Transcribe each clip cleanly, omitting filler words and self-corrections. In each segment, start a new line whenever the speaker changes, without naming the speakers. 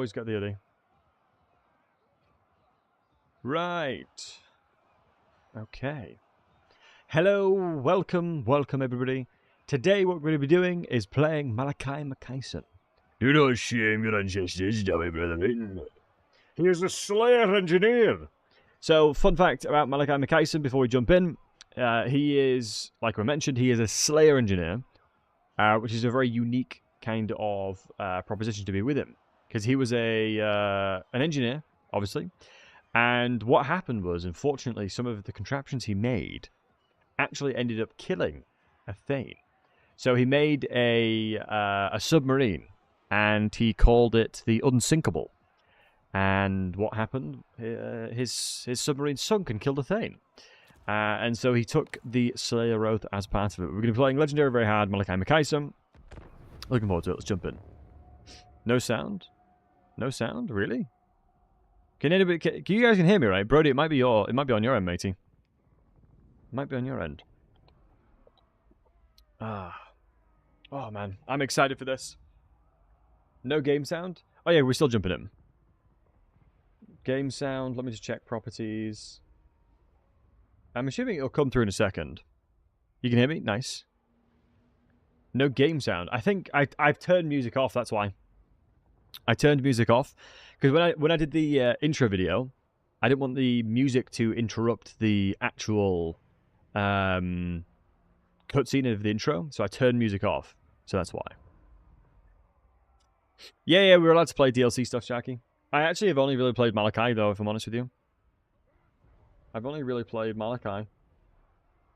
Always got the hoodie. Right. Okay. Hello, welcome everybody. Today what we're going to be doing is playing Malakai Makaisson. Do not shame your ancestors, dummy brethren. He is a Slayer engineer. So, fun fact about Malakai Makaisson before we jump in. He is, like I mentioned, he is a Slayer engineer, which is a very unique kind of proposition to be with him. Because he was an engineer, obviously. And what happened was, unfortunately, some of the contraptions he made actually ended up killing a Thane. So he made a submarine, and he called it the Unsinkable. And what happened? His submarine sunk and killed a Thane. And so he took the Slayer Oath as part of it. We're going to be playing Legendary very hard Malakai Makaisson. Looking forward to it. Let's jump in. No sound? No sound? Really? Can anybody? Can you guys hear me, right? Brody, it might be on your end, matey. It might be on your end. Oh man, I'm excited for this. No game sound? Oh yeah, we're still jumping in. Game sound. Let me just check properties. I'm assuming it'll come through in a second. You can hear me? Nice. No game sound. I think I've turned music off. That's why. I turned music off because when I did the intro video, I didn't want the music to interrupt the actual cutscene of the intro, so I turned music off. So that's why. Yeah, we were allowed to play DLC stuff, Jackie. I actually have only really played Malakai, though, if I'm honest with you. I've only really played Malakai.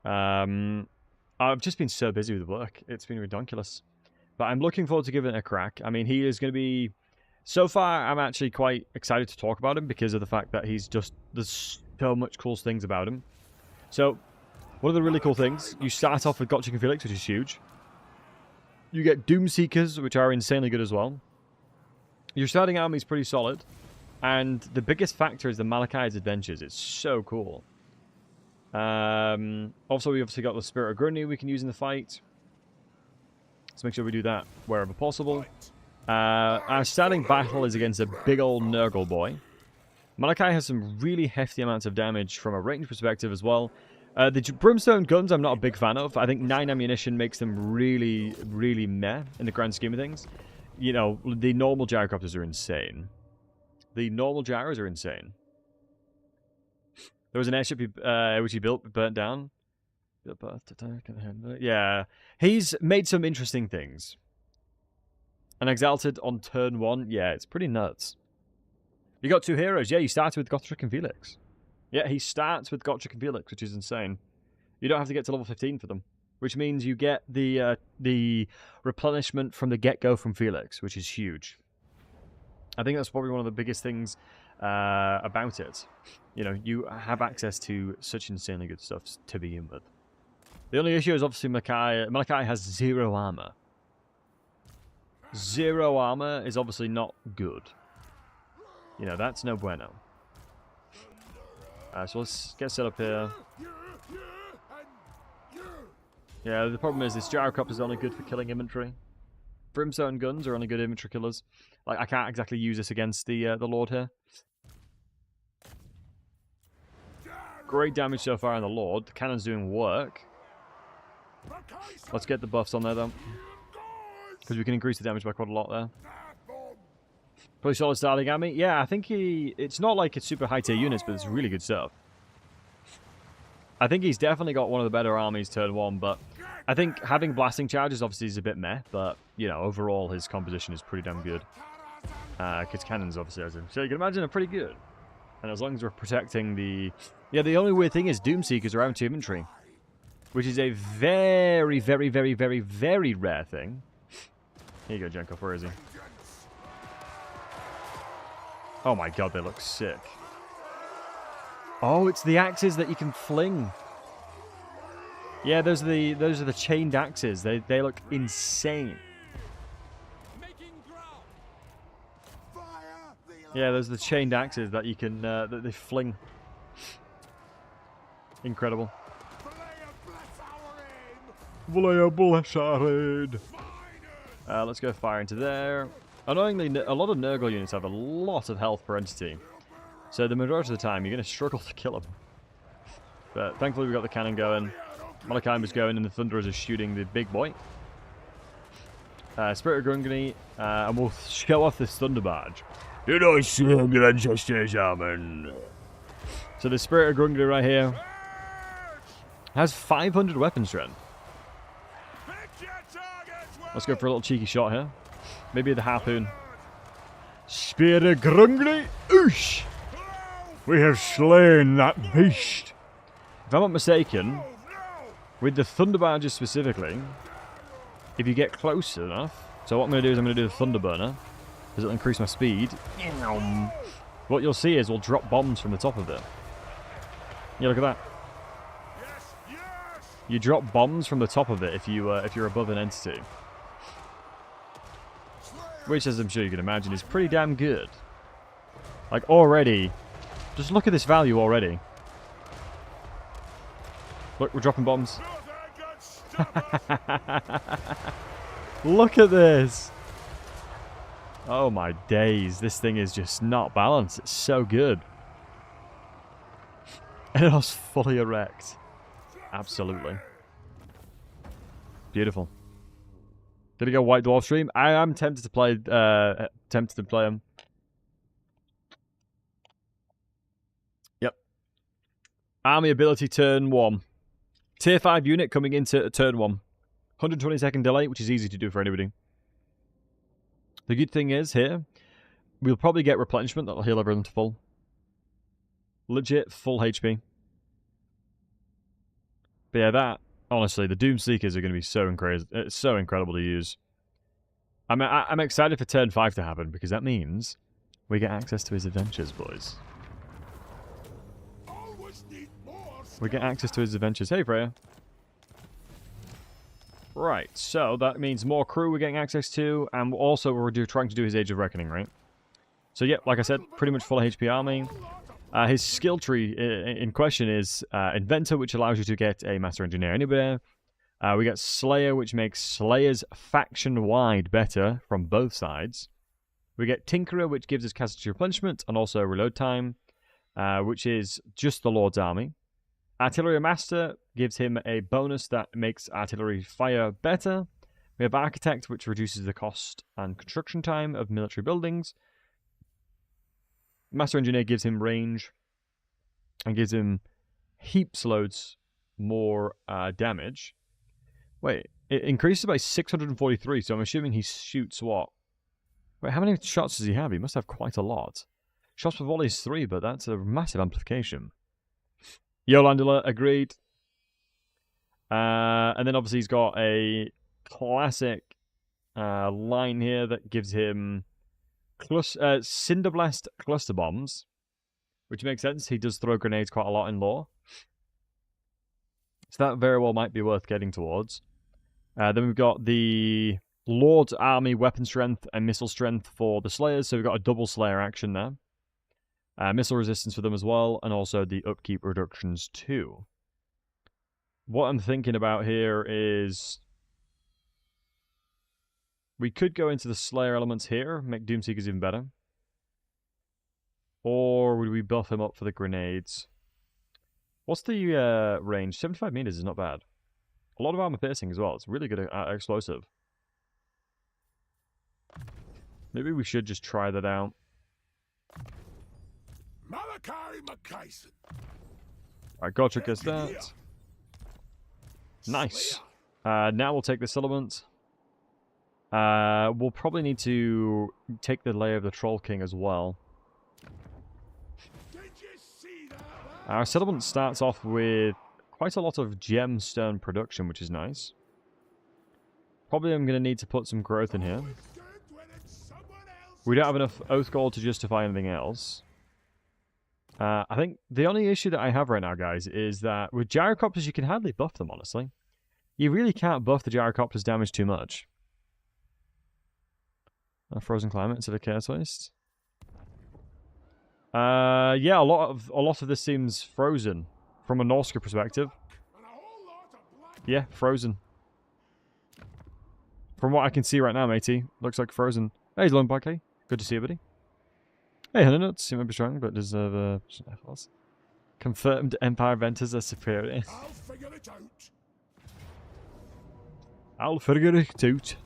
I've just been so busy with work. It's been ridiculous. But I'm looking forward to giving it a crack. I mean, he is going to be... So far, I'm actually quite excited to talk about him because of the fact that he's just... There's so much cool things about him. So, one of the really cool things, you start off with Gotcha and Felix, which is huge. You get Doom Seekers, which are insanely good as well. Your starting army is pretty solid. And the biggest factor is the Malakai's adventures. It's so cool. Also, we obviously got the Spirit of Grundy we can use in the fight. Let's make sure we do that wherever possible. Our starting battle is against a big old Nurgle boy. Malakai has some really hefty amounts of damage from a range perspective as well. The Brimstone guns I'm not a big fan of. I think 9 ammunition makes them really, really meh in the grand scheme of things. You know, the normal gyrocopters are insane. The normal gyros are insane. There was an airship which he built, burnt down. Yeah, he's made some interesting things. An Exalted on turn 1, yeah, it's pretty nuts. You got 2 heroes, yeah, you started with Gotrek and Felix. Yeah, he starts with Gotrek and Felix, which is insane. You don't have to get to level 15 for them, which means you get the replenishment from the get-go from Felix, which is huge. I think that's probably one of the biggest things about it. You know, you have access to such insanely good stuff to begin with. The only issue is obviously Malakai has 0 armor. 0 armor is obviously not good. You know, that's no bueno. So let's get set up here. Yeah, the problem is this gyrocopter is only good for killing infantry. Brimstone guns are only good infantry killers. Like, I can't exactly use this against the Lord here. Great damage so far on the Lord. The cannon's doing work. Let's get the buffs on there, though. Because we can increase the damage by quite a lot there. Pretty solid starting army. Yeah, I think it's not like it's super high-tier units, but it's really good stuff. I think he's definitely got one of the better armies turn 1, but I think having blasting charges obviously is a bit meh, but, you know, overall his composition is pretty damn good. Because cannons obviously, so you can imagine, are pretty good. And as long as we're protecting the... Yeah, the only weird thing is Doom Seekers are out to infantry. Which is a very, very, very, very, very rare thing. Here you go, Jenko. Where is he? Oh my god, they look sick. Oh, it's the axes that you can fling. Yeah, those are the chained axes. They look insane. Yeah, those are the chained axes that you can that they fling. Incredible. Let's go fire into there. Annoyingly, a lot of Nurgle units have a lot of health per entity. So the majority of the time, you're going to struggle to kill them. But thankfully, we got the cannon going. Malakai is going, and the Thunderers are shooting the big boy. Spirit of Grungany, and we'll show off this Thunder Badge. You know, serve your ancestors, amen. So the Spirit of Grungany right here has 500 weapon strength. Let's go for a little cheeky shot here. Maybe the harpoon. Spirit of Grungany, oosh! We have slain that beast. If I'm not mistaken, with the Thunder Badges specifically, if you get close enough, so what I'm going to do is I'm going to do the Thunder Burner, because it'll increase my speed. What you'll see is we'll drop bombs from the top of it. Yeah, look at that. You drop bombs from the top of it if you're above an entity, which, as I'm sure you can imagine, is pretty damn good. Like already, just look at this value already. Look, we're dropping bombs. Look at this. Oh my days, this thing is just not balanced. It's so good. And it was fully erect. Absolutely. Beautiful. Did he go White Dwarf stream? I am tempted to play him. Yep. Army ability turn 1. Tier 5 unit coming into turn 1. 120-second delay, which is easy to do for anybody. The good thing is here, we'll probably get replenishment that'll heal everyone to full. Legit full HP. But yeah, that, honestly, the Doom Seekers are going to be so incredible to use. I'm excited for turn 5 to happen, because that means we get access to his adventures, boys. We get access to his adventures. Hey, Freya. Right, so that means more crew we're getting access to, and also we're trying to do his Age of Reckoning, right? So yeah, like I said, pretty much full HP army. His skill tree in question is Inventor, which allows you to get a Master Engineer anywhere. We get Slayer, which makes Slayers faction-wide better from both sides. We get Tinkerer, which gives us casualty replenishment and also reload time, which is just the Lord's army. Artillery Master gives him a bonus that makes artillery fire better. We have Architect, which reduces the cost and construction time of military buildings. Master Engineer gives him range and gives him heaps loads more damage. Wait, it increases by 643, so I'm assuming he shoots what? Wait, how many shots does he have? He must have quite a lot. Shots per volley is 3, but that's a massive amplification. Yolandula, agreed. And then obviously he's got a classic line here that gives him Cinder Blast cluster bombs, which makes sense. He does throw grenades quite a lot in lore. So that very well might be worth getting towards. Then we've got the Lord's Army weapon strength and missile strength for the Slayers, so we've got a double Slayer action there. Missile resistance for them as well, and also the upkeep reductions too. What I'm thinking about here is we could go into the Slayer elements here, make Doomseekers even better. Or would we buff him up for the grenades? What's the range? 75 meters is not bad. A lot of armor piercing as well. It's really good explosive. Maybe we should just try that out.
Malakai Makaisson.
Alright, Gotrek gets that. Nice. Now we'll take this element. We'll probably need to take the layer of the Troll King as well. Our settlement starts off with quite a lot of gemstone production, which is nice. Probably I'm going to need to put some growth in here. We don't have enough Oath Gold to justify anything else. I think the only issue that I have right now, guys, is that with Gyrocopters, you can hardly buff them, honestly. You really can't buff the Gyrocopters' damage too much. A frozen climate instead of Chaos Waste. Yeah, a lot of this seems frozen from a Norska perspective. Yeah, frozen. From what I can see right now, matey, looks like frozen. Hey, Lone Barkey. Good to see you, buddy. Hey, Honeynuts. You might be strong, but deserve F-Loss. Confirmed Empire Venters are superior.
I'll figure it out.
I'll figure it out.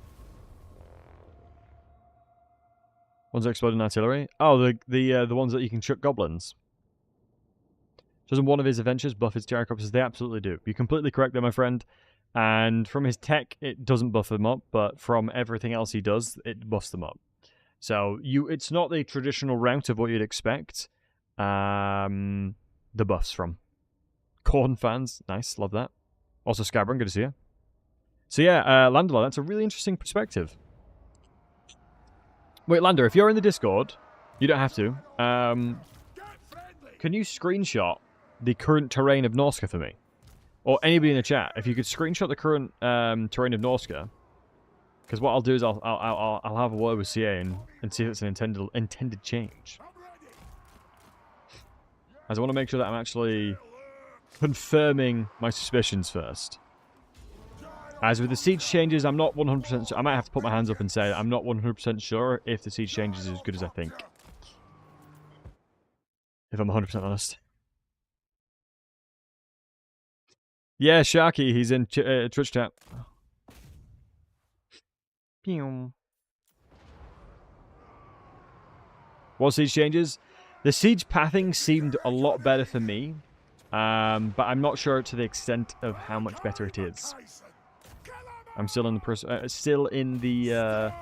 Ones that explode in artillery. Oh, the ones that you can chuck goblins. Doesn't one of his adventures buff his Gyrocopters? They absolutely do. You're completely correct there, my friend. And from his tech, it doesn't buff them up, but from everything else he does, it buffs them up. So it's not the traditional route of what you'd expect. The buffs from. Corn fans, nice, love that. Also, Scabrun, good to see you. So yeah, Landela, that's a really interesting perspective. Wait, Lander, if you're in the Discord, you don't have to. Can you screenshot the current terrain of Norska for me? Or anybody in the chat, if you could screenshot the current terrain of Norska, because what I'll do is I'll have a word with CA and see if it's an intended change. As I want to make sure that I'm actually confirming my suspicions first. As with the siege changes, I'm not 100% sure. I might have to put my hands up and say I'm not 100% sure if the siege changes is as good as I think. If I'm 100% honest. Yeah, Sharky, he's in Twitch chat. Pew. What siege changes? The siege pathing seemed a lot better for me, but I'm not sure to the extent of how much better it is. I'm still in the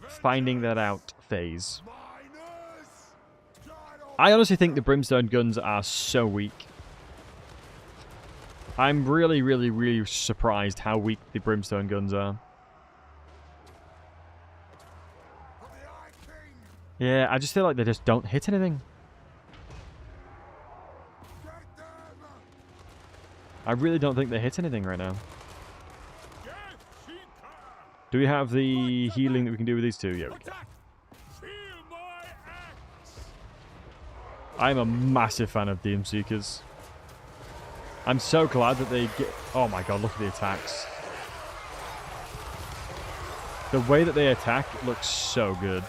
finding that out phase. I honestly think the brimstone guns are so weak. I'm really, really, really surprised how weak the brimstone guns are. Yeah, I just feel like they just don't hit anything. I really don't think they hit anything right now. Do we have the healing that we can do with these two? Yeah, we can. I'm a massive fan of Doom Seekers. I'm so glad that they get... Oh my god, look at the attacks. The way that they attack looks so good.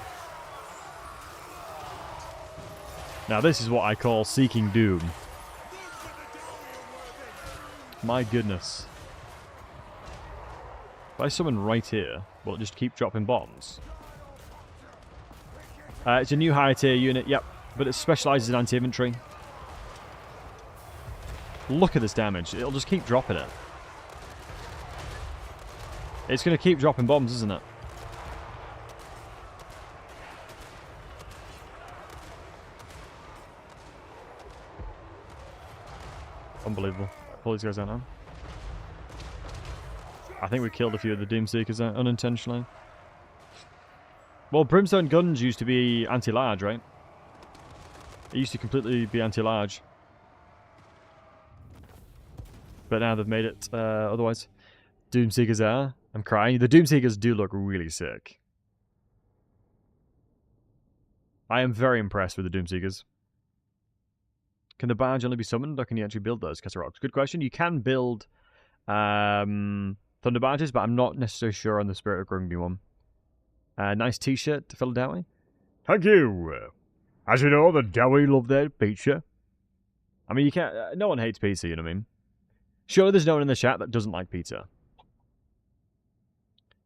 Now this is what I call Seeking Doom. My goodness. If I summon right here, will it just keep dropping bombs? It's a new higher tier unit, yep. But it specializes in anti-infantry. Look at this damage. It'll just keep dropping it. It's going to keep dropping bombs, isn't it? Unbelievable. Pull these guys out now. I think we killed a few of the Doomseekers unintentionally. Well, brimstone guns used to be anti-large, right? It used to completely be anti-large. But now they've made it otherwise. Doomseekers are. I'm crying. The Doomseekers do look really sick. I am very impressed with the Doomseekers. Can the barge only be summoned, or can you actually build those? Casseroles. Good question. You can build Thunder Barges, but I'm not necessarily sure on the Spirit of Grungby one. Nice t-shirt to Philadelphia. Thank you. As you know, the Dowie love their pizza. I mean, you can't... no one hates pizza, you know what I mean? Surely there's no one in the chat that doesn't like pizza.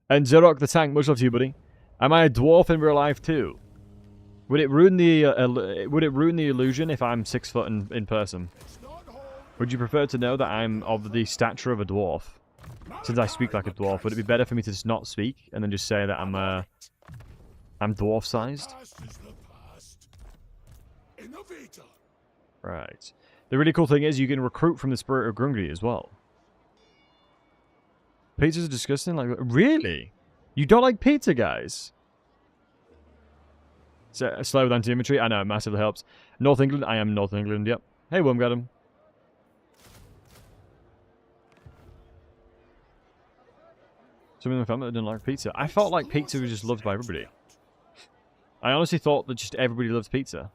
And Zerok the Tank, much love to you, buddy. Am I a dwarf in real life too? Would it ruin the illusion if I'm 6 foot in person? Would you prefer to know that I'm of the stature of a dwarf? Since I speak like a dwarf, would it be better for me to just not speak and then just say that I'm dwarf sized? Right. The really cool thing is you can recruit from the Spirit of Grungry as well. Pizzas are disgusting? Like, really? You don't like pizza, guys? So, slow with anti-infantry? I know, it massively helps. North England? I am North England, yep. Hey, Wormgadam. Some in my family that didn't like pizza. I felt like pizza was just loved by everybody. I honestly thought that just everybody loves pizza.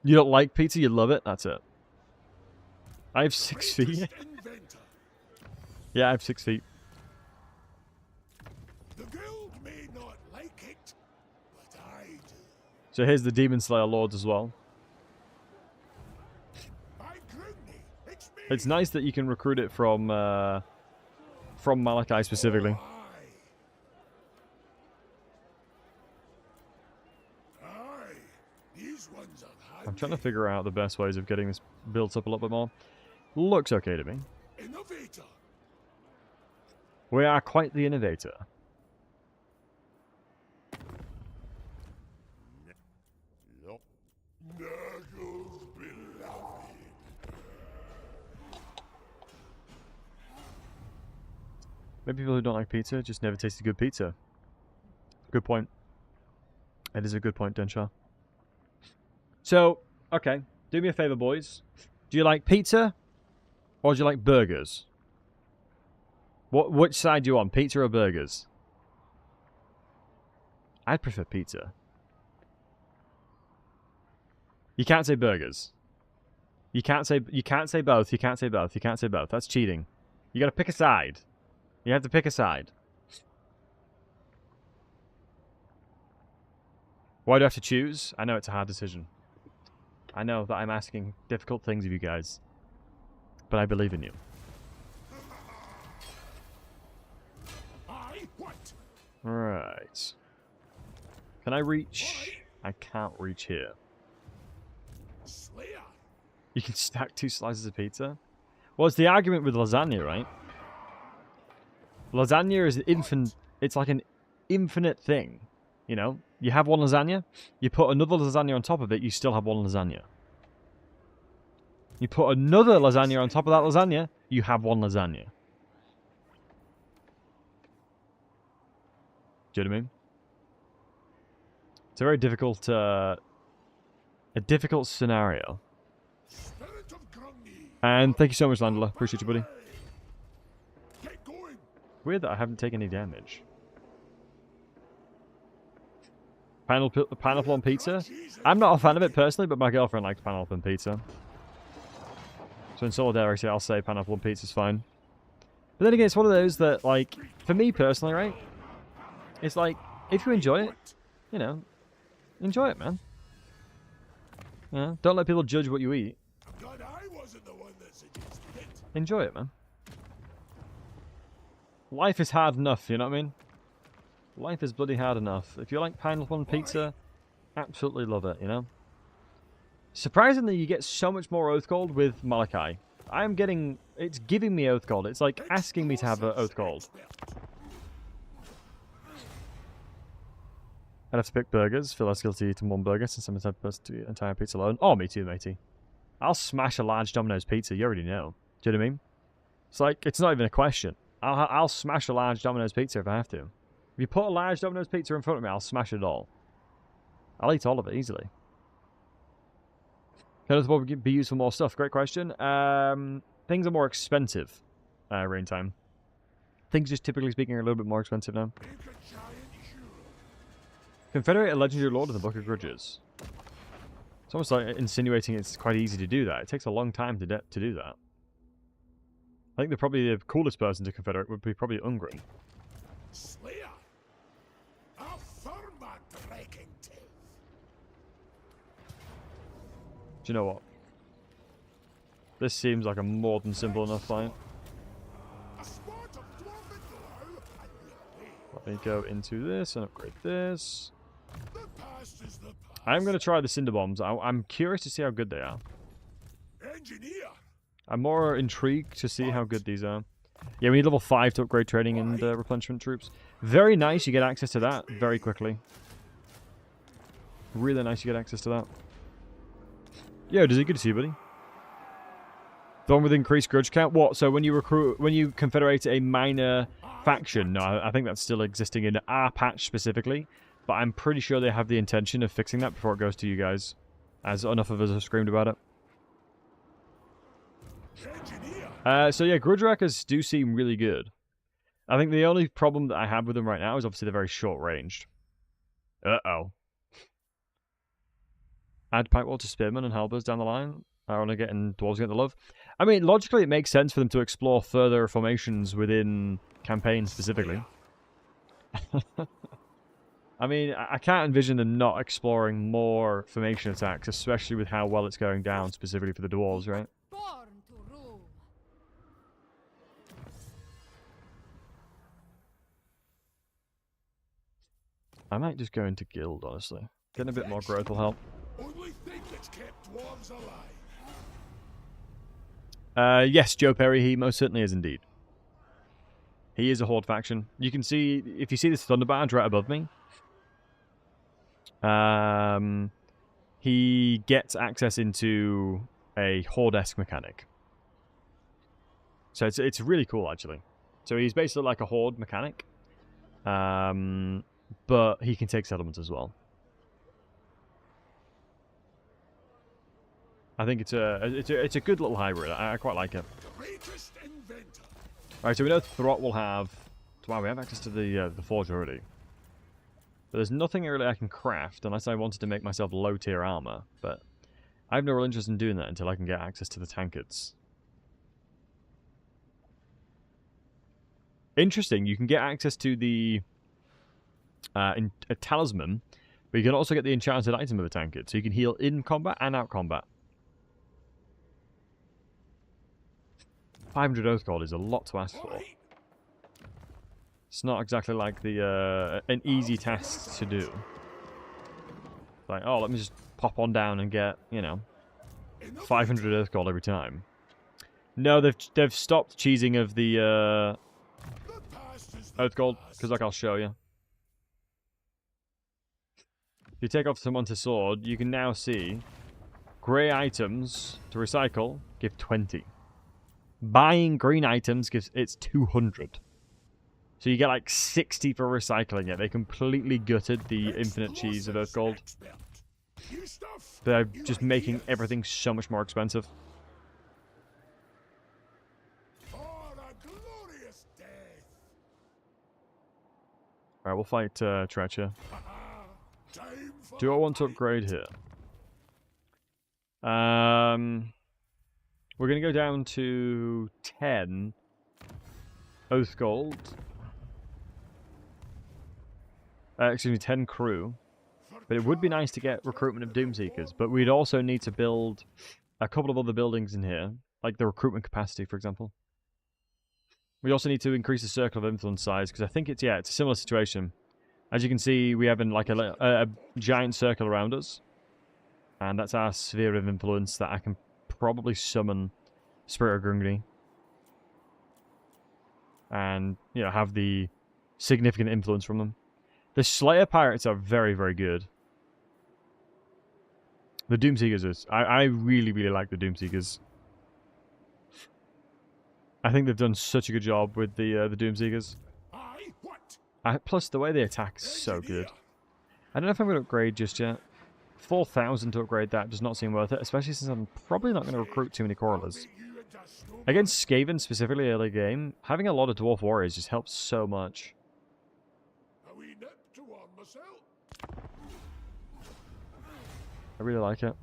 You don't like pizza, you love it, that's it. I have 6 feet. Yeah, I have 6 feet.
The guild may not like it, but I do.
So here's the Demon Slayer Lords as well.
By Grundy, it's me.
It's nice that you can recruit it from Malakai specifically.
Aye. These ones are handy.
I'm trying to figure out the best ways of getting this built up a little bit more. Looks okay to me.
Innovator.
We are quite the innovator.
Nope. Nuggles beloved.
Maybe people who don't like pizza just never tasted good pizza. Good point. It is a good point, Denshaw. So, okay. Do me a favor, boys. Do you like pizza? Or do you like burgers? Which side do you want? Pizza or burgers? I'd prefer pizza. You can't say burgers. You can't say both. You can't say both. You can't say both. That's cheating. You gotta pick a side. You have to pick a side. Why do I have to choose? I know it's a hard decision. I know that I'm asking difficult things of you guys. But I believe in you.
Aye, what?
Right. Can I reach? I can't reach here.
Slayer.
You can stack 2 slices of pizza? Well, it's the argument with lasagna, right? Lasagna is infinite. It's like an infinite thing. You know? You have one lasagna, you put another lasagna on top of it, you still have one lasagna. You put another lasagna on top of that lasagna, you have one lasagna. Do you know what I mean? It's a very difficult scenario.
Spirit of Grundy.
And thank you so much, Landela. Appreciate you, buddy.
Get going.
Weird that I haven't taken any damage. Pineapple on pizza? I'm not a fan of it personally, but my girlfriend likes pineapple on pizza. So in solidarity, I'll say pineapple on pizza's fine. But then again, it's one of those that, like, for me personally, right? It's like, if you enjoy it, you know, enjoy it, man. Yeah, don't let people judge what you eat.
I'm glad I wasn't the one that suggested it.
Enjoy it, man. Life is hard enough, you know what I mean? Life is bloody hard enough. If you like pineapple on pizza, absolutely love it, you know? Surprisingly, you get so much more Oath Gold with Malakai. I'm getting... It's giving me Oath Gold. It's like asking me to have Oath Gold. I'd have to pick burgers. Feel less guilty eating one burger since I'm supposed to eat an entire pizza alone. Oh, me too, matey. I'll smash a large Domino's pizza. You already know. Do you know what I mean? It's like, it's not even a question. I'll smash a large Domino's pizza if I have to. If you put a large Domino's pizza in front of me, I'll smash it all. I'll eat all of it easily. Can other people be used for more stuff? Great question. Things are more expensive, rain time. Things just typically speaking are a little bit more expensive now. Confederate a legendary lord in the Book of Grudges. It's almost like insinuating it's quite easy to do that. It takes a long time to do that. I think probably the coolest person to confederate would be probably Ungrim.
Slayer. A firma breaking teeth.
Do you know what? This seems like a more than simple enough fight.
A spot of dwarven glow and we'll
Let me go into this and upgrade this.
the past is the past.
I'm going to try the Cinder Bombs. I'm curious to see how good they are.
Engineer.
I'm more intrigued to see how good these are. Yeah, we need level 5 to upgrade training and replenishment troops. Very nice, you get access to that very quickly. Really nice you get access to that. Yo, Dizzy, good to see you, buddy. The one with increased grudge count? What? So when you confederate a minor faction? No, I think that's still existing in our patch specifically. But I'm pretty sure they have the intention of fixing that before it goes to you guys. As enough of us have screamed about it. So yeah, grudge rackers do seem really good. I think the only problem that I have with them right now is obviously they're very short-ranged. Uh-oh. Add Pikewall to Spearmen and Halberds down the line. are only getting dwarves getting the love. I mean, logically, it makes sense for them to explore further formations within campaigns specifically. I mean, I can't envision them not exploring more formation attacks, especially with how well it's going down specifically for the dwarves, right?
Born to rule.
I might just go into guild, honestly. Getting a bit more growth will help.
Only thing that's kept dwarves alive.
Yes, Joe Perry, he most certainly is indeed. He is a horde faction. You can see, if you see this thunder badge right above me, he gets access into a horde-esque mechanic. So it's really cool, actually. So he's basically like a horde mechanic, but he can take settlements as well. I think it's a good little hybrid. I quite like it.
Greatest inventor.
All right, so we know Throt will have. Wow, we have access to the forge already. But there's nothing really I can craft unless I wanted to make myself low-tier armor. But I have no real interest in doing that until I can get access to the tankards. Interesting, you can get access to the a talisman, but you can also get the enchanted item of the tankard, so you can heal in combat and out combat. 500 Oath Gold is a lot to ask for. It's not exactly like the an easy task to do. Like, oh, let me just pop on down and get, you know, 500 Earth Gold every time. No, they've stopped cheesing of the Earth Gold, because like I'll show you. If you take off someone's sword, you can now see grey items to recycle give 20. Buying green items gives it's 200. So you get like 60 for recycling it. They completely gutted the infinite cheese of Earth Gold. They're just making everything so much more expensive. Alright, we'll fight Treacher. Do I want to upgrade here? We're going to go down to 10 Oath Gold. Excuse me, 10 crew. But it would be nice to get recruitment of Doomseekers. But we'd also need to build a couple of other buildings in here. Like the recruitment capacity, for example. We also need to increase the circle of influence size. Because I think it's a similar situation. As you can see, we have like a giant circle around us. And that's our sphere of influence that I can probably summon Spirit of Grungni. And, you know, have the significant influence from them. The Slayer pirates are very, very good. The Doomseekers I really, really like the Doomseekers. I think they've done such a good job with the Doomseekers. Plus, the way they attack is so good. I don't know if I'm going to upgrade just yet. 4,000 to upgrade that does not seem worth it, especially since I'm probably not going to recruit too many Correlers. Against Skaven, specifically early game, having a lot of Dwarf Warriors just helps so much. I really like it.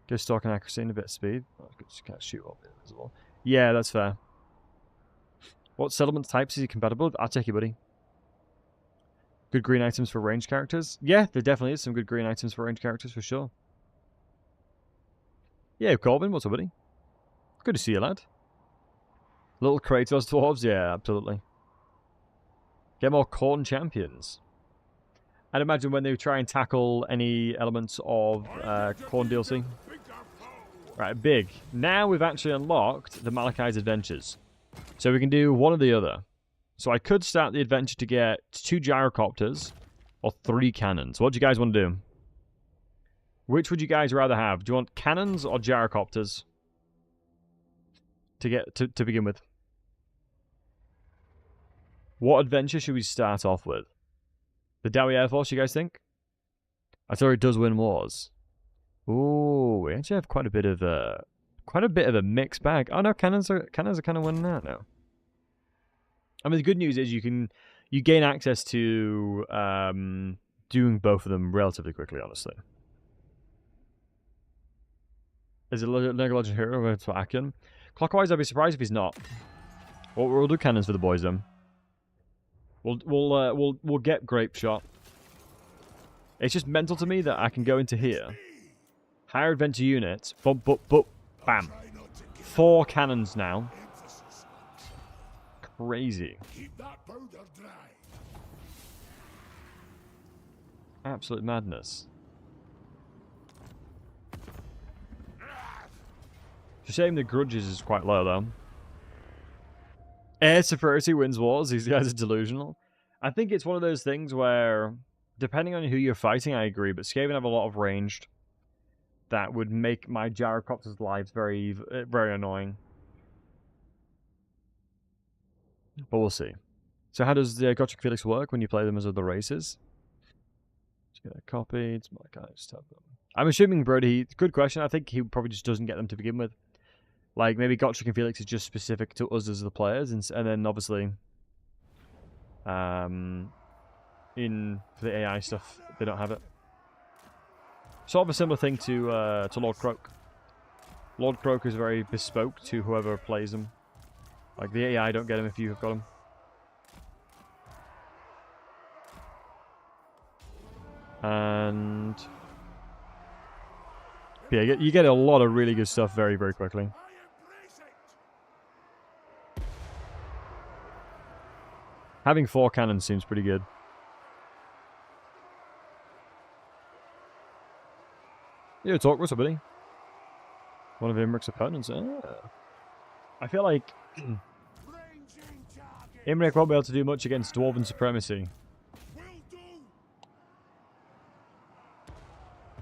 Go stalk and accuracy and a bit of speed. Oh, just can't shoot up invisible. Yeah, that's fair. What settlement types is he compatible with? I'll take you, buddy. Good green items for ranged characters? Yeah, there definitely is some good green items for ranged characters, for sure. Yeah, Corbin, what's up, buddy? Good to see you, lad. Little Kratos dwarves? Yeah, absolutely. Get more Khorne champions. I'd imagine when they try and tackle any elements of Khorne DLC. Right, big. Now we've actually unlocked the Malakai's adventures. So we can do one or the other. So I could start the adventure to get 2 gyrocopters or 3 cannons. What do you guys want to do? Which would you guys rather have? Do you want cannons or gyrocopters? To begin with. What adventure should we start off with? The Dowie Air Force, you guys think? I thought it does win wars. Ooh, we actually have quite a bit of a mixed bag. Oh no, cannons are kind of winning out now. I mean, the good news is you gain access to doing both of them relatively quickly, honestly. Is a Lego Legend hero to Akin? Clockwise, I'd be surprised if he's not. Well, we'll do cannons for the boys then. We'll get Grape shot. It's just mental to me that I can go into here, higher adventure units, bam. 4 cannons now. Crazy.
Keep that powder dry.
Absolute madness. It's a shame the grudges is quite low though. Air superiority wins wars. These guys are delusional. I think it's one of those things where, depending on who you're fighting, I agree, but Skaven have a lot of ranged that would make my gyrocopters' lives very, very annoying. But we'll see. So how does the Gothic Felix work when you play them as other races? Just get a copy. It's Malakai. Just have them. I'm assuming Brody. Good question. I think he probably just doesn't get them to begin with. Like maybe Gothic and Felix is just specific to us as the players, and then obviously, for the AI stuff, they don't have it. Sort of a similar thing to Lord Croak. Lord Croak is very bespoke to whoever plays him. Like the AI don't get him if you've got him. And yeah, you get a lot of really good stuff very, very quickly. Having 4 cannons seems pretty good. Yeah, talk with somebody. One of Imric's opponents. I feel like Imric won't be able to do much against Dwarven Supremacy.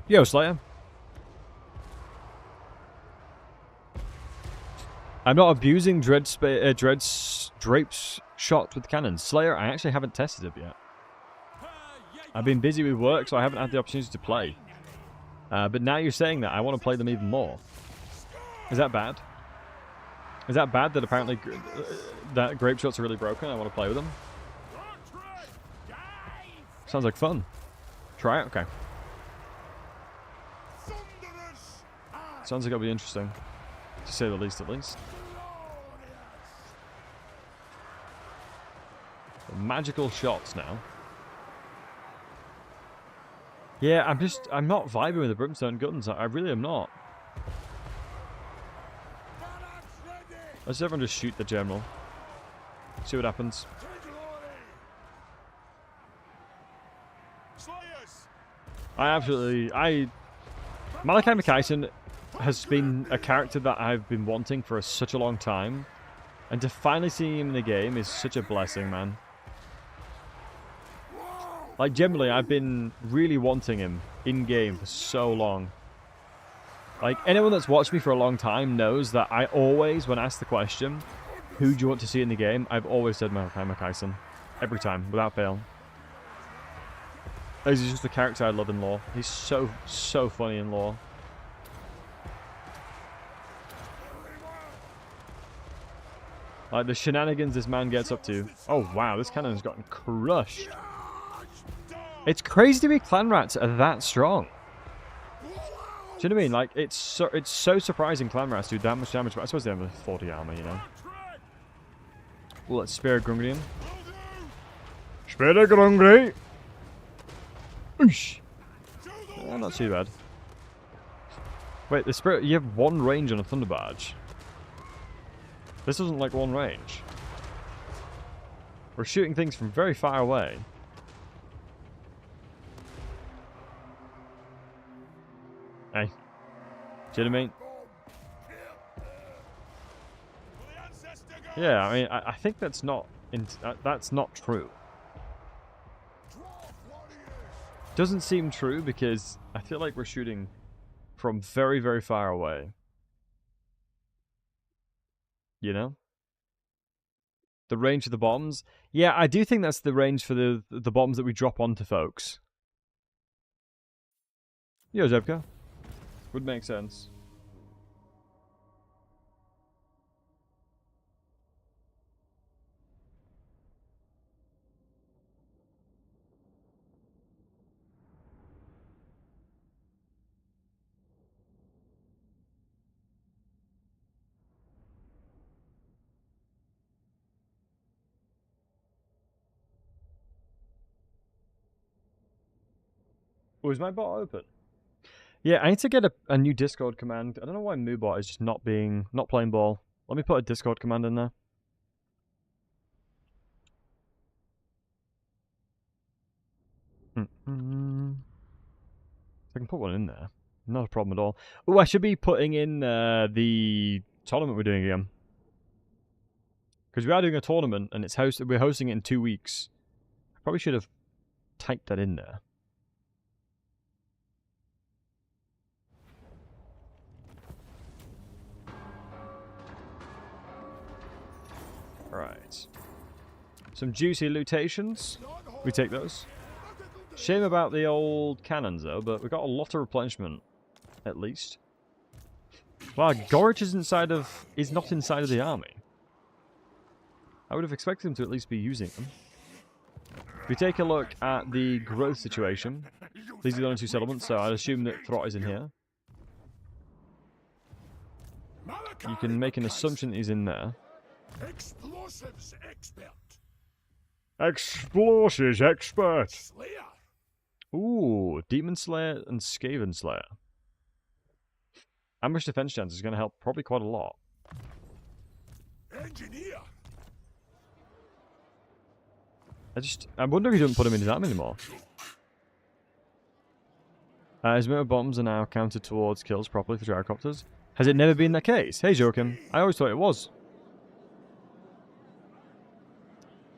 Yo, Slayer. I'm not abusing Drape's shot with cannons. Slayer, I actually haven't tested it yet. I've been busy with work, so I haven't had the opportunity to play. But now you're saying that, I want to play them even more. Is that bad? Is that bad that apparently that Grape shots are really broken? I want to play with them. Sounds like fun. Try it? Okay. Sounds like it'll be interesting. To say the least, at least. Magical shots now. Yeah, I'm not vibing with the Brimstone guns. I really am not. Let's everyone just shoot the general. See what happens. Malakai Makaisson has been a character that I've been wanting for such a long time. And to finally see him in the game is such a blessing, man. Like, generally, I've been really wanting him in-game for so long. Like, anyone that's watched me for a long time knows that I always, when asked the question, who do you want to see in the game, I've always said Malakai Makaisson. Every time, without fail. He's just the character I love in lore. He's so funny in lore. Like, the shenanigans this man gets up to. Oh, wow, this cannon's gotten crushed. It's crazy to me clan rats are that strong. Do you know what I mean? Like, it's so surprising clan rats do that much damage, but I suppose they have 40 armor, you know. Well, let's spare Grungrian. Spare Grungri! Oosh! Yeah, not too bad. Wait, the spirit, you have 1 range on a Thunder Barge. This doesn't like 1 range. We're shooting things from very far away. Hey. Do you know what I mean? Yeah, I mean, I think that's not true. Doesn't seem true because I feel like we're shooting from very, very far away. You know? The range of the bombs? Yeah, I do think that's the range for the bombs that we drop onto folks. Yo, Zebka. Would make sense. Was my bot open? Yeah, I need to get a new Discord command. I don't know why MooBot is just not playing ball. Let me put a Discord command in there. I can put one in there. Not a problem at all. Oh, I should be putting in the tournament we're doing again. Because we are doing a tournament and we're hosting it in 2 weeks. I probably should have typed that in there. Right. Some juicy lootations. We take those. Shame about the old cannons though, but we got a lot of replenishment, at least. Wow, Gorich is not inside of the army. I would have expected him to at least be using them. If we take a look at the growth situation, these are the only 2 settlements, so I'd assume that Throt is in here. You can make an assumption he's in there.
Explosives expert.
Explosives expert.
Slayer.
Ooh, Demon Slayer and Skaven Slayer. Ambush defense chance is going to help probably quite a lot.
Engineer.
I wonder if he doesn't put him in his army anymore. His motor bombs are now counted towards kills properly for gyrocopters. Has it never been the case? Hey, Joachim. I always thought it was.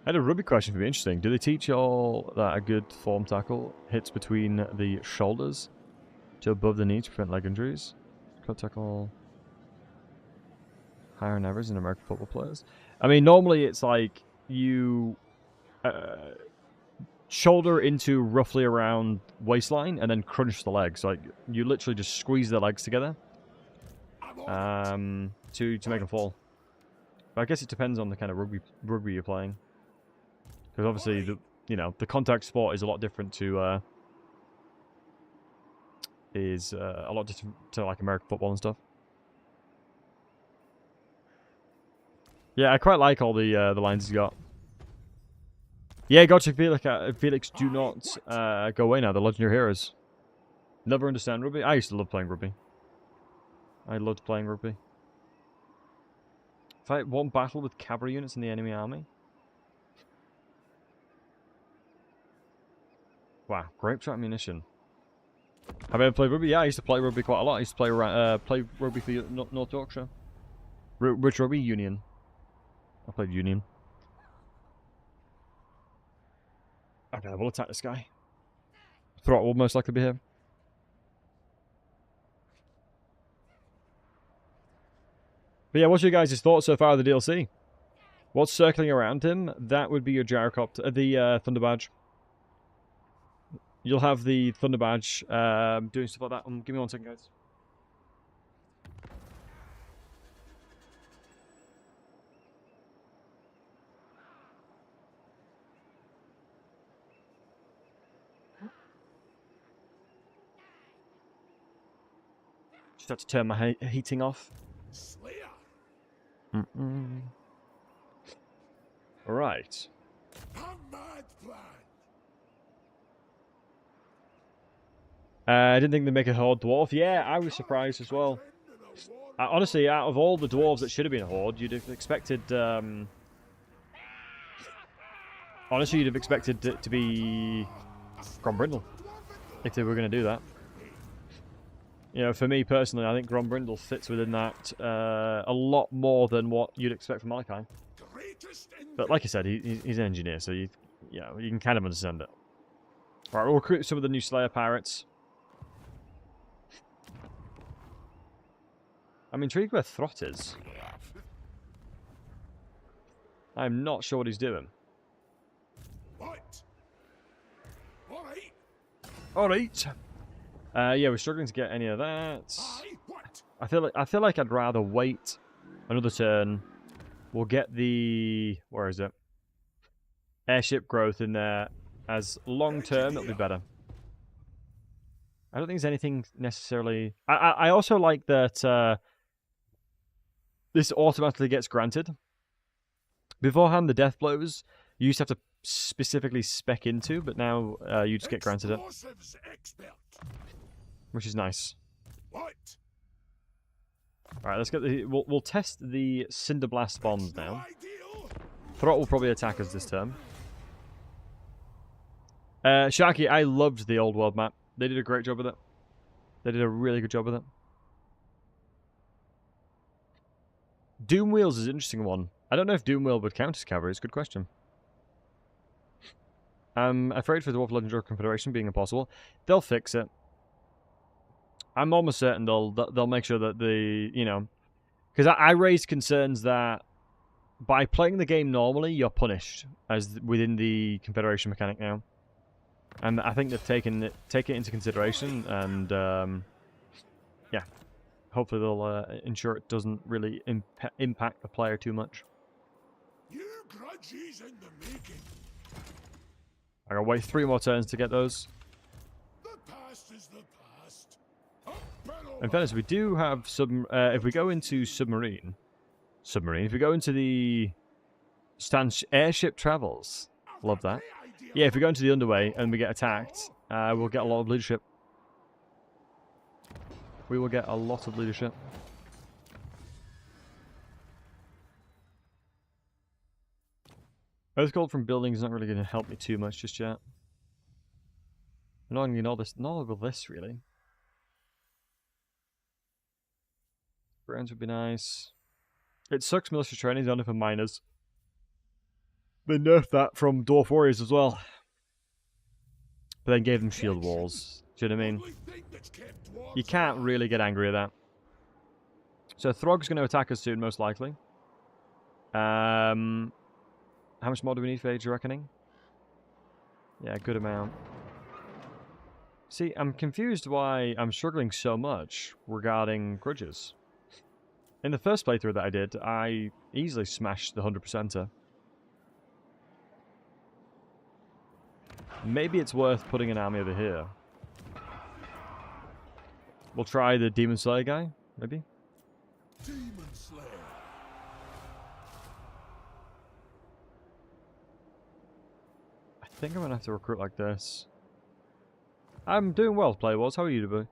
I had a rugby question for me. Interesting. Do they teach you all that a good form tackle hits between the shoulders to above the knee to prevent leg injuries? Cut tackle higher on average than American football players. I mean, normally it's like you shoulder into roughly around waistline and then crunch the legs. Like you literally just squeeze the legs together to make them fall. But I guess it depends on the kind of rugby you're playing. Because obviously, the contact sport is a lot different to like American football and stuff. Yeah, I quite like all the lines he's got. Yeah, gotcha, Felix, do not go away now. They're legendary heroes. Never understand rugby. I used to love playing rugby. I loved playing rugby. Fight 1 battle with cavalry units in the enemy army. Wow, Grape ammunition. Have I ever played rugby? Yeah, I used to play rugby quite a lot. I used to play rugby for North Yorkshire. Which rugby? Union. I played Union. Okay, we'll attack this guy. Throt will most likely be here. But yeah, what's your guys' thoughts so far of the DLC? What's circling around him? That would be your gyrocopter, the Thunder Badge. You'll have the Thunder Badge doing stuff like that. Give me 1 second, guys. Just have to turn my heating off.
Slayer.
Alright.
A mad plan.
I didn't think they'd make a horde dwarf. Yeah, I was surprised as well. Honestly, out of all the dwarves that should have been a horde, you'd have expected... honestly, you'd have expected it to be Grombrindle, if they were going to do that. You know, for me personally, I think Grombrindle fits within that a lot more than what you'd expect from Malakai. But like I said, he's an engineer, so you can kind of understand it. Right, we'll recruit some of the new Slayer pirates. I'm intrigued where Throt is. I'm not sure what he's doing.
What? Alright.
Alright. Yeah, we're struggling to get any of that.
What?
I feel like I'd rather wait another turn. We'll get the... where is it? Airship growth in there. As long term, it'll be better. I don't think there's anything necessarily... I also like that this automatically gets granted. Beforehand, the death blows, you used to have to specifically spec into, but now you just get granted it,
Explosives expert.
which is nice.
What?
All right, let's get the. We'll test the Cinder Blast bombs
No
now.
ideal.
Throt will probably attack us this turn. Sharky, I loved the old world map. They did a great job with it. They did a really good job with it. Doom Wheels is an interesting one. I don't know if Doom Wheel would count as cavalry. It's a good question. I'm afraid for the Dwarf Legendary Confederation being impossible. They'll fix it. I'm almost certain they'll make sure that because I raised concerns that by playing the game normally, you're punished as within the Confederation mechanic now. And I think they've taken it into consideration, and yeah, hopefully they'll ensure it doesn't really impact the player too much.
New grudges in the making.
I gotta wait 3 more turns to get those.
The past is the past. Up and over.
In fairness, we do have if we go into submarine, if we go into the airship travels, love that. Yeah, if we go into the underway and we get attacked, we'll get a lot of leadership. We will get a lot of leadership. Earth gold from buildings is not really going to help me too much just yet. Not with this really. Grounds would be nice. It sucks military training is only for miners. They nerfed that from Dwarf Warriors as well. But then gave them shield walls. Do you know what I mean? You can't really get angry at that. So Throg's going to attack us soon, most likely. How much more do we need for Age of Reckoning? Yeah, good amount. See, I'm confused why I'm struggling so much regarding grudges. In the first playthrough that I did, I easily smashed the 100%er. Maybe it's worth putting an army over here. We'll try the Demon Slayer guy, maybe?
Demon Slayer.
I think I'm gonna have to recruit like this. I'm doing well, Player Wars. How are you, Dubu?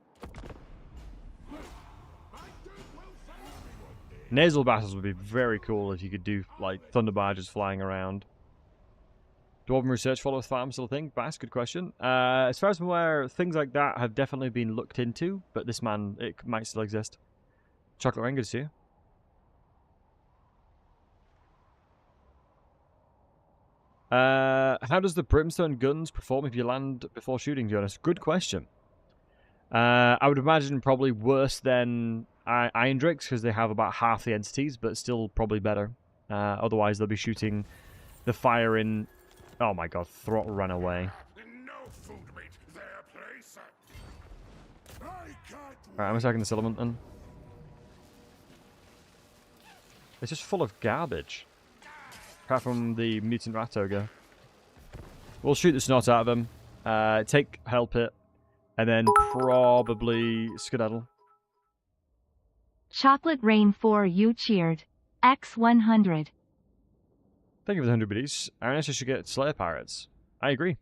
Nasal battles would be very cool if you could do like thunder barges flying around. Dwarven research follows farm still a thing? Bass, good question. As far as I'm aware, things like that have definitely been looked into, but this man, it might still exist. Chocolate Rain, good to see you. How does the Brimstone guns perform if you land before shooting, Jonas? Good question. I would imagine probably worse than Iron Drakes because they have about half the entities, but still probably better. Otherwise, they'll be shooting the fire in... Oh my god, Throt ran away.
No food meat their place.
Alright, I'm attacking the settlement then. It's just full of garbage. Apart from the mutant rat ogre. We'll shoot the snot out of him. Take Help It. And then probably skedaddle.
Chocolate Rain 4 you cheered. X100.
Thank you for the 100 biddies. I actually should get Slayer Pirates. I agree.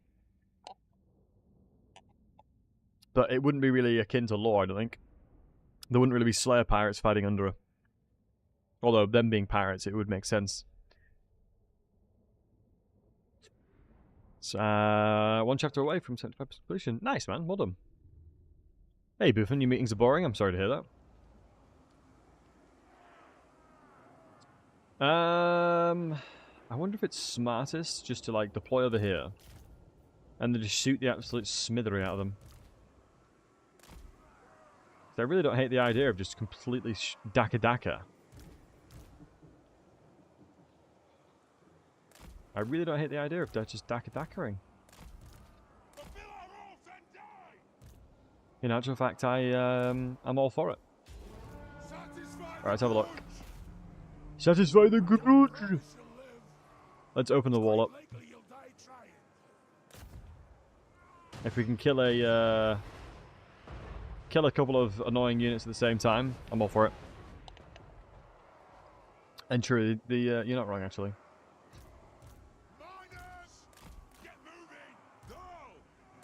But it wouldn't be really akin to lore, I don't think. There wouldn't really be Slayer Pirates fighting under her. Although, them being pirates, it would make sense. So, 1 chapter away from 75% completion. Nice, man. Well done. Hey, Buffin, your meetings are boring. I'm sorry to hear that. I wonder if it's smartest just to, like, deploy over here. And then just shoot the absolute smithery out of them. I really don't hate the idea of just completely Daka. I really don't hate the idea of just Daka-ing. In actual fact, I'm all for it. Alright, let's have a look. Satisfy the grudge! Let's open the wall up. If we can kill a couple of annoying units at the same time, I'm all for it. And true, you're not wrong actually.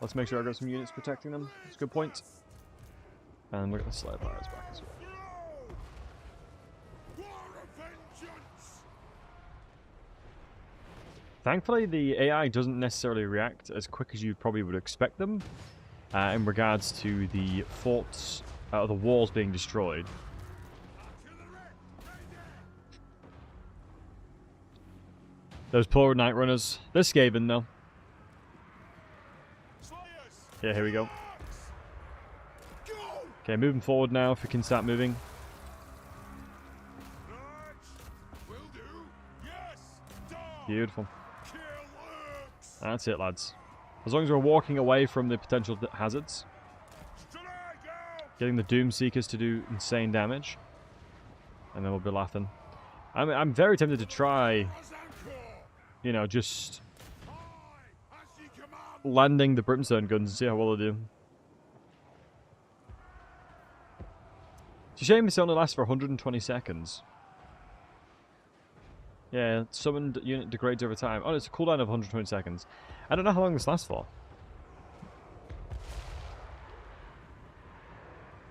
Let's make sure I got some units protecting them. That's a good point. And we've got the Slayer Pirates back as well. Thankfully, the AI doesn't necessarily react as quick as you probably would expect them in regards to the forts, the walls being destroyed. Those poor Night Runners. They're Skaven, though. Yeah, here we go. Okay, moving forward now, if we can start moving. Beautiful. That's it, lads. As long as we're walking away from the potential hazards. Getting the Doom Seekers to do insane damage. And then we'll be laughing. I'm very tempted to try, you know, just landing the Brimstone guns and see how well they do. It's a shame this only lasts for 120 seconds. Yeah, summoned unit degrades over time. Oh, it's a cooldown of 120 seconds. I don't know how long this lasts for.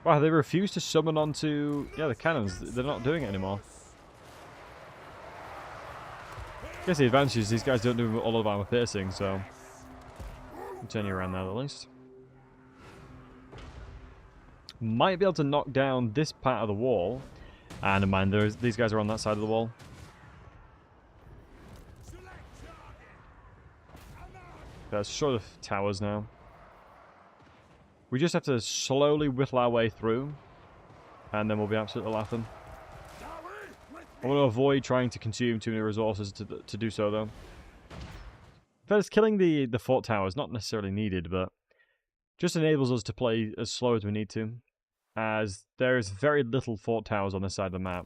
Wow, they refuse to summon onto... Yeah, the cannons. They're not doing it anymore. I guess the advantage is these guys don't do all of armor piercing, so... I'll turn you around now at least. Might be able to knock down this part of the wall. And never mind, these guys are on that side of the wall. Let's show the towers now. We just have to slowly whittle our way through. And then we'll be absolutely laughing. I want to avoid trying to consume too many resources to do so, though. In fact, killing the fort tower is not necessarily needed, but just enables us to play as slow as we need to. As there is very little fort towers on this side of the map.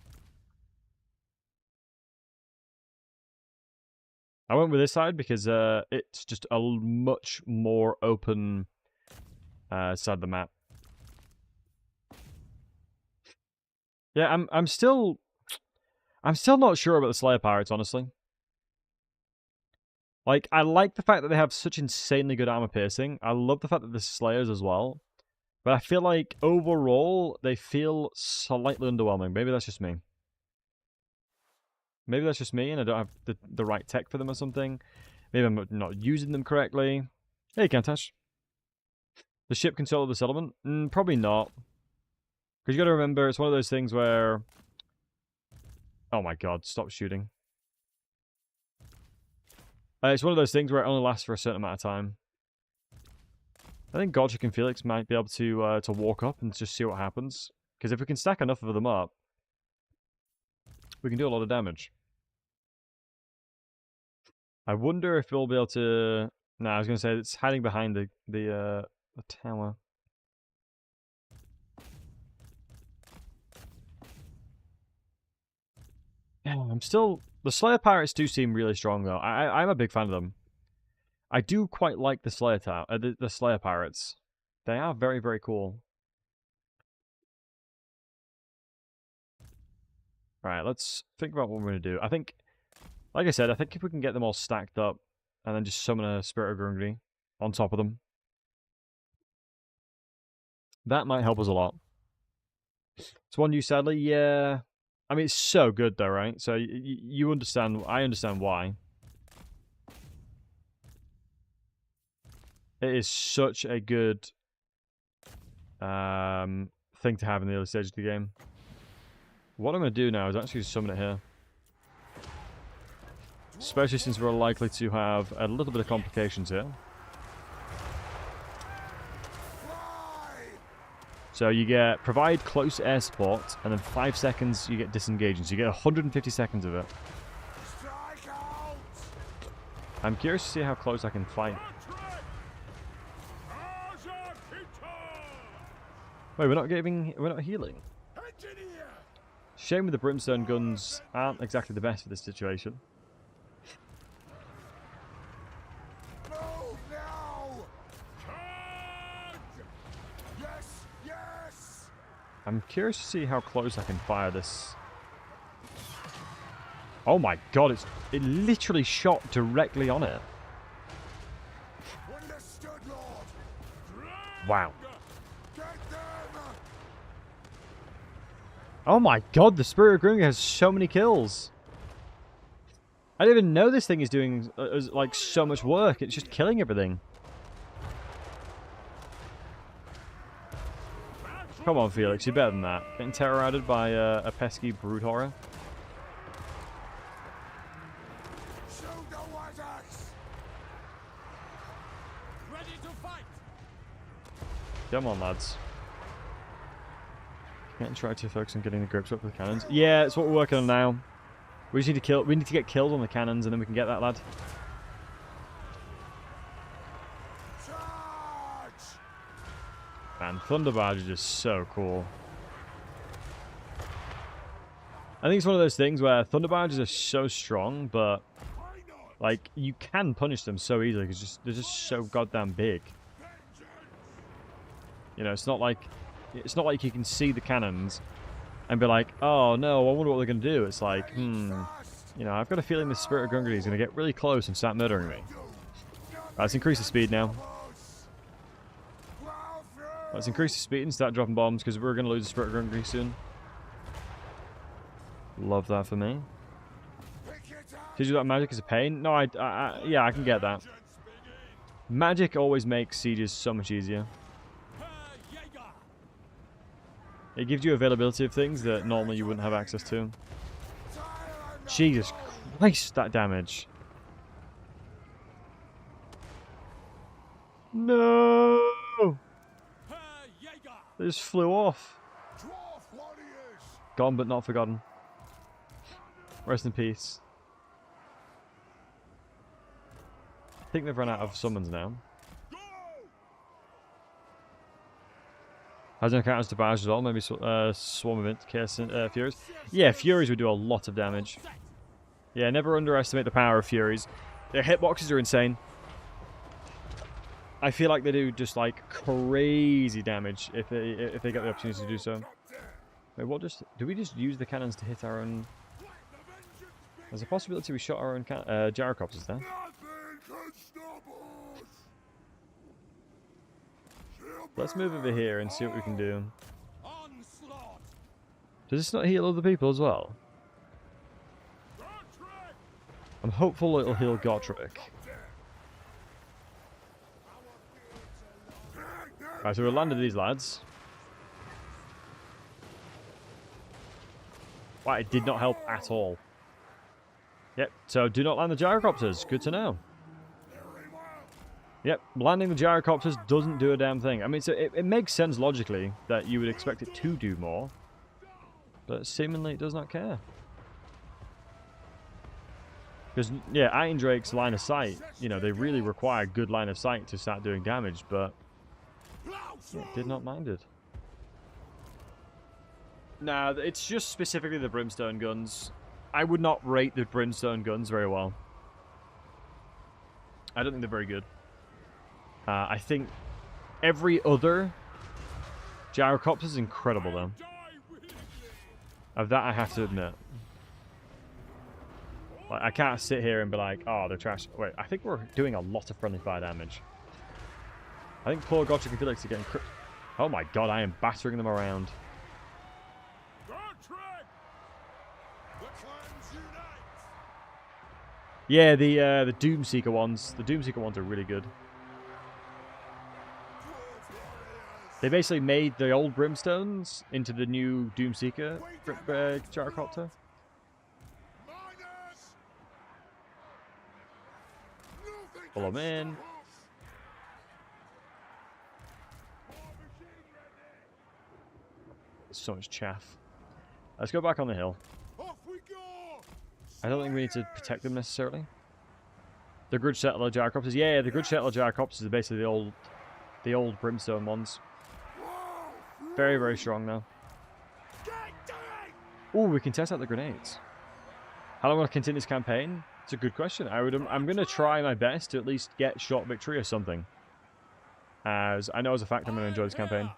I went with this side because it's just a much more open side of the map. Yeah, I'm still not sure about the Slayer Pirates, honestly. Like, I like the fact that they have such insanely good armor piercing. I love the fact that they're Slayers as well. But I feel like overall they feel slightly underwhelming. Maybe that's just me. Maybe that's just me and I don't have the right tech for them or something. Maybe I'm not using them correctly. Hey, Kantash. The ship can solo the settlement? Probably not. Because you got to remember, it's one of those things where... Oh my god, stop shooting. It's one of those things where it only lasts for a certain amount of time. I think Godric and Felix might be able to walk up and just see what happens. Because if we can stack enough of them up, we can do a lot of damage. I wonder if we'll be able to... No, I was going to say it's hiding behind the tower. Yeah, I'm still... The Slayer Pirates do seem really strong, though. I'm a big fan of them. I do quite like the Slayer the Slayer Pirates. They are very, very cool. Alright, let's think about what we're going to do. I think... Like I said, I think if we can get them all stacked up and then just summon a Spirit of Grungni on top of them, that might help us a lot. It's one you sadly, yeah. I mean, it's so good though, right? So you understand, I understand why. It is such a good thing to have in the early stage of the game. What I'm going to do now is actually summon it here. Especially since we're likely to have a little bit of complications here. So you get provide close air support, and then 5 seconds you get disengaging. So you get 150 seconds of it. I'm curious to see how close I can fight. Wait, we're not healing. Shame with the Brimstone guns aren't exactly the best for this situation. I'm curious to see how close I can fire this. Oh my god, it literally shot directly on it. Wow.
Get them!
Oh my god, the Spirit of Gunga has so many kills. I didn't even know this thing is doing like so much work. It's just killing everything. Come on, Felix, you're better than that. Getting terrorized by a pesky brute horror.
Shoot the white axe! Ready to fight!
Come on, lads. Can't try to focus on getting the grips up with the cannons. Yeah, it's what we're working on now. We just need to kill. We need to get killed on the cannons, and then we can get that lad.
Charge!
Man, Thunderbarge is just so cool. I think it's one of those things where Thunderbarges are so strong, but
Why not?
like you can punish them so easily because they're just so goddamn big. You know, it's not like you can see the cannons and be like, oh no, I wonder what they're gonna do. It's like, you know, I've got a feeling the Spirit of Gungrady is gonna get really close and start murdering me. Let's increase the speed now. Let's increase the speed and start dropping bombs because we're gonna lose the Spirit of Gungrady soon. Love that for me. Did you do that magic is a pain? No, yeah, I can get that. Magic always makes sieges so much easier. It gives you availability of things that normally you wouldn't have access to. Jesus Christ, that damage. No! They just flew off. Gone but not forgotten. Rest in peace. I think they've run out of summons now. Has no counters to barrage at all. Maybe Swarm Event, Chaos Furies. Yeah, Furies would do a lot of damage. Yeah, never underestimate the power of Furies. Their hitboxes are insane. I feel like they do just like crazy damage if they get the opportunity to do so. Wait, what do we just use the cannons to hit our own? There's a possibility we shot our own gyrocopters there. Let's move over here and see what we can do. Does this not heal other people as well? I'm hopeful it'll heal Gotrek. Right, so we'll land these lads. Wow, it did not help at all. Yep, so do not land the gyrocopters. Good to know. Yep, landing the gyrocopters doesn't do a damn thing. I mean, so it makes sense logically that you would expect it to do more. But seemingly it does not care. Because, yeah, Iron Drake's line of sight, you know, they really require good line of sight to start doing damage, but it did not mind it. Nah, it's just specifically the Brimstone guns. I would not rate the Brimstone guns very well. I don't think they're very good. I think every other gyrocopter is incredible, though. Of that, I have to admit. Like, I can't sit here and be like, oh, they're trash. Wait, I think we're doing a lot of friendly fire damage. I think poor Gotrek and Felix are getting... Oh my god, I am battering them around. Yeah, the Doomseeker ones. The Doomseeker ones are really good. They basically made the old Brimstones into the new Doomseeker gyrocopter. Pull them in. So much chaff. Let's go back on the hill. I don't think we need to protect them necessarily. The Grudge Settler gyrocopters. Yeah, the Grudge Settler gyrocopters are basically the old Brimstone ones. Very, very strong now. Oh, we can test out the grenades. How long will I continue this campaign? It's a good question. I'm going to try my best to at least get short victory or something. As I know as a fact I'm going to enjoy this campaign.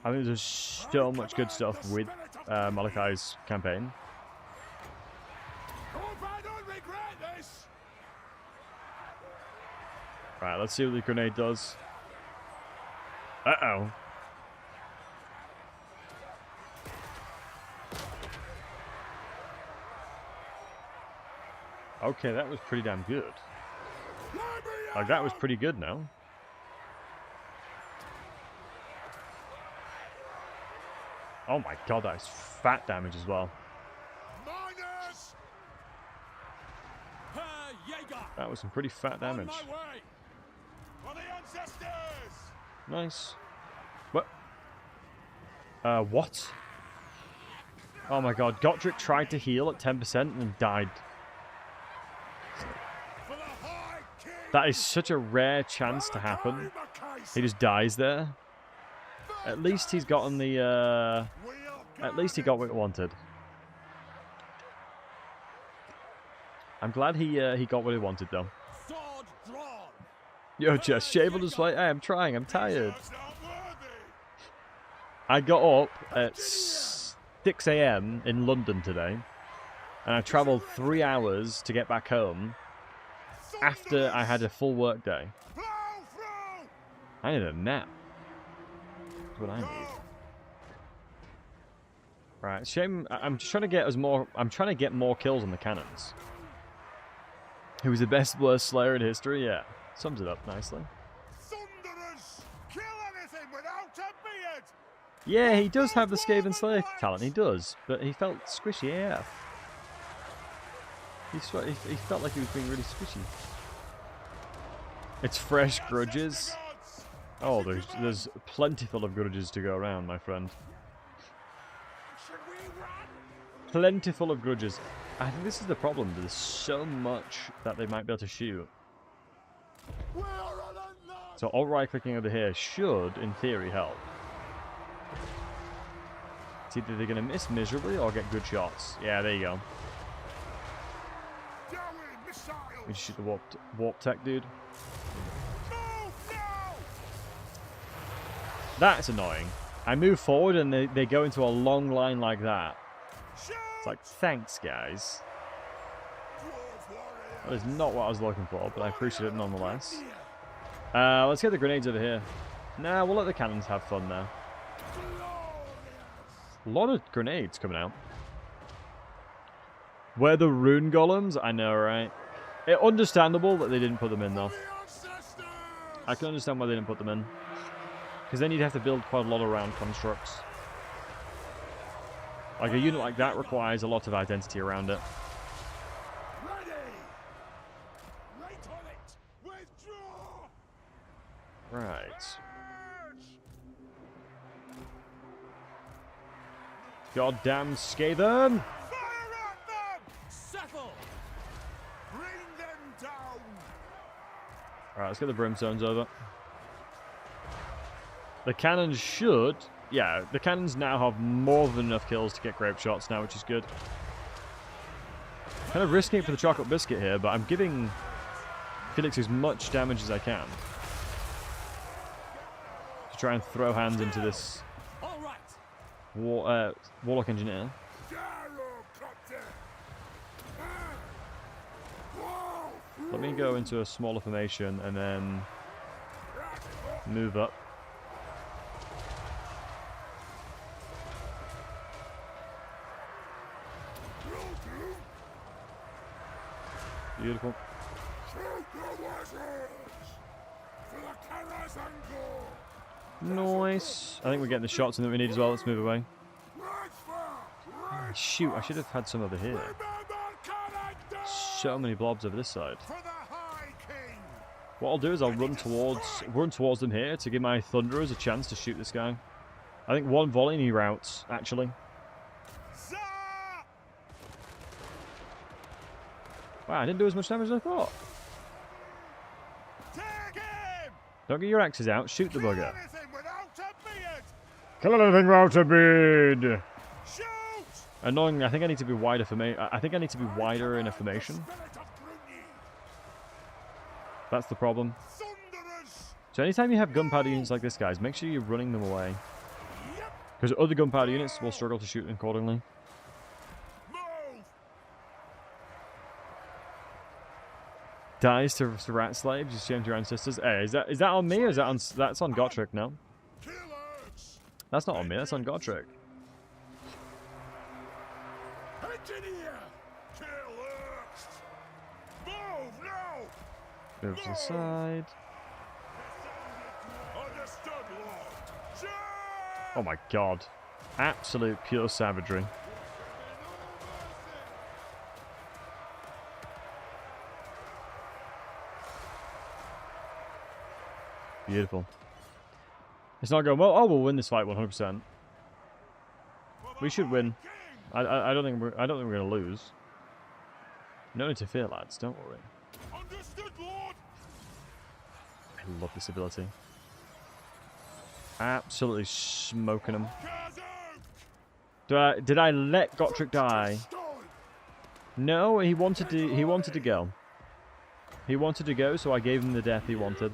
I think there's so much good stuff with Malakai's campaign. Right, let's see what the grenade does. Uh-oh. Okay, that was pretty damn good. Like, that was pretty good now. Oh my god, that is fat damage as well.
Miners!
That was some pretty fat damage.
On my way! For the ancestors!
Nice. What? What? Oh my god, Gottrick tried to heal at 10% and died.
For the High King!
That is such a rare chance to happen.
Malakai
He just dies there. At least he's gotten the, at least he got what he wanted. I'm glad he got what he wanted, though.
Sword drawn!
Yo, just shaven the display. Hey, I'm trying. I'm tired.
Just not worthy!
I got up at 6 AM in London today, and I travelled 3 hours to get back home after I had a full work day.
Plow through!
I need a nap. That's what I need. Right, shame. I'm just trying to get I'm trying to get more kills on the cannons. Who was the best worst Slayer in history? Yeah, sums it up nicely.
Thunderers! Kill anything without a beard!
Yeah, he does have the Skaven Slayer talent. He does, but he felt squishy AF. He felt like he was being really squishy. It's fresh grudges. Oh, there's plentiful of grudges to go around, my friend.
Should we run?
Plentiful of grudges. I think this is the problem. There's so much that they might be able to shoot.
We are on a nut!
So all right-clicking over here should, in theory, help. It's either they're going to miss miserably or get good shots. Yeah, there you go.
Dowie missiles!
We just shoot the warp tech, dude.
Move now!
That's annoying. I move forward and they go into a long line like that.
Shoot!
It's like, thanks, guys.
Dwarf warrior!
That is not what I was looking for, but I appreciate it nonetheless. Let's get the grenades over here. Nah, we'll let the cannons have fun there. A lot of grenades coming out. Where the rune golems? I know, right? Understandable that they didn't put them in, though. I can understand why they didn't put them in. Because then you'd have to build quite a lot around constructs. Like, a unit like that requires a lot of identity around it.
Ready! Right on it! Withdraw!
Right.
March!
Goddamn Skaven!
Fire at them! Settle! Bring them down!
Alright, let's get the brimstones over. The cannons should... Yeah, the cannons now have more than enough kills to get grape shots now, which is good. Kind of risking it for the chocolate biscuit here, but I'm giving Felix as much damage as I can. To try and throw hands into this
All right!
Warlock Engineer. Let me go into a smaller formation and then move up. Beautiful. Nice. I think we're getting the shots in that we need as well. Let's move away. Oh, shoot, I should have had some over here. So many blobs over this side. What I'll do is I'll run towards them here to give my Thunderers a chance to shoot this guy. I think one volley and he routes, actually. Wow, I didn't do as much damage as I thought. Don't get your axes out, shoot the bugger. Kill anything without a beard! Annoying, I think I need to be wider for me. I think I need to be wider in a formation. That's the problem. So anytime you have gunpowder units like this, guys, make sure you're running them away. Because other gunpowder units will struggle to shoot accordingly. dies to rat slaves. You shame to your ancestors. Hey, is that on me or is that on? That's on Gotrek, no?
Killers!
That's not on me. That's on Gotrek.
Engineer! Killers! Move now!
Move to the side.
Understood, Lord. Charge!
Oh my god. Absolute pure savagery. Beautiful. It's not going well. Oh, we'll win this fight 100%. We should win. I don't think we're gonna lose. No need to fear, lads. Don't worry.
Understood, Lord.
I love this ability. Absolutely smoking him. Did I let Gotrek die? No, he wanted to. He wanted to go. He wanted to go, so I gave him the death he wanted.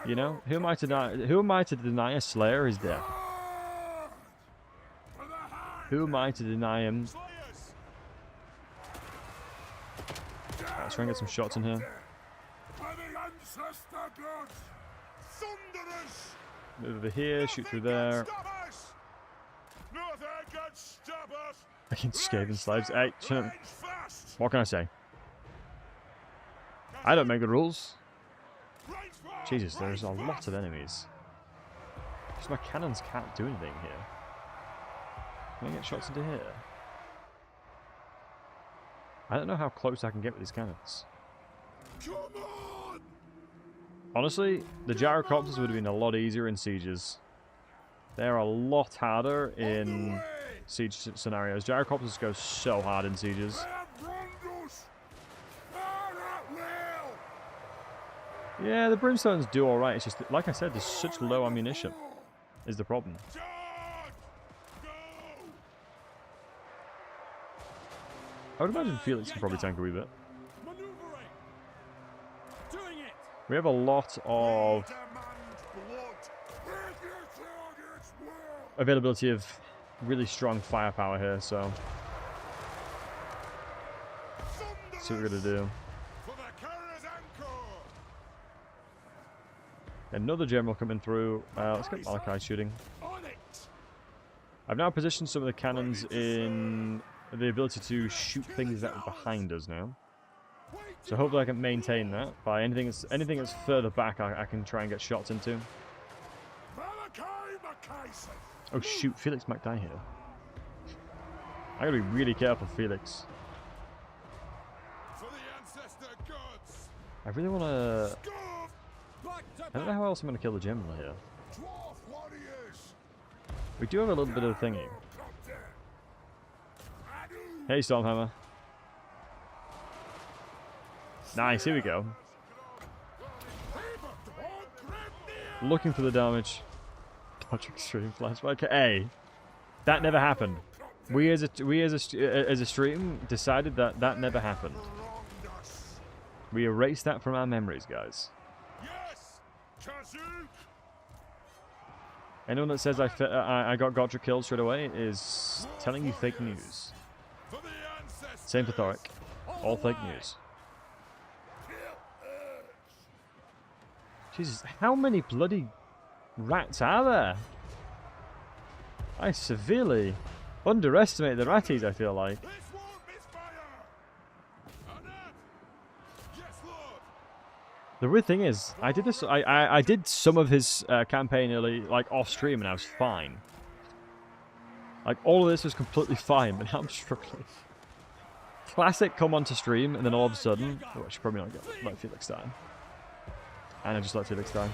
You know, who am I to deny? Who am I to deny a Slayer his death? Who am I to deny him? Right, let's try and get some shots in here. Move over here, shoot through there. Against Skaven slaves. Hey, shut up. What can I say? I don't make the rules. Jesus, there's a lot of enemies. Just my cannons can't do anything here. Can I get shots into here? I don't know how close I can get with these cannons.
Come on!
Honestly, the gyrocopters would have been a lot easier in sieges. They're a lot harder in siege scenarios. Gyrocopters go so hard in sieges. Yeah, the brimstones do alright. It's just, like I said, there's such low ammunition is the problem. I would imagine Felix can probably tank a wee bit. We have a lot of availability of really strong firepower here, so let's see what we're going to do. Another general coming through. Let's get Malakai shooting. I've now positioned some of the cannons in the ability to shoot things that are behind us now. So hopefully I can maintain that by anything that's further back I can try and get shots into.
Malakai Makaisson.
Oh shoot, Felix might die here. I gotta be really careful, Felix.
For the ancestor gods.
I really wanna... I don't know how else I'm gonna kill the general here.
Dwarf warriors.
We do have a little bit of a thingy. Hey, Stormhammer. Nice, here we go. Looking for the damage. Dodge extreme flashback. Hey, that never happened. We as a stream decided that that never happened. We erased that from our memories, guys. Anyone that says I got Gotrek killed straight away is telling you fake news. Same for Thoric. All fake news. Jesus, how many bloody rats are there? I severely underestimate the ratties, I feel like. The weird thing is, I did this. I did some of his campaign early, like off stream, and I was fine. Like all of this was completely fine, but now I'm struggling. Classic come onto stream, and then all of a sudden, oh, I should probably not let Felix die. And I just let Felix die.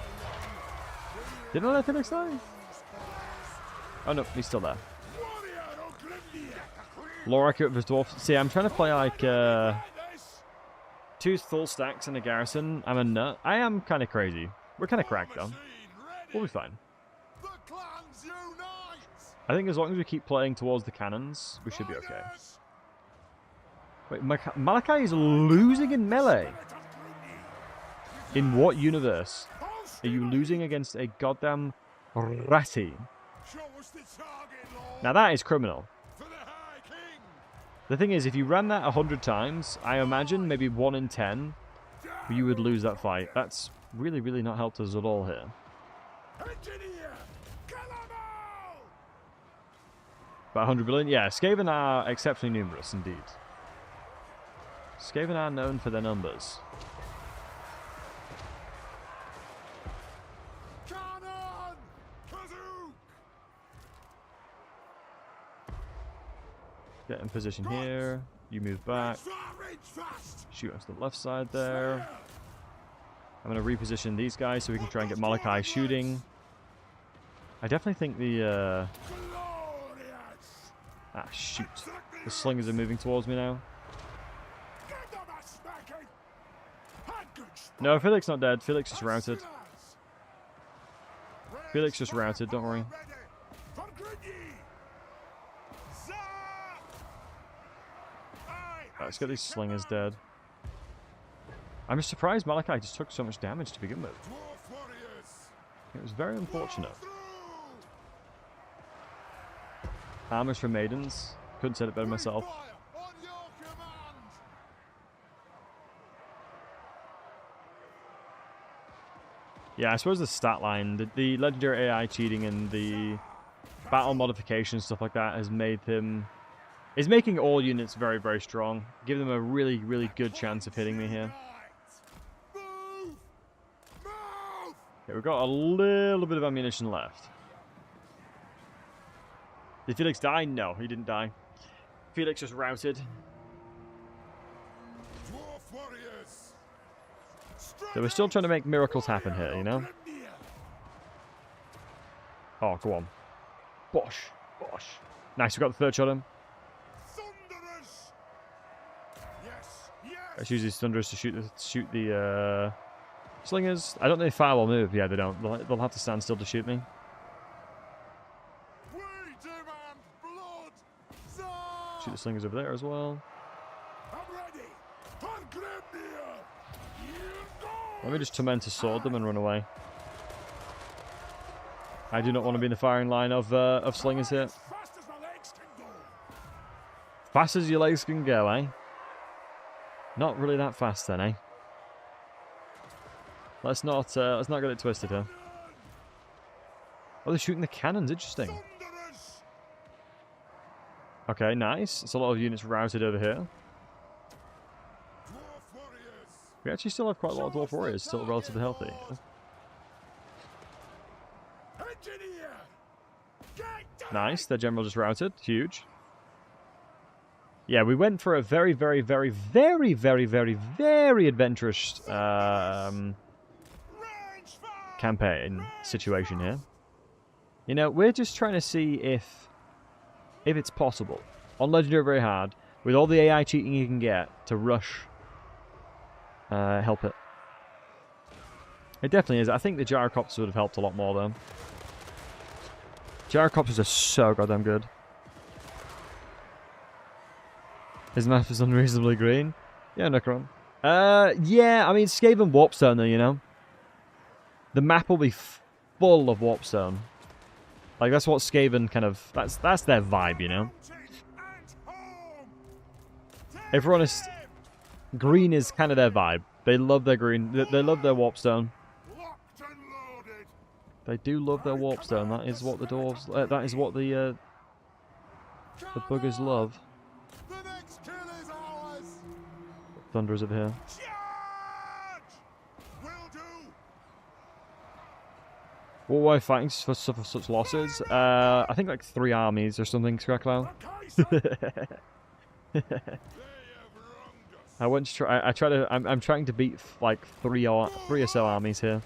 Didn't I let Felix die? Oh no, he's still there. Lore accurate for dwarf. See, I'm trying to play like 2 full stacks in a garrison. I'm a nut. I am kind of crazy. We're kind of cracked though. We'll be fine. I think as long as we keep playing towards the cannons, we should be okay. Wait, Malakai is losing in melee. In what universe are you losing against a goddamn ratty? Now that is criminal. The thing is, if you ran that 100 times, I imagine maybe 1 in 10, you would lose that fight. That's really, really not helped us at all here.
Engineer, kill 'em all!
About 100 billion? Yeah, Skaven are exceptionally numerous indeed. Skaven are known for their numbers.
Cannon! Kazook!
Get in position here. You move back.
Reach fast!
Shoot us to the left side there. I'm going to reposition these guys so we can try and get Malakai shooting. I definitely think the...
Glorious!
Ah, shoot. The slingers are moving towards me now.
Give them a smacking! And good
No, Felix not dead. Felix just routed.
Sinners!
Felix just routed, don't worry.
Ready for Grigny! Za! Aye,
Right, let's get these slingers dead. I'm just surprised Malakai just took so much damage to begin with.
Dwarf warriors!
It was very unfortunate.
Through!
Armors for maidens. Couldn't said it better myself.
Fire on your command!
Yeah, I suppose the stat line, the legendary AI cheating and the battle modification, stuff like that, has made him... is making all units very, very strong. Give them a really, really good chance of hitting me here.
Move! Move!
Okay, we've got a little bit of ammunition left. Did Felix die? No, he didn't die. Felix just routed.
Dwarf warriors!
So we're still trying to make miracles happen here, you know? Oh, go on. Bosh. Bosh. Nice, we got the third shot him.
Thunderers! Yes, yes!
Let's use these thunderers to shoot the slingers. I don't know if fire will move. Yeah, they don't. They'll have to stand still to shoot me.
We demand blood! Za!
Shoot the slingers over there as well.
I'm ready! For Grimnir! You go!
Let me just Tormentor's Sword them and run away. I do not want to be in the firing line of slingers here.
As fast as my legs can go!
Fast as your legs can go, eh? Not really that fast then, eh? Let's not get it twisted here. Oh, they're shooting the cannons. Interesting.
Thunderers!
Okay, nice. It's a lot of units routed over here.
Dwarf warriors!
We actually still have quite a lot of Dwarf Warriors, still relatively healthy.
Engineer! Get down!
Nice, their general just routed. Huge. Yeah, we went for a very, very, very, very, very, very, very adventurous
Range fire!
campaign situation here. You know, we're just trying to see if it's possible, on Legendary very hard, with all the AI cheating you can get, to rush help it. It definitely is. I think the Gyrocopters would have helped a lot more, though. Gyrocopters are so goddamn good. His map is unreasonably green. Yeah, Necron. Yeah, I mean, Skaven Warpstone, though, you know. The map will be full of Warpstone. Like, that's what Skaven kind of... That's their vibe, you know. If we're honest, green is kind of their vibe. They love their green. They love their Warpstone.
Locked and loaded!
They do love their Warpstone. That is what the dwarves... that is what the buggers love.
The next kill is ours!
Thunderers over here.
Charge! Will do!
What were I fighting for such losses? I think like 3 armies or something, Scracklow.
Makaisson! They have wronged us!
I went to try. I'm trying to beat like 3 or so armies here.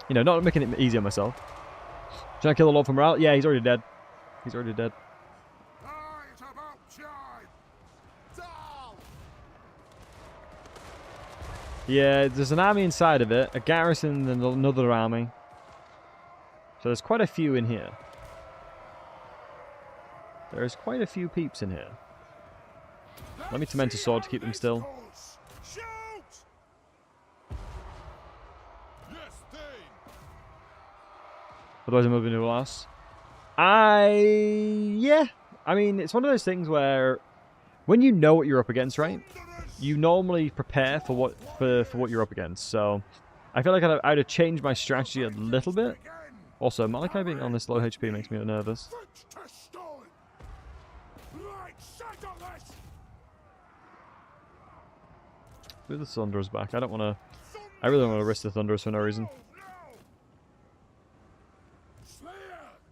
You know, not making it easy on myself. Trying to kill the Lord from morale. Yeah, he's already dead. He's already dead.
Right about jive! Down!
Yeah, there's an army inside of it, a garrison, and another army. So there's quite a few in here. There's quite a few peeps in here. Let me Tormentor's Sword to keep them still.
Shoot! Yes, Dane!
Otherwise I'm moving to a loss. Yeah. I mean, it's one of those things where when you know what you're up against, right? You normally prepare for what you're up against. So I feel like I'd have changed my strategy a little bit. Also, Malakai being on this low HP makes me nervous. Move the Thunderers back. I don't want to. I really don't want to risk the Thunderers for no reason.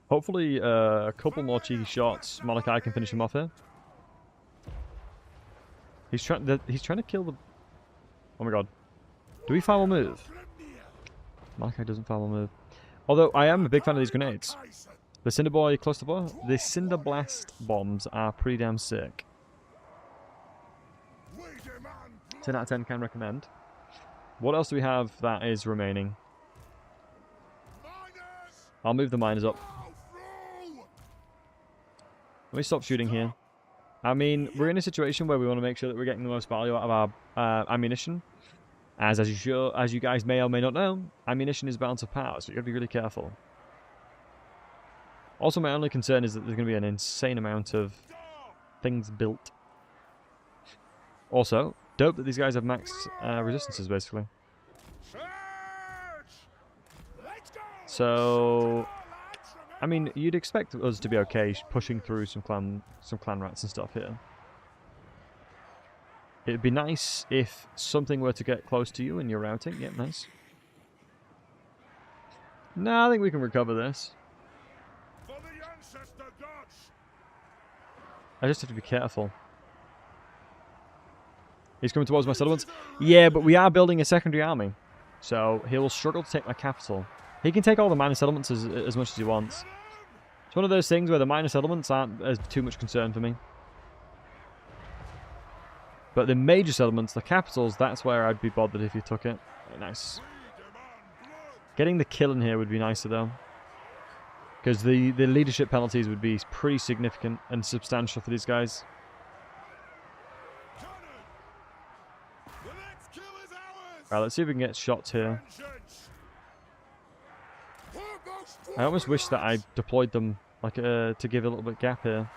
Hopefully, a couple more cheeky shots. Malakai can finish him off here. He's trying to kill the. Oh my god! Do we foul move? Malakai doesn't foul move. Although I am a big fan of these grenades. The Cinderboy cluster bomb, the Cinder Blast bombs are pretty damn sick. 10 out of 10 can recommend. What else do we have that is remaining? I'll move the miners up. Let me stop shooting here. I mean, we're in a situation where we want to make sure that we're getting the most value out of our ammunition. As you guys may or may not know, ammunition is balance of power, so you gotta be really careful. Also, my only concern is that there's gonna be an insane amount of things built. Also, dope that these guys have max resistances, basically. So, I mean, you'd expect us to be okay pushing through some clan rats and stuff here. It'd be nice if something were to get close to you and you're routing. Yep, nice. No, I think we can recover this. I just have to be careful. He's coming towards my settlements. Yeah, but we are building a secondary army. So he will struggle to take my capital. He can take all the minor settlements as much as he wants. It's one of those things where the minor settlements aren't as too much concern for me. But the major settlements, the capitals, that's where I'd be bothered if you took it. Very nice. Getting the kill in here would be nicer though. Because the leadership penalties would be pretty significant and substantial for these guys. Alright, let's see if we can get shots here. I almost wish that I deployed them like to give a little bit of gap here.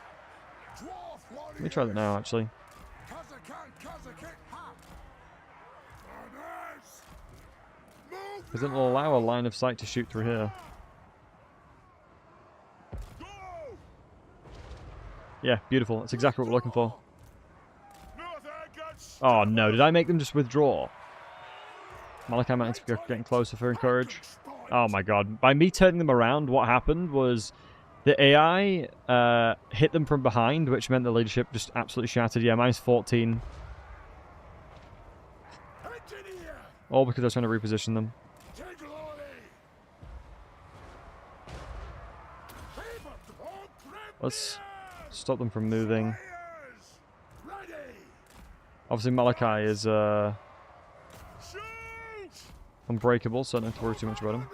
Let me try that now, actually. Because it'll allow a line of sight to shoot through here. Yeah, beautiful. That's exactly what we're looking for. Oh no, did I make them just withdraw? Malakai might be getting closer for encourage. Oh my god. By me turning them around, what happened was the AI hit them from behind, which meant the leadership just absolutely shattered. Yeah, minus 14. All because I was trying to reposition them. Let's stop them from moving. Obviously, Malakai is unbreakable, so I don't have to worry too much about him.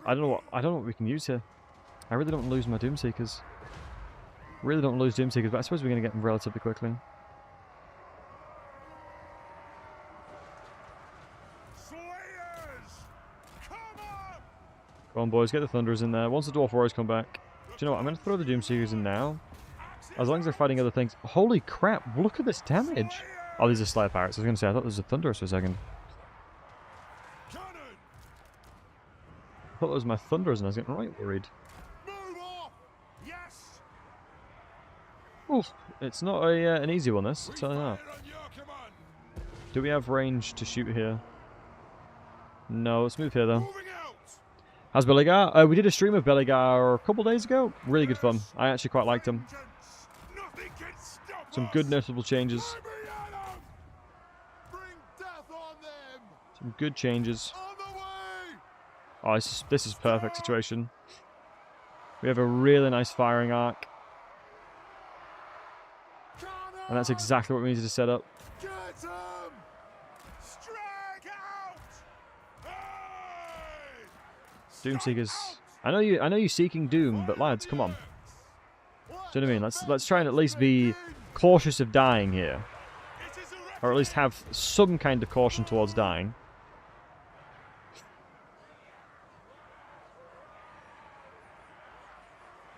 I don't know what we can use here. I really don't want to lose my Doomseekers. Really don't want to lose Doomseekers, but I suppose we're going to get them relatively quickly. Come on, boys, get the Thunderers in there. Once the Dwarf Warriors come back. Do you know what? I'm going to throw the Doomseekers in now. As long as they're fighting other things. Holy crap, look at this damage. Oh, these are Slayer Pirates. I was going to say, I thought there was a Thunderers for a second. I thought that was my Thunderers and I was getting right worried. Oof, it's not an easy one, this. I'll tell you that. Do we have range to shoot here? No, let's move here, though. How's Beligar? We did a stream of Beligar a couple days ago. Really good fun. I actually quite liked him. Some good notable changes. Some good changes. Oh, this is perfect situation. We have a really nice firing arc. And that's exactly what we needed to set up. Doomseekers. I know you're seeking doom, but lads, come on. Do you know what I mean? Let's try and at least be cautious of dying here. Or at least have some kind of caution towards dying.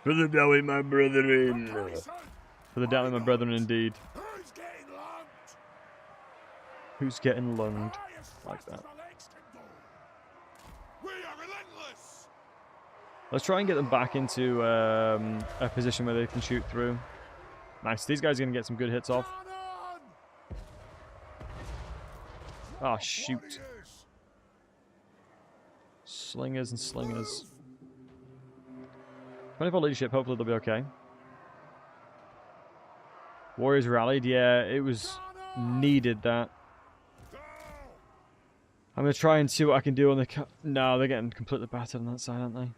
For the doughy, my brethren.
Makaisson,
For the doughy, my brethren, indeed.
who's getting lumped?
Who's getting lunged?
Aye, as
Like
fast
that.
as my legs can go. We are relentless.
Let's try and get them back into a position where they can shoot through. Nice. These guys are going to get some good hits off.
Cannon!
Oh, shoot.
Warriors,
Slingers and slingers. 24 leadership. Hopefully they'll be okay. Warriors rallied. Yeah, it was needed that.
go!
I'm going to try and see what I can do on the... No, they're getting completely battered on that side, aren't they?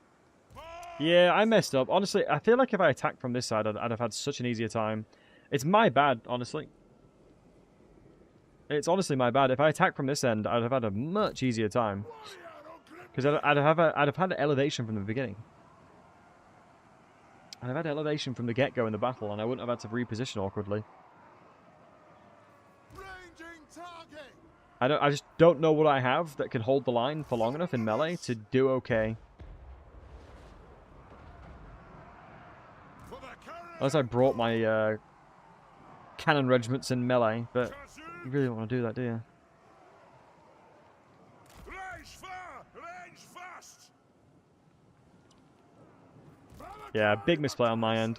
Yeah, I messed up. Honestly, I feel like if I attacked from this side, I'd have had such an easier time. It's my bad, honestly. It's honestly my bad. If I attacked from this end, I'd have had a much easier time. Because I'd have had elevation from the beginning. I'd have had elevation from the get-go in the battle, and I wouldn't have had to reposition awkwardly.
Ranging target.
I just don't know what I have that can hold the line for long enough in melee to do okay.
For the courage.
Unless I brought my cannon regiments in melee, but you really don't want to do that, do you?
Range far, range fast.
Yeah, big misplay on my end.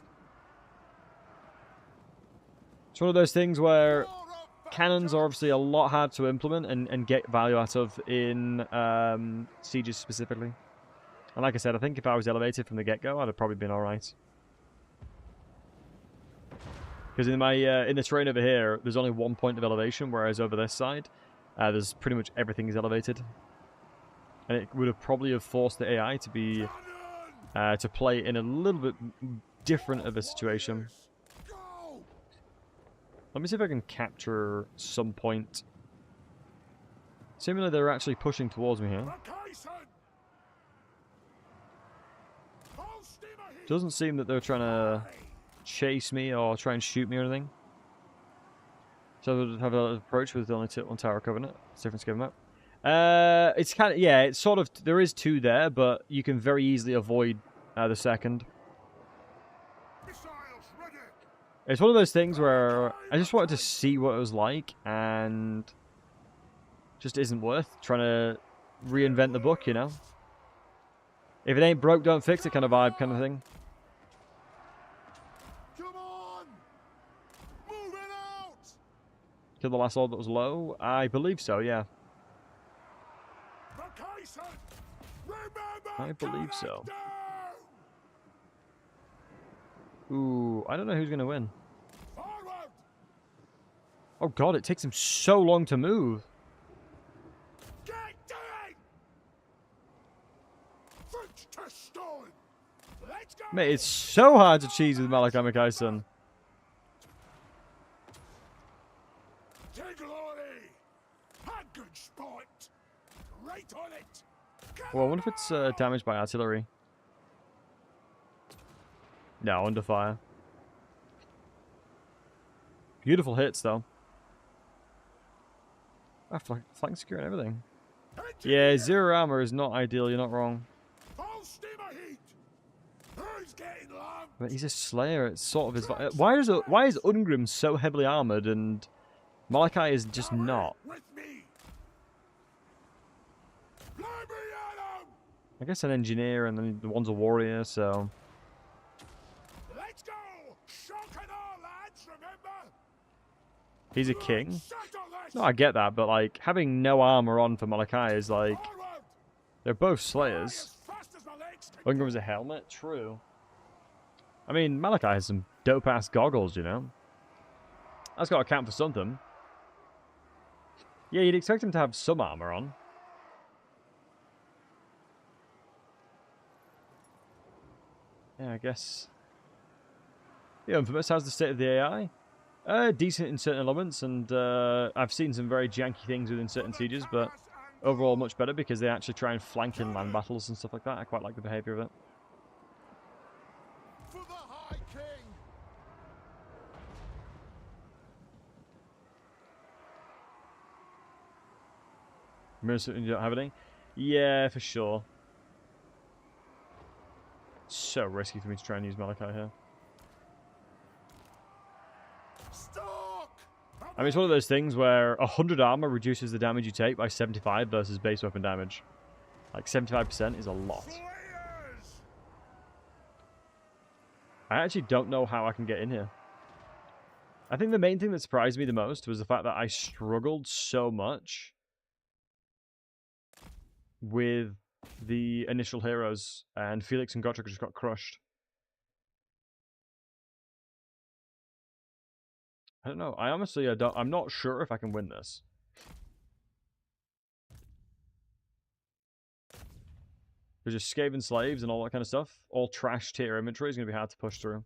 It's one of those things where cannons are obviously a lot hard to implement and get value out of in sieges specifically. And like I said, I think if I was elevated from the get-go, I'd have probably been alright. Because in my in the terrain over here, there's only 1 point of elevation, whereas over this side, there's pretty much everything is elevated. And it would have probably have forced the AI to be to play in a little bit different of a situation.
Go!
Let me see if I can capture some point. Seemingly they're actually pushing towards me here.
Makaisson. Full steam ahead.
Doesn't seem that they're trying to chase me or try and shoot me or anything. So we'll have an approach with only one tower covering it. It's different skin map. It's kind of, yeah, it's sort of, there is two there, but you can very easily avoid the second.
Missiles ready.
It's one of those things where I just wanted to see what it was like, and just isn't worth trying to reinvent the book, you know? If it ain't broke, don't fix it kind of vibe, kind of thing.
Come on. Moving out.
Kill the last lord that was low? I believe so, yeah.
Makaisson. Remember.
I believe so.
character.
Ooh, I don't know who's going to win.
Forward.
Oh god, it takes him so long to move.
Get doing. Foot to stone. Let's go.
Mate, it's so hard to cheese with Malakai Makaisson.
Take glory. Had good sport. Right on it.
Well, I wonder if it's damaged by artillery. No, under fire. Beautiful hits, though. Ah, flank secure and everything. Yeah, 0 armor is not ideal, you're not wrong.
Full steam ahead. Who's getting lumped?
But he's a slayer, it's sort of his... Why is Ungrim so heavily armored and Malakai is just not?
With me. Fly me at 'em.
I guess an engineer and then the one's a warrior, so...
Let's go. Shock and all, lads. Remember.
He's a king.
Settle this.
No, I get that, but like, having no armor on for Malakai is like...
Forward.
They're both
Fly
slayers.
as fast as my legs can
Ungrim's a helmet, true. I mean, Malakai has some dope-ass goggles, you know? That's got to count for something. Yeah, you'd expect him to have some armor on. Yeah, I guess. Yeah, Infamous, how's the state of the AI? Decent in certain elements, and I've seen some very janky things within certain sieges, but overall much better because they actually try and flank in land battles and stuff like that. I quite like the behaviour of it.
For the High King.
Mirror you don't have any? Yeah, for sure. So so risky for me to try and use Malakai here.
Stock!
I mean, it's one of those things where 100 armor reduces the damage you take by 75 versus base weapon damage. Like, 75% is a lot.
Slayers!
I actually don't know how I can get in here. I think the main thing that surprised me the most was the fact that I struggled so much with the initial heroes, and Felix and Gotrek just got crushed. I don't know. I honestly, I'm not sure if I can win this. There's just Skaven slaves and all that kind of stuff. All trash tier inventory is going to be hard to push through.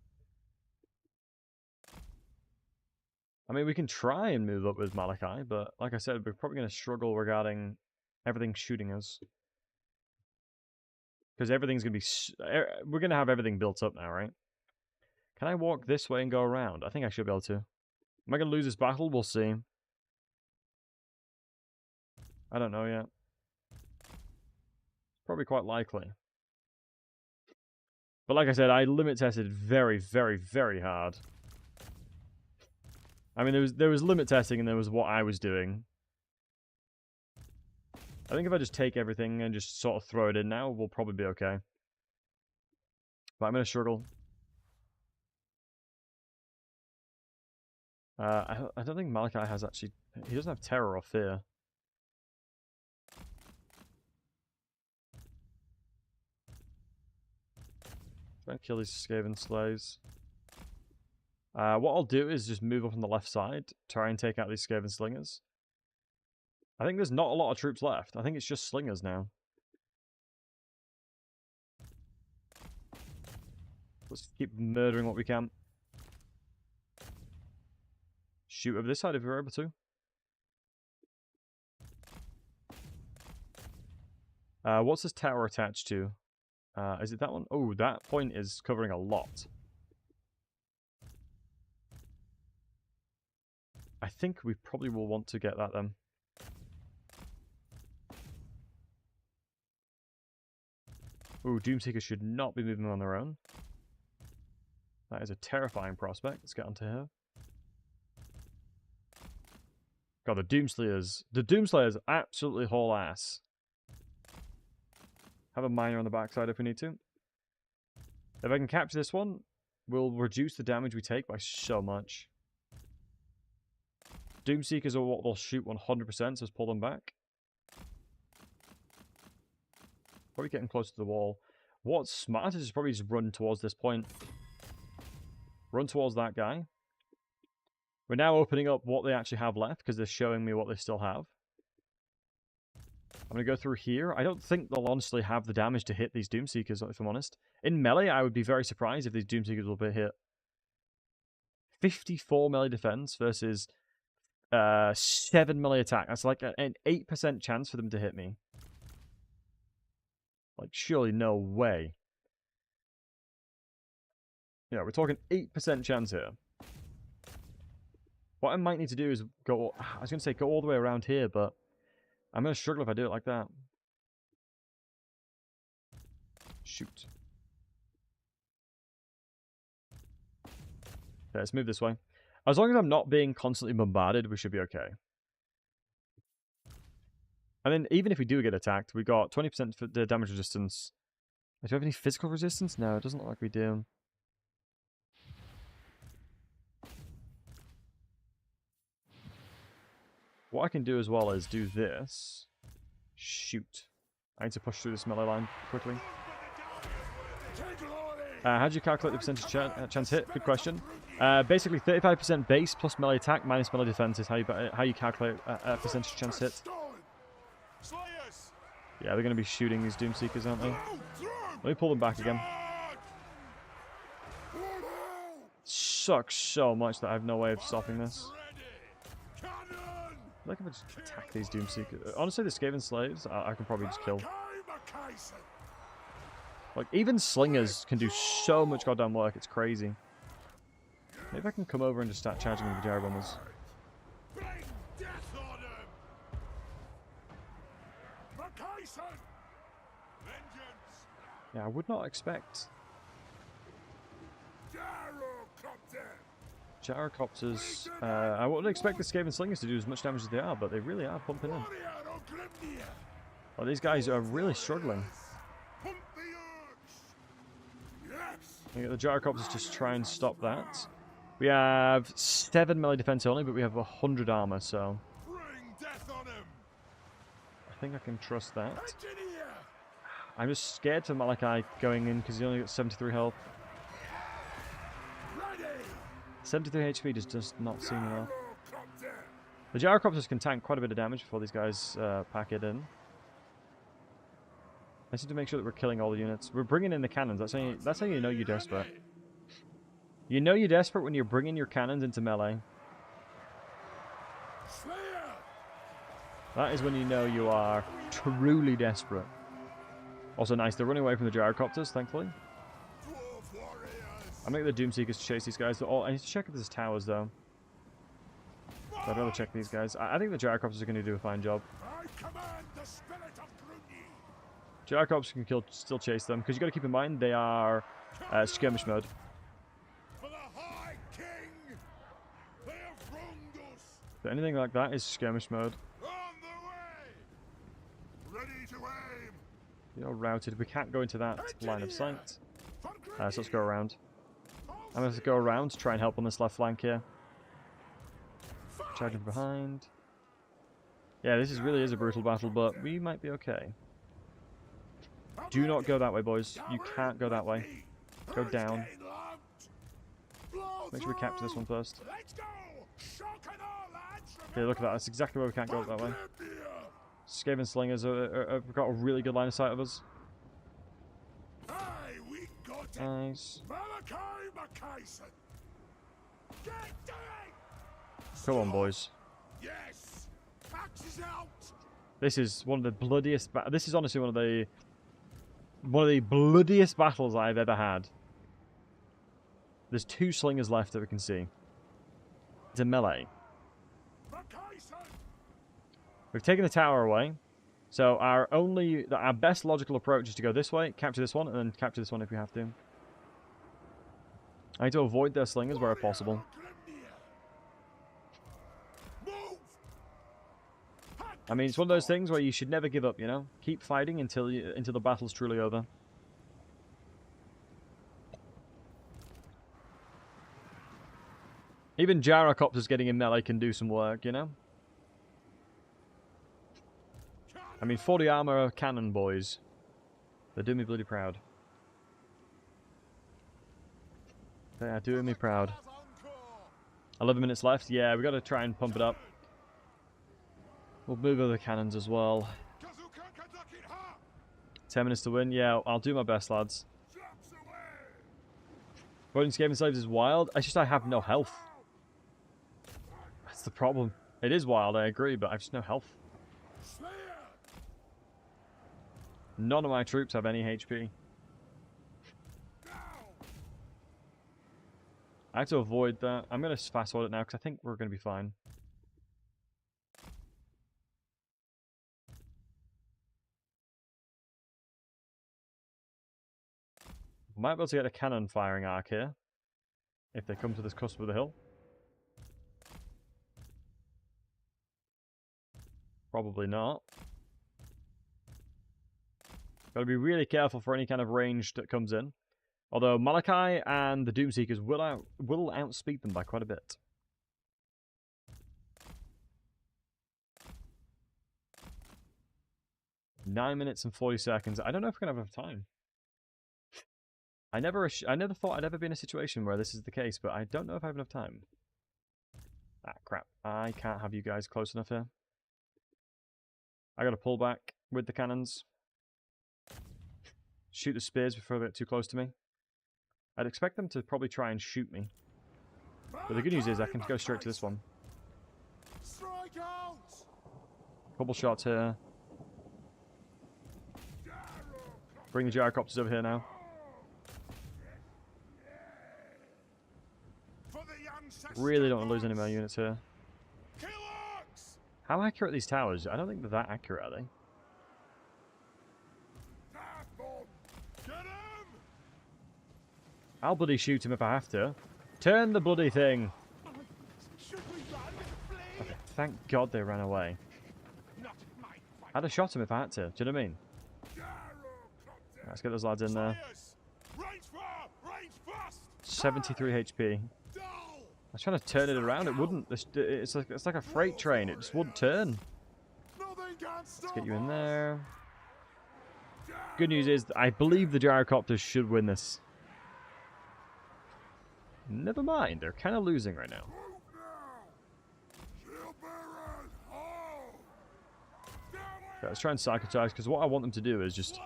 I mean, we can try and move up with Malakai, but like I said, we're probably going to struggle regarding everything shooting us. Because everything's going to be... We're going to have everything built up now, right? Can I walk this way and go around? I think I should be able to. Am I going to lose this battle? We'll see. I don't know yet. Probably quite likely. But like I said, I limit tested very, very, very hard. I mean, there was limit testing and there was what I was doing. I think if I just take everything and just sort of throw it in now, we'll probably be okay. But I'm going to struggle. I don't think Malakai has actually... He doesn't have terror or fear. Try and kill these Skaven slaves. What I'll do is just move up on the left side, try and take out these Skaven slingers. I think there's not a lot of troops left. I think it's just slingers now. Let's keep murdering what we can. Shoot over this side if we're able to. What's this tower attached to? Is it that one? Oh, that point is covering a lot. I think we probably will want to get that then. Ooh, Doomseekers should not be moving on their own. That is a terrifying prospect. Let's get onto here. God, the Doomslayers. The Doomslayers absolutely haul ass. Have a miner on the backside if we need to. If I can capture this one, we'll reduce the damage we take by so much. Doomseekers are what they'll shoot 100%, so let's pull them back. Probably getting close to the wall. What's smart is probably just run towards this point. Run towards that guy. We're now opening up what they actually have left, because they're showing me what they still have. I'm going to go through here. I don't think they'll honestly have the damage to hit these Doomseekers, if I'm honest. In melee, I would be very surprised if these Doomseekers will be hit. 54 melee defense versus 7 melee attack. That's like an 8% chance for them to hit me. Like, surely no way. Yeah, we're talking 8% chance here. What I might need to do is go... I was going to say go all the way around here, but I'm going to struggle if I do it like that. Shoot. Okay, let's move this way. As long as I'm not being constantly bombarded, we should be okay. And then even if we do get attacked, we got 20% for the damage resistance. Do we have any physical resistance? No, it doesn't look like we do. What I can do as well is do this. Shoot. I need to push through this melee line quickly. How do you calculate the percentage chance hit? Good question. Basically, 35% base plus melee attack minus melee defense is how you calculate a percentage chance hit. Yeah, they're going to be shooting these Doomseekers, aren't they? Let me pull them back again. Sucks so much that I have no way of stopping this. Like if I just attack these Doomseekers. Honestly, the Skaven slaves, I can probably just kill. Like, even slingers can do so much goddamn work, it's crazy. Maybe I can come over and just start charging with the gyro bombers. Yeah, I would not expect Gyrocopters. I wouldn't expect the Skaven Slingers to do as much damage as they are, but they really are pumping in. Oh, these guys are really struggling. We get the Gyrocopters just try and stop that. We have 7 melee defense only, but we have 100 armor, so I think I can trust that. I'm just scared for Malakai going in because he only got 73 health. 73 HP just does not seem enough. The Gyrocopters can tank quite a bit of damage before these guys pack it in. I just need to make sure that we're killing all the units. We're bringing in the cannons. That's how you know you're desperate. You know you're desperate when you're bringing your cannons into melee. That is when you know you are truly desperate. Also nice, they're running away from the Gyrocopters, thankfully. I'm making the Doomseekers chase these guys. I need to check if there's towers, though. So I'd rather check these guys. I think the Gyrocopters are going to do a fine job. Gyrocopters can still chase them, because you got to keep in mind they are skirmish mode. So anything like that is skirmish mode. You're routed. We can't go into that line of sight. So let's go around. I'm going to go around to try and help on this left flank here. Charging behind. Yeah, this really is a brutal battle, but we might be okay. Do not go that way, boys. You can't go that way. Go down. Make sure we capture this one first. Yeah, look at that. That's exactly where we can't go that way. Skaven Slingers have got a really good line of sight of us. Nice.
Malakai Makaisson.
Come on, boys.
Yes. Axes out.
This is one of the bloodiest. This is honestly one of the bloodiest battles I've ever had. There's 2 slingers left that we can see. It's a melee. We've taken the tower away. So our best logical approach is to go this way, capture this one, and then capture this one if we have to. I need to avoid their slingers where possible. I mean, it's one of those things where you should never give up, you know? Keep fighting until the battle's truly over. Even Gyrocopters getting in melee can do some work, you know? I mean, 40 armor cannon boys. They're doing me bloody proud. They are doing me proud. 11 minutes left. Yeah, we got to try and pump it up. We'll move other cannons as well. 10 minutes to win. Yeah, I'll do my best, lads. Voting Skaven Slaves is wild. It's just I have no health. That's the problem. It is wild, I agree, but I have just no health. None of my troops have any HP. I have to avoid that. I'm going to fast forward it now because I think we're going to be fine. Might be able to get a cannon firing arc here. If they come to this cusp of the hill. Probably not. Gotta be really careful for any kind of range that comes in. Although Malakai and the Doomseekers will outspeed them by quite a bit. Nine minutes and 40 seconds. I don't know if we're gonna have enough time. I never thought I'd ever be in a situation where this is the case, but I don't know if I have enough time. Ah, crap. I can't have you guys close enough here. I gotta pull back with the cannons. Shoot the spears before they get too close to me. I'd expect them to probably try and shoot me. But the good news is I can go straight to this one. Couple shots here. Bring the Gyrocopters over here now. Really don't want to lose any more units here. How accurate are these towers? I don't think they're that accurate, are they? I'll bloody shoot him if I have to. Turn the bloody thing.
Should we run? Flee?
Okay, thank God they ran away.
Not my fight.
I'd have shot him if I had to. Do you know what I mean? Let's get those lads in there.
Slayers! Range fire! Range fast!
73 HP. I was trying to turn it around. It wouldn't. It's like a freight train. It just wouldn't turn.
Nothing can stop
Let's get you in
us.
there. Good news is, I believe the gyrocopters should win this. Never mind. They're kind of losing right now.
Move now! Shield bearers, hold!
Okay, let's try and psychotize, because what I want them to do is just...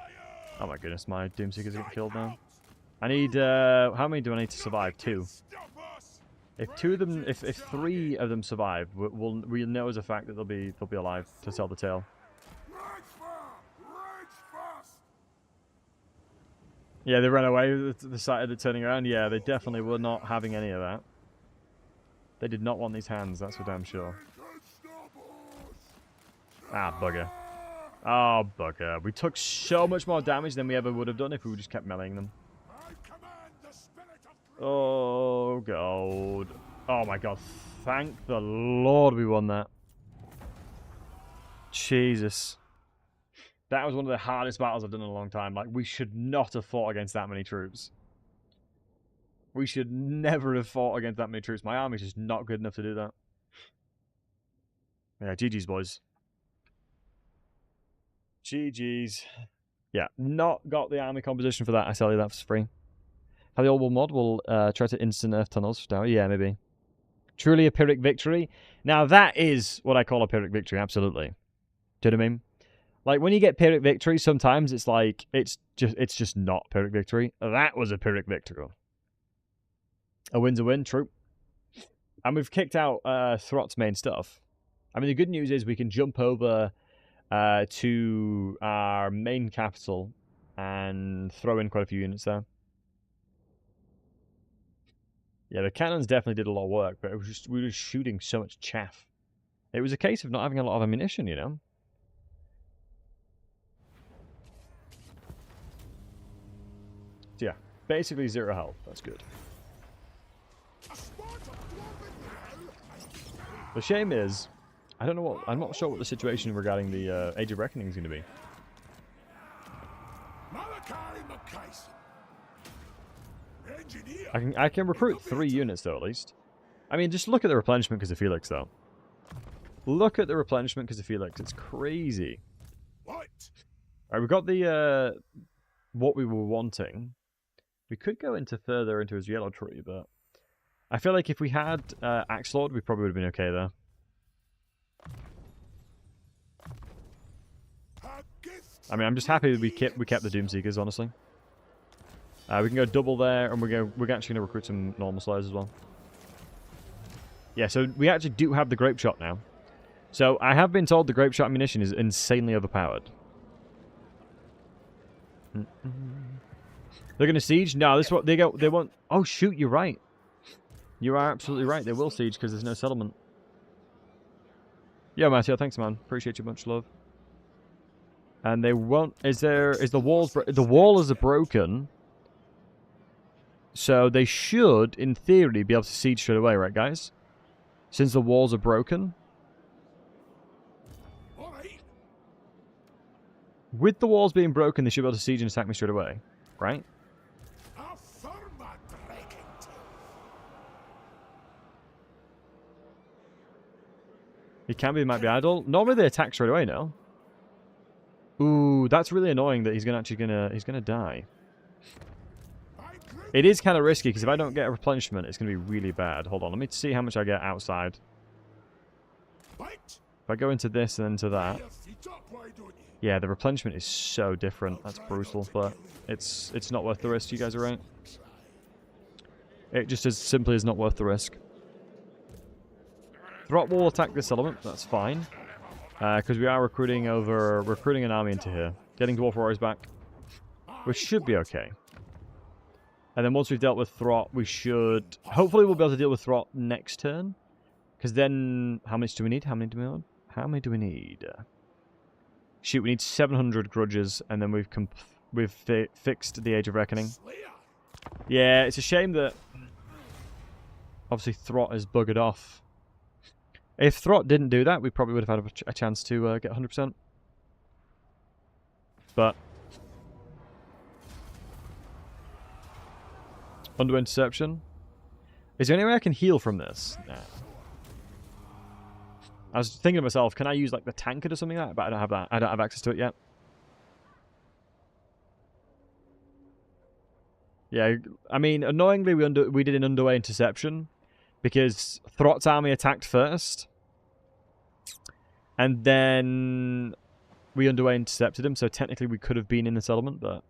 Oh my goodness, my Doomseekers are getting killed now. I need, how many do I need to survive? 2.
Stop us!
If 2 of them, if 3 of them survive, we'll know as a fact that they'll be alive to tell the tale.
Range fire! Range fast!
Yeah, they ran away. The sight of it turning around. Yeah, they definitely were not having any of that. They did not want these hands. That's for damn sure.
Nothing can stop us!
Ah, bugger. Oh, bugger. We took so much more damage than we ever would have done if we just kept meleeing them.
I command the spirit of truth!
Oh, God. Oh, my God. Thank the Lord we won that. Jesus. That was one of the hardest battles I've done in a long time. Like, we should not have fought against that many troops. We should never have fought against that many troops. My army's just not good enough to do that. Yeah, GG's, boys. GG's. Yeah, not got the army composition for that. I tell you that for free. How the old world mod will try to instant earth tunnels for tower. Yeah, maybe. Truly a Pyrrhic victory. Now that is what I call a Pyrrhic victory. Absolutely. Do you know what I mean? Like when you get Pyrrhic victory, sometimes it's like it's just not Pyrrhic victory. That was a Pyrrhic victory. A win's a win. True. And we've kicked out Throt's main stuff. I mean, the good news is we can jump over to our main capital and throw in quite a few units there. Yeah, the cannons definitely did a lot of work, but it was just, we were shooting so much chaff. It was a case of not having a lot of ammunition, you know? So yeah, basically 0 health. That's good.
A spot of dwarven hell!
The shame is, I don't know what, I'm not sure what the situation regarding the Age of Reckoning is going to be.
Malakai Makaisson. Engineer.
I can recruit 3 units though, at least. I mean, just look at the replenishment because of Felix though. Look at the replenishment because of Felix. It's crazy.
What?
Alright, we've got the what we were wanting. We could go into further into his yellow tree, but I feel like if we had Axe Lord, we probably would have been okay there. I mean, I'm just happy that we kept the Doomseekers, honestly. We can go double there, and we're actually going to recruit some normal Slayers as well. Yeah, so we actually do have the Grape Shot now. So I have been told the Grape Shot ammunition is insanely overpowered. They're going to siege? No, this is what they go. They won't. Oh shoot, you're right. You are absolutely right. They will siege because there's no settlement. Yeah, Matthew, thanks, man. Appreciate you, much love. And they won't. Is the walls? The wall is broken. So they should, in theory, be able to siege straight away, right, guys? Since the walls are broken.
Alright.
With the walls being broken, they should be able to siege and attack me straight away, right?
A firma dragon tail.
He can be, might be idle. Normally they attack straight away, no? Ooh, that's really annoying that he's gonna die. It is kind of risky because if I don't get a replenishment, it's gonna be really bad. Hold on, let me see how much I get outside.
Bite.
If I go into this and then to that,
Your feet up, why don't you?
yeah, the replenishment is so different. That's brutal, but it's not worth the risk. You guys are right. It just as simply is not worth the risk. Throt will attack this element. That's fine, because we are recruiting an army into here, getting Dwarf Warriors back, which should be okay. And then once we've dealt with Throt, we should... Hopefully we'll be able to deal with Throt next turn. Because then... How much do we need? How many do we need? Shoot, we need 700 grudges. And then we've fixed the Age of Reckoning.
Slayer.
Yeah, it's a shame that... Obviously Throt is buggered off. If Throt didn't do that, we probably would have had a chance to get 100%. But under interception. Is there any way I can heal from this? Nah. I was thinking to myself, can I use like the tankard or something like that? But I don't have that. I don't have access to it yet. Yeah, I mean, annoyingly, we did an underway interception because Throt's army attacked first, and then we underway intercepted him. So technically, we could have been in the settlement, but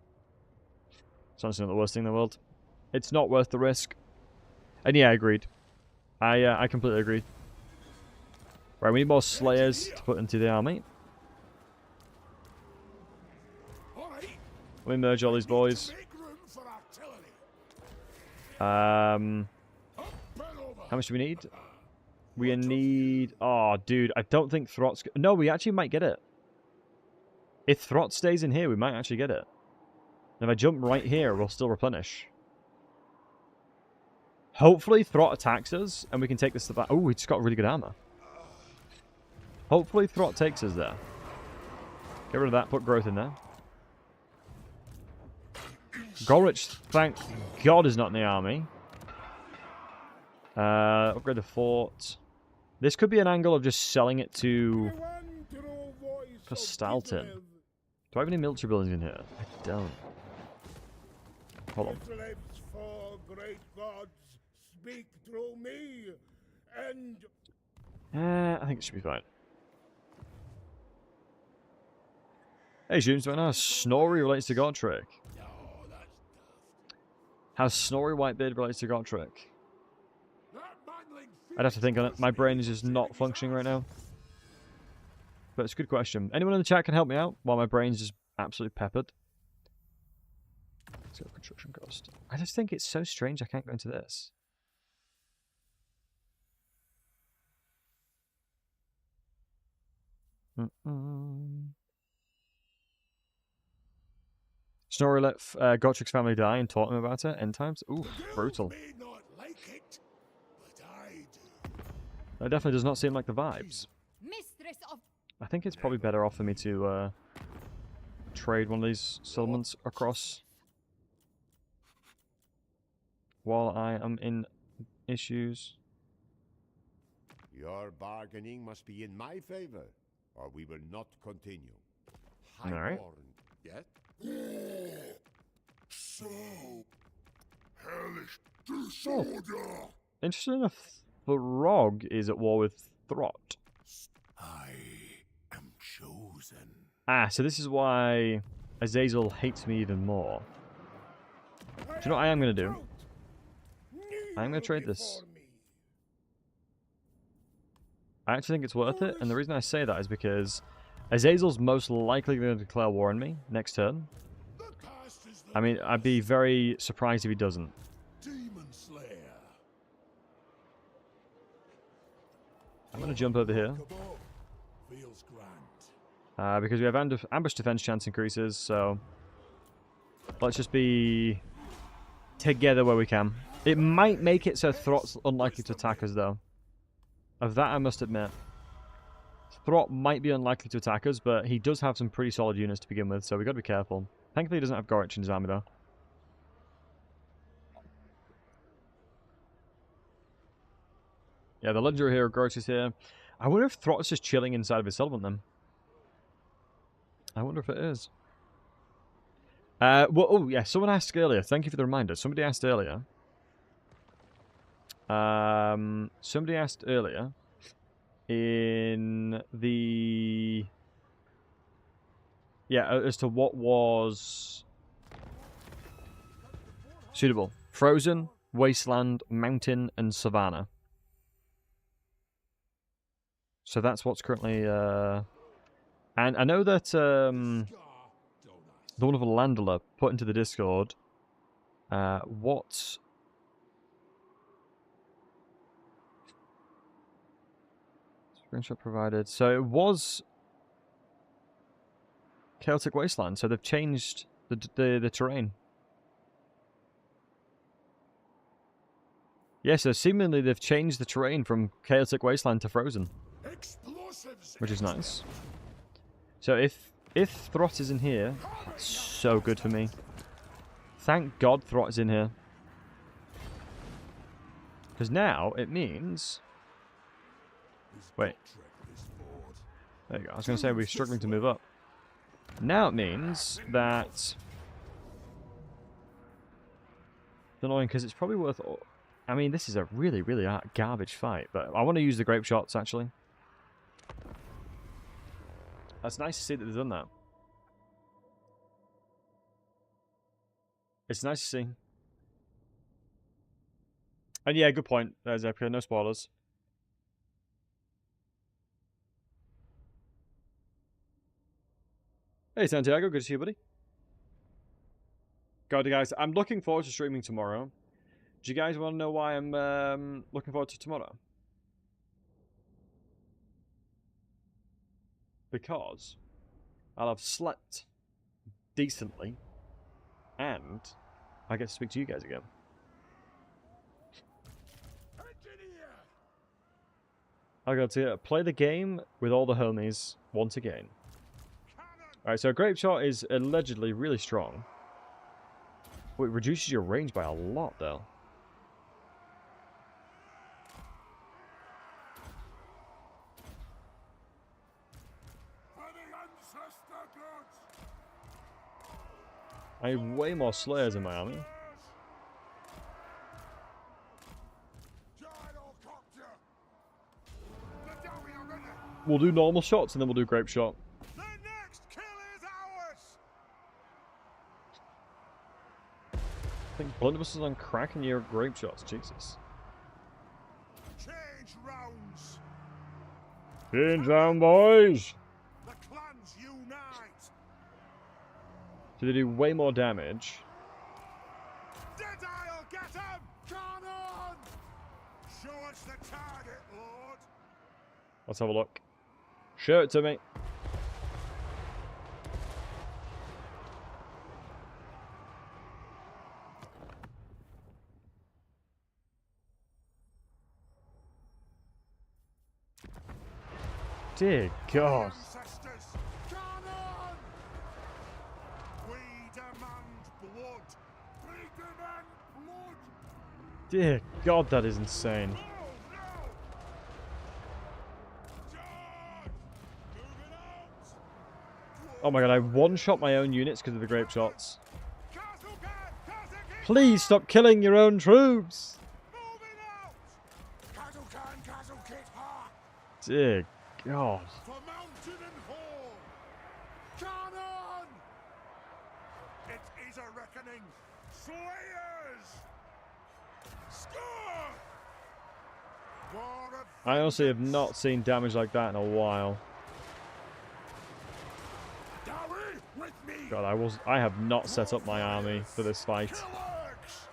it's honestly not the worst thing in the world. It's not worth the risk. And yeah, I agreed. I completely agreed. Right, we need more Slayers to put into the army. Let me merge all these boys. How much do we need? We need... Oh, dude, I don't think Throt's... No, we actually might get it. If Throt stays in here, we might actually get it. And if I jump right here, we'll still replenish. Hopefully Throt attacks us, and we can take this to the back. Oh, we just got really good armor. Hopefully Throt takes us there. Get rid of that, put growth in there. Gorich, thank God, is not in the army. Upgrade the fort. This could be an angle of just selling it to Postalton. Do I have any military buildings in here? I don't. Hold on.
Speak through me, and
I think it should be fine. Hey, Junes, right now, Snorri relates to Gotrek. How Snorri Whitebeard relates to Gotrek? I'd have to think on it. My brain is just not functioning right now. But it's a good question. Anyone in the chat can help me out while my brain's just absolutely peppered. Let's go construction cost. I just think it's so strange I can't go into this. Snorri let Gotrik's family die and taught him about it. End times. Ooh, brutal. That definitely does not seem like the vibes. I think it's probably better off for me to trade one of these settlements across while I am in issues.
Your bargaining must be in my favor, or we will not continue.
All right.
Yet?
so hellish disorder.
Interesting enough, Throg is at war with Throt.
I am chosen.
Ah, so this is why Azazel hates me even more. Do you know what I am going to do? I'm going to trade this. I actually think it's worth it, and the reason I say that is because Azazel's most likely going to declare war on me next turn. I mean, I'd be very surprised if he doesn't.
Demon Slayer.
I'm going to jump over here.
Feels grand.
Because we have ambush defense chance increases, so let's just be together where we can. It might make it so Throt's unlikely to attack us, though. Of that, I must admit. Throt might be unlikely to attack us, but he does have some pretty solid units to begin with, so we've got to be careful. Thankfully, he doesn't have Gorich in his army, though. Yeah, the legendary hero Gorich is here. I wonder if Throt's just chilling inside of his settlement, then. I wonder if it is. Well, oh, yeah, someone asked earlier. Thank you for the reminder. Somebody asked earlier. Somebody asked earlier in the... Yeah, as to what was suitable. Frozen, Wasteland, Mountain, and Savannah. So that's what's currently... And I know that the wonderful Landler put into the Discord what... Screenshot provided. So it was Celtic Wasteland, so they've changed the terrain. Yeah, so seemingly they've changed the terrain from Chaotic Wasteland to Frozen,
Explosives.
which is nice. So if Throt is in here, that's so good for me. Thank God Throt is in here. Because now it means... Wait. There you go. I was going to say we're struggling to move up. Now it means that... It's annoying because it's probably worth... I mean, this is a really, really garbage fight. But I want to use the grape shots, actually. That's nice to see that they've done that. It's nice to see. And yeah, good point. There's Epica, no spoilers. Hey Santiago, good to see you, buddy. God, guys, I'm looking forward to streaming tomorrow. Do you guys want to know why I'm looking forward to tomorrow? Because I'll have slept decently and I get to speak to you guys again. I got to play the game with all the homies once again. Alright, so a grape shot is allegedly really strong. But it reduces your range by a lot, though. I have way more Slayers in my army. We'll do normal shots and then we'll do grape shot.
The next kill is ours.
I think Blunderbusters on crack and your grape shots, Jesus.
Change rounds.
Change round, boys!
The clans unite.
So they do way more damage.
Deadeye'll get him. Cannon. Show us the target, Lord.
Let's have a look. Show it to me. Dear God.
Ancestors. Cannon. We demand blood. We demand blood.
Dear God, that is insane.
Oh no. Charge. Moving out.
Oh my God, I one-shot my own units because of the grape shots.
Castle guard. Castle keep.
Please stop killing your own troops!
Moving out. Castle can. Castle kit hard.
Dear God.
For mountain and hall. Cannon. It is a reckoning. Slayers. Score. War of
I honestly have not seen damage like that in a while.
Dowie with me.
God, I have not set up my army for this fight.
Killers.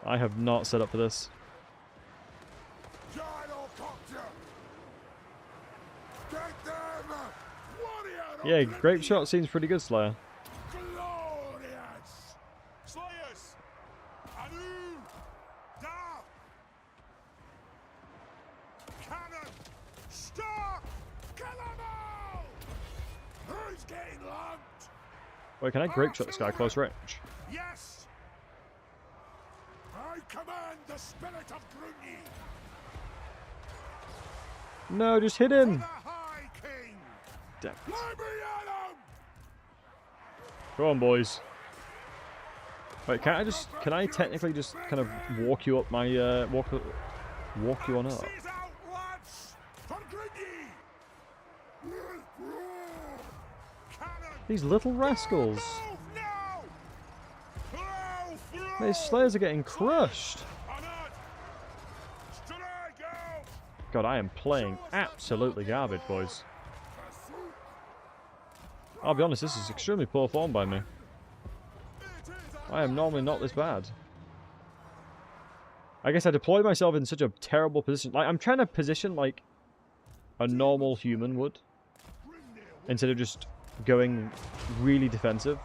I have not set up for this.
Gyrocopter. Get them. Warrior.
Yeah,
of
grape
the
shot seems pretty good, Slayer.
Glorious. Slayers. Anu. Da. Cannon. Stop. Kill them all. Who's getting lumped?
Wait, can I grape shot this guy close range?
Yes. I command the spirit of Grunyi.
No, just hit
For
him!
the High King.
Damn.
Let me at him.
Come on, boys. Wait, can I technically just kind of walk you up my, walk you on up?
Axes out, lads. For Grunyi. Cannon.
These little rascals!
Move now. Blow through.
These Slayers are getting crushed!
Honored. Strike out.
God, I am playing absolutely garbage, boys. I'll be honest, this is extremely poor form by me. I am normally not this bad. I guess I deploy myself in such a terrible position. Like, I'm trying to position like a normal human would, instead of just going really defensive.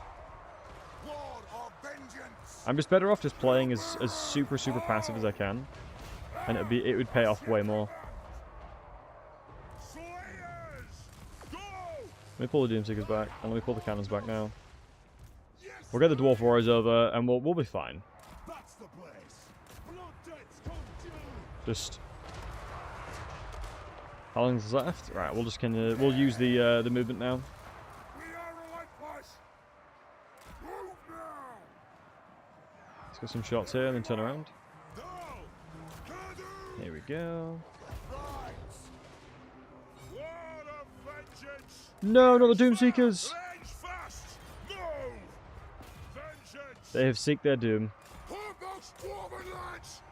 Lord of vengeance.
I'm just better off just playing as super passive as I can. and it would pay off way more.
Slayers! Go!
Let me pull the Doomseekers back, and let me pull the cannons back now. We'll get the Dwarf Warriors over, and we'll be fine.
That's the place. Blood debts come due.
Just how long is left? Right, we'll just we'll use the movement now.
We are relentless. Move now.
Let's get some shots here, and then turn around.
No. Kadu.
Here we go.
Right. Word of vengeance.
No, not the Doomseekers!
Range fast. Move. Vengeance.
They have seeked their doom.
Foremost dwarven lads.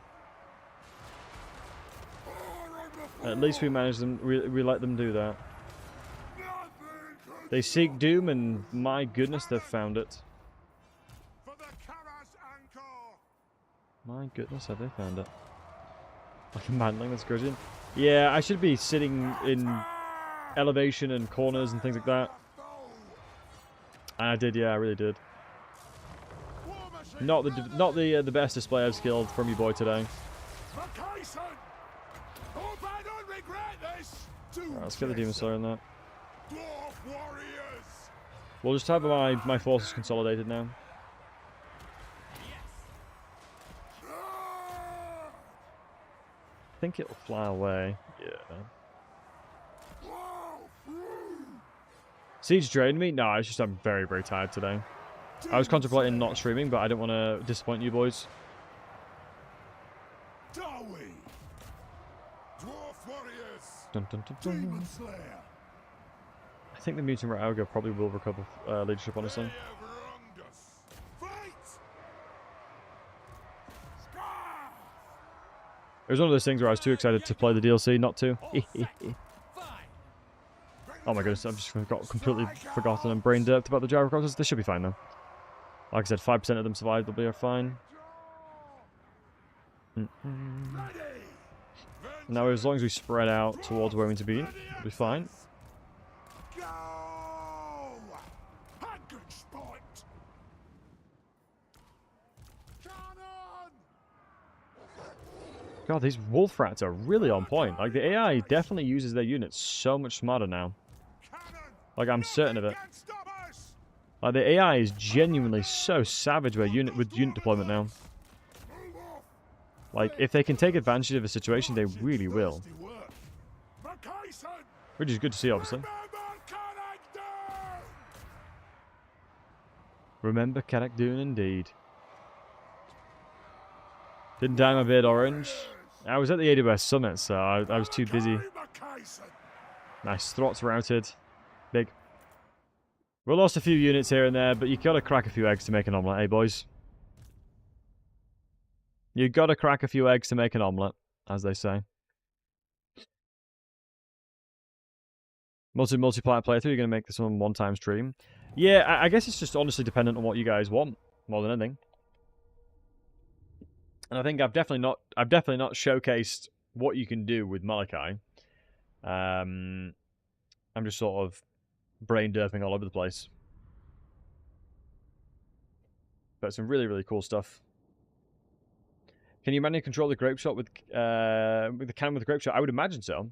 At least we managed them. We let them do that.
Nothing could
They seek doom, and my goodness, they've found it.
for the Kara's anchor.
My goodness, have they found it? Like a manling that's grudging. Yeah, I should be sitting in elevation and corners and things like that. And I did, yeah, I really did. Not the best display of skill from your boy today.
Makaisson. Hope I don't regret this.
Right, let's get the Demon Slayer in that.
Dwarf warriors.
We'll just have my forces consolidated now. I think it'll fly away. Yeah. Siege drained me? No, it's just I'm very, very tired today. I was contemplating not streaming, but I don't want to disappoint you boys.
Dowie. Dwarf warriors.
Dun, dun, dun, dun.
Demon Slayer.
I think the Mutant Rat Ogre probably will recover leadership, honestly.
They have wronged us. Fight. Scar.
It was one of those things where I was too excited to play the DLC, not to. Oh my goodness, I've just completely forgotten and brain derped about the Gyrocopters. They should be fine though. Like I said, 5% of them survived, they'll be fine. Now, as long as we spread out towards where we need to be, we'll be fine.
Go. Hagen spot. Cannon.
God, these wolf rats are really on point. Like, the AI definitely uses their units so much smarter now.
Cannon.
Like, I'm certain of it.
Can't stop us.
Like, the AI is genuinely so savage with unit deployment now.
Move off.
Like, if they can take advantage of a situation, they really will.
Thirsty work. Makaisson.
Which is good to see, obviously.
Remember character.
Remember Karak Dune, indeed. Didn't dye my beard orange. I was at the AWS Summit, so I was too busy.
Makaisson.
Nice, throats routed. Big. We lost a few units here and there, but you gotta crack a few eggs to make an omelette, eh, boys? You gotta crack a few eggs to make an omelette, as they say. Multiplayer playthrough, you're gonna make this one-time stream. Yeah, I guess it's just honestly dependent on what you guys want, more than anything. And I think I've definitely not showcased what you can do with Malakai. I'm just sort of brain derping all over the place. But some really, really cool stuff. Can you manually control the grape shot with the cannon with the grape shot? I would imagine so.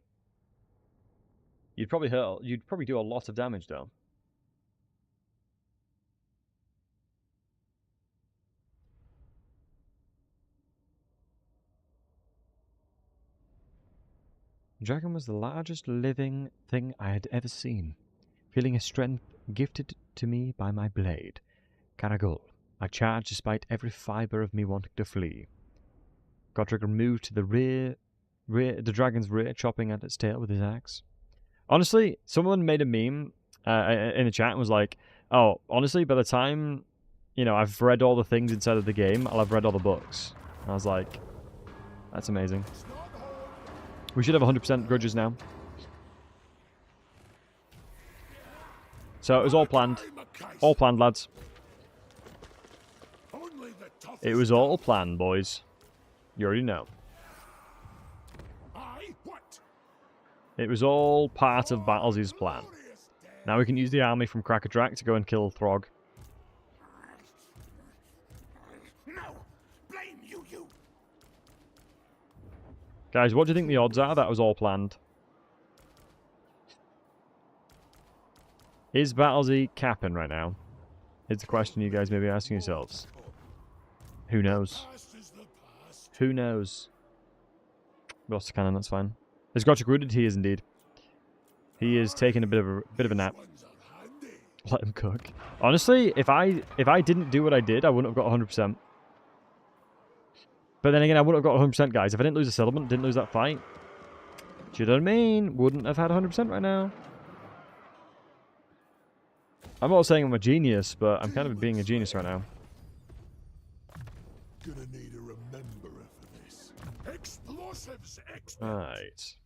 You'd probably do a lot of damage though. The dragon was the largest living thing I had ever seen, feeling a strength gifted to me by my blade. Caragol, I charged despite every fibre of me wanting to flee. Godric moved to the dragon's rear, chopping at its tail with his axe. Honestly, someone made a meme in the chat and was like, "Oh, honestly, by the time I've read all the things inside of the game, I'll have read all the books." And I was like, "That's amazing." We should have 100% grudges now. So it was all planned. All planned, lads. It was all planned, boys. You already know. It was all part of Battles's plan. Now we can use the army from Krakadrak to go and kill Throg.
No! Blame you!
Guys, what do you think the odds are? That was all planned. Is Battlesy capping right now? Is the question you guys may be asking yourselves. Who knows?
Past is the past.
Who knows? We lost the cannon, that's fine. Is Gotcha rooted? He is indeed. He is taking a bit of a nap.
Ones are handy.
Let him cook. Honestly, if I didn't do what I did, I wouldn't have got 100%. But then again, I wouldn't have got 100%, guys. If I didn't lose a settlement, didn't lose that fight. Do you know what I mean? Wouldn't have had 100% right now. I'm not saying I'm a genius, but I'm kind of being a genius right now.
Gonna need a rememberer for this. Explosives expert.
Right.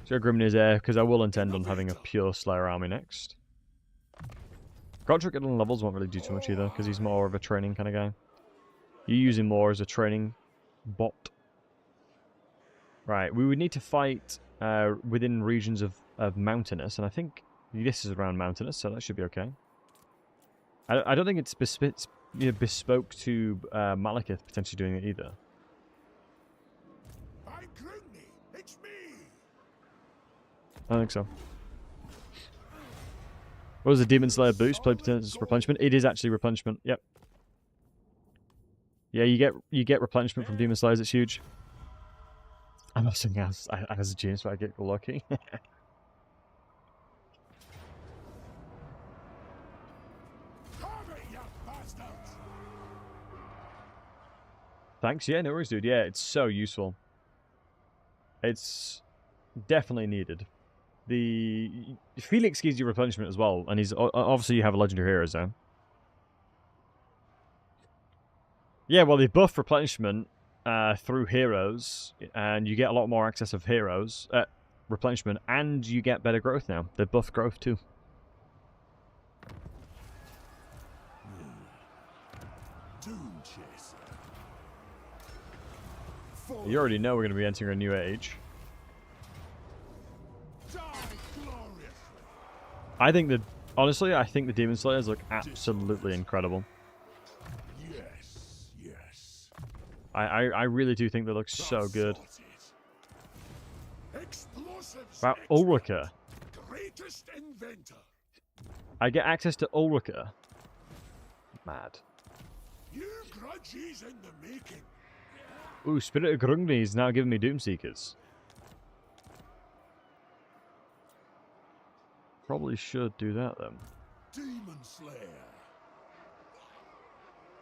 So Grimnir's there, because I will intend on having a pure Slayer army next. Godric at levels won't really do too much either, because he's more of a training kind of guy. You use him more as a training bot. Right, we would need to fight within regions of mountainous, and I think this is around mountainous, so that should be okay. I don't think it's bespoke to Malekith potentially doing it either.
By Grumney, it's me.
I think so. What was the Demon Slayer boost? Play potential replenishment. It is actually replenishment. Yep. Yeah, you get replenishment from Demon Slayers. It's huge. I'm not saying as a genius, but I get lucky.
Hurry, you bastards.
Thanks. Yeah, no worries, dude. Yeah, it's so useful. It's definitely needed. The Felix gives you replenishment as well, and he's obviously you have a legendary heroes there. Yeah, well, they buff replenishment through heroes, and you get a lot more access of heroes replenishment, and you get better growth now. They buff growth too.
Doom chaser.
You already know we're going to be entering a new age.
Die gloriously.
I think that, honestly, I think the Demon Slayers look absolutely incredible.
Yes, yes.
I really do think they look so good.
Explosives
About
expert.
Ulrika.
Greatest inventor.
I get access to Ulrika. Mad.
You grudges in the making.
Ooh, Spirit of Grungni is now giving me Doomseekers. Probably should do that then.
Demon Slayer.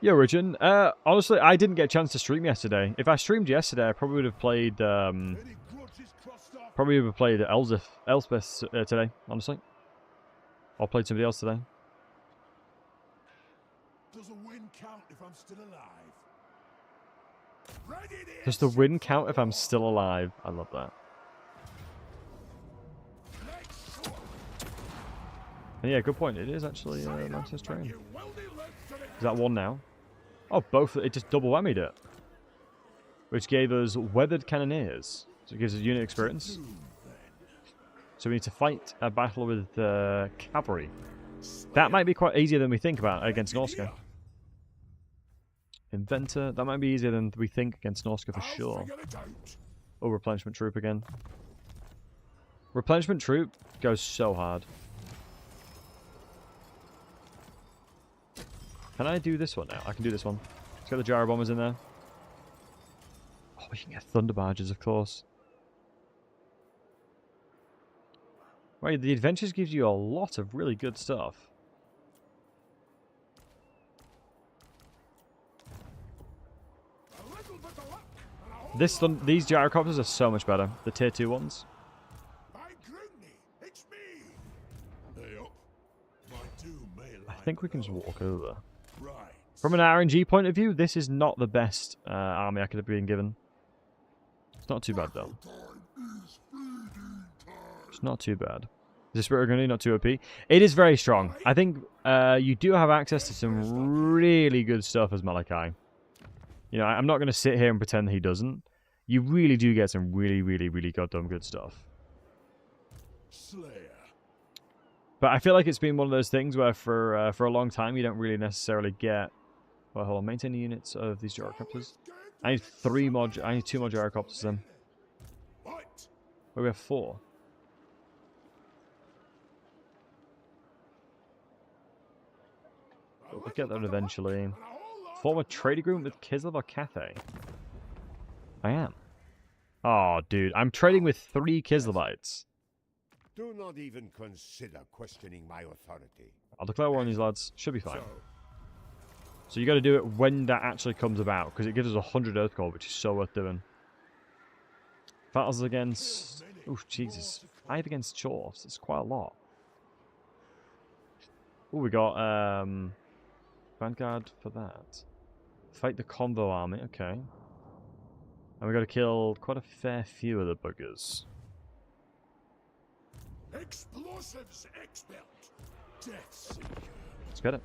Yo, Origin. Honestly, I didn't get a chance to stream yesterday. If I streamed yesterday, I probably would have played.
Any grudges crossed off?
Probably would have played Elspeth today. Honestly, or played somebody else today.
Does a win count if I'm still alive? Ready to
Does the win count if I'm still alive? I love that.
Let's go.
And yeah, good point. It is actually Mantis Train.
You weldy legs to the
Is that one now? Oh, both. It just double whammied it. Which gave us Weathered Cannoneers. So it gives us unit experience.
doom then.
So we need to fight a battle with cavalry. That might be quite easier than we think about against Norska. Inventor. That might be easier than we think against Norska for
I'll
sure.
figure it out.
Oh, Replenishment Troop again. Replenishment Troop goes so hard. Can I do this one now? I can do this one. Let's get the gyro bombers in there. Oh, we can get thunder barges, of course. Right, the adventures gives you a lot of really good stuff.
A little bit of luck and a whole
These gyrocopters are so much better. The tier 2 ones.
By Grumney, it's me. Hey up. My doom may
I
lie
think we can just
below.
walk over.
Right.
From an RNG point of view, this is not the best army I could have been given. It's not too bad, though. It's not too bad. Is the Spirit of Grenade not too OP? It is very strong. I think you do have access to some really good stuff as Malakai. You know, I'm not going to sit here and pretend that he doesn't. You really do get some really, really, really goddamn good stuff.
Slayer.
But I feel like it's been one of those things where for a long time you don't really necessarily get... Well, hold on. Maintain the units of these gyrocopters. I need 2 more gyrocopters then. Oh, we have 4. We'll get that eventually. Form a trade agreement with Kislev or Cathay? I am. Oh, dude. I'm trading with 3 Kislevites.
Do not even consider questioning my authority.
I'll declare war on these lads. Should be fine. So you got to do it when that actually comes about, because it gives us 100 Earth Core, which is so worth doing. Battles against... Oh, Jesus. 5 against Chorfs. It's quite a lot. Oh, we got Vanguard for that. Fight the Convo army. Okay. And we got to kill quite a fair few of the buggers.
Explosives expert. Death Seeker.
Let's get it.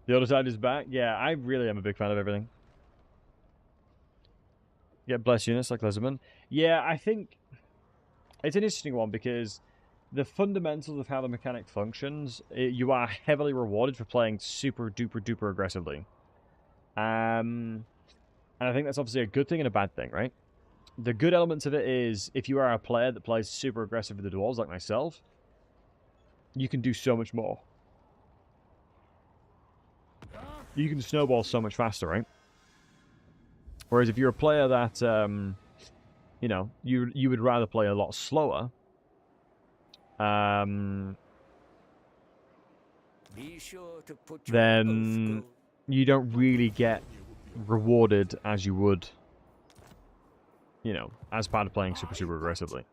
The other side is back. Yeah, I really am a big fan of everything. Get bless units like Lesserman. Yeah, I think it's an interesting one because the fundamentals of how the mechanic functions, you are heavily rewarded for playing super duper duper aggressively. And I think that's obviously a good thing and a bad thing, right? The good elements of it is if you are a player that plays super aggressive with the dwarves like myself, you can do so much more. You can snowball so much faster, right? Whereas if you're a player that, you know, you would rather play a lot slower,
Be sure to put
then you don't really get rewarded as you would, you know, as part of playing super, super aggressively.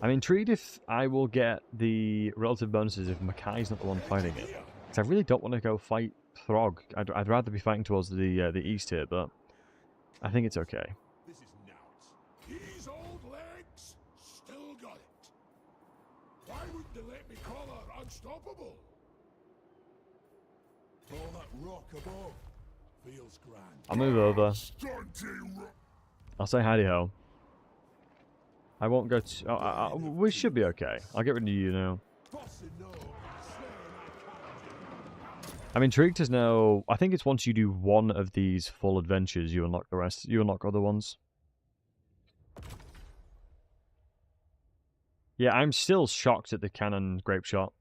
I'm intrigued if I will get the relative bonuses if Makai's not the one fighting it. Because I really don't want to go fight Throg. I'd rather be fighting towards the east here, but I think it's okay.
This is nuts. These old legs still got it. Why wouldn't they let me call her unstoppable? Oh, that rock above feels grand.
I'll move over. I'll say howdy ho. I won't go to... we should be okay. I'll get rid of you now. I'm intrigued to know... I think it's once you do one of these full adventures, you unlock the rest. You unlock other ones. Yeah, I'm still shocked at the cannon grape shot.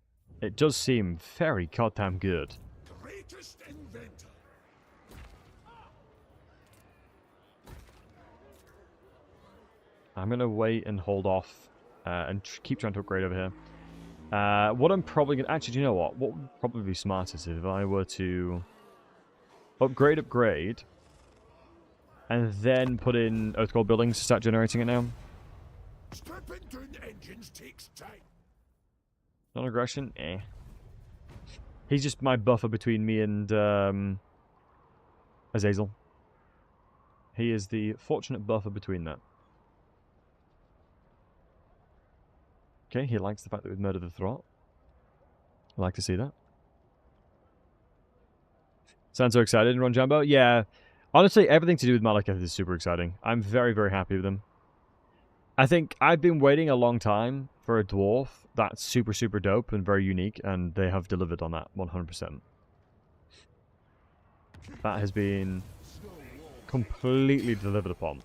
It does seem very goddamn good.
Greatest inventor.
I'm going to wait and hold off and keep trying to upgrade over here. What I'm probably going to... Actually, do you know what? What would probably be smartest if I were to upgrade, and then put in Earthcore buildings to start generating it now.
Stripping down engines takes time.
Non-aggression? Eh. He's just my buffer between me and Azazel. He is the fortunate buffer between that. Okay, he likes the fact that we've murdered the Throt. I like to see that. Sounds so excited, Ron Jumbo? Yeah. Honestly, everything to do with Malakai is super exciting. I'm very, very happy with him. I think I've been waiting a long time for a dwarf that's super, super dope and very unique, and they have delivered on that 100%. That has been completely delivered upon.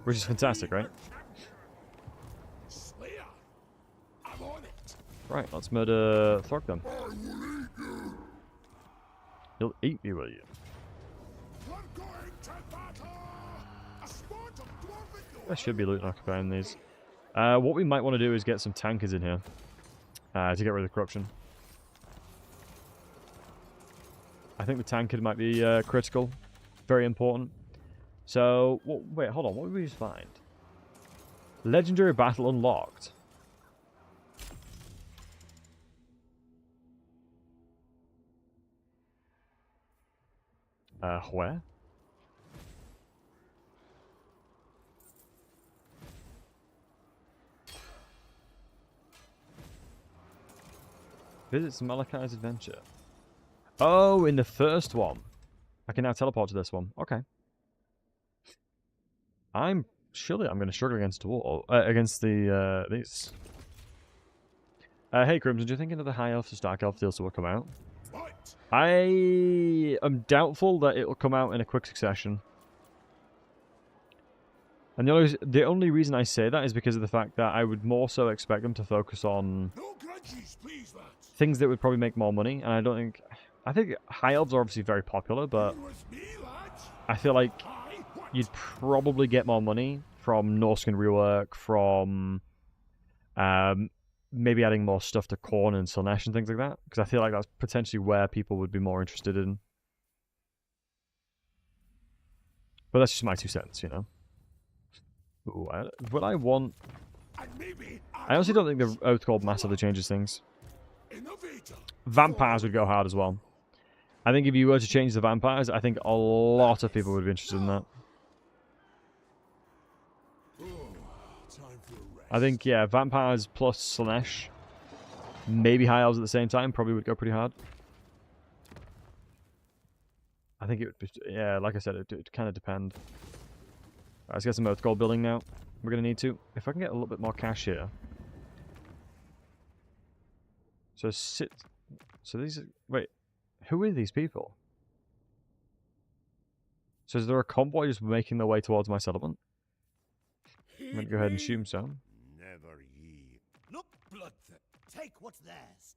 Which is fantastic, right?
Slayer, I'm on it.
Right, let's murder Thork then. He'll eat you, will you?
We're going to battle. A sport of dwarven
There should be loot occupying these. What we might want to do is get some tankers in here to get rid of the corruption. I think the tankard might be critical. Very important. So, wait, hold on. What did we just find? Legendary battle unlocked. Where? Visits Malakai's adventure. Oh, in the first one. I can now teleport to this one. Okay. Surely I'm going to struggle against war against the these. Hey, Crimson, do you think another High Elf to Stark Elf DLC will come out?
What?
I am doubtful that it will come out in a quick succession. And the only reason I say that is because of the fact that I would more so expect them to focus on
No grudges, please, lads.
things that would probably make more money. And I don't think... I think High Elves are obviously very popular, but
You with me, lads?
I feel like
Aye, what?
you'd probably get more money from Norskin rework, from maybe adding more stuff to Khorne and Slaanesh and things like that. Because I feel like that's potentially where people would be more interested in. But that's just my 2 cents, you know. Ooh, would I want...
And maybe
I honestly don't think the Oathcall massively changes things.
Innovator.
Vampires would go hard as well. I think if you were to change the vampires, I think a lot of people would be interested in that.
Oh, time for a rest.
I think, yeah, vampires plus Slaanesh, maybe High Elves at the same time, probably would go pretty hard. I think it would be, yeah, like I said, it would kind of depend. Right, let's get some Oathcall building now. We're going to need to. If I can get a little bit more cash here. So these are, wait, who are these people? So is there a convoy just making their way towards my settlement? I'm going to go ahead and assume so.
Never ye.
Look, Bloodthirst, take what's theirs.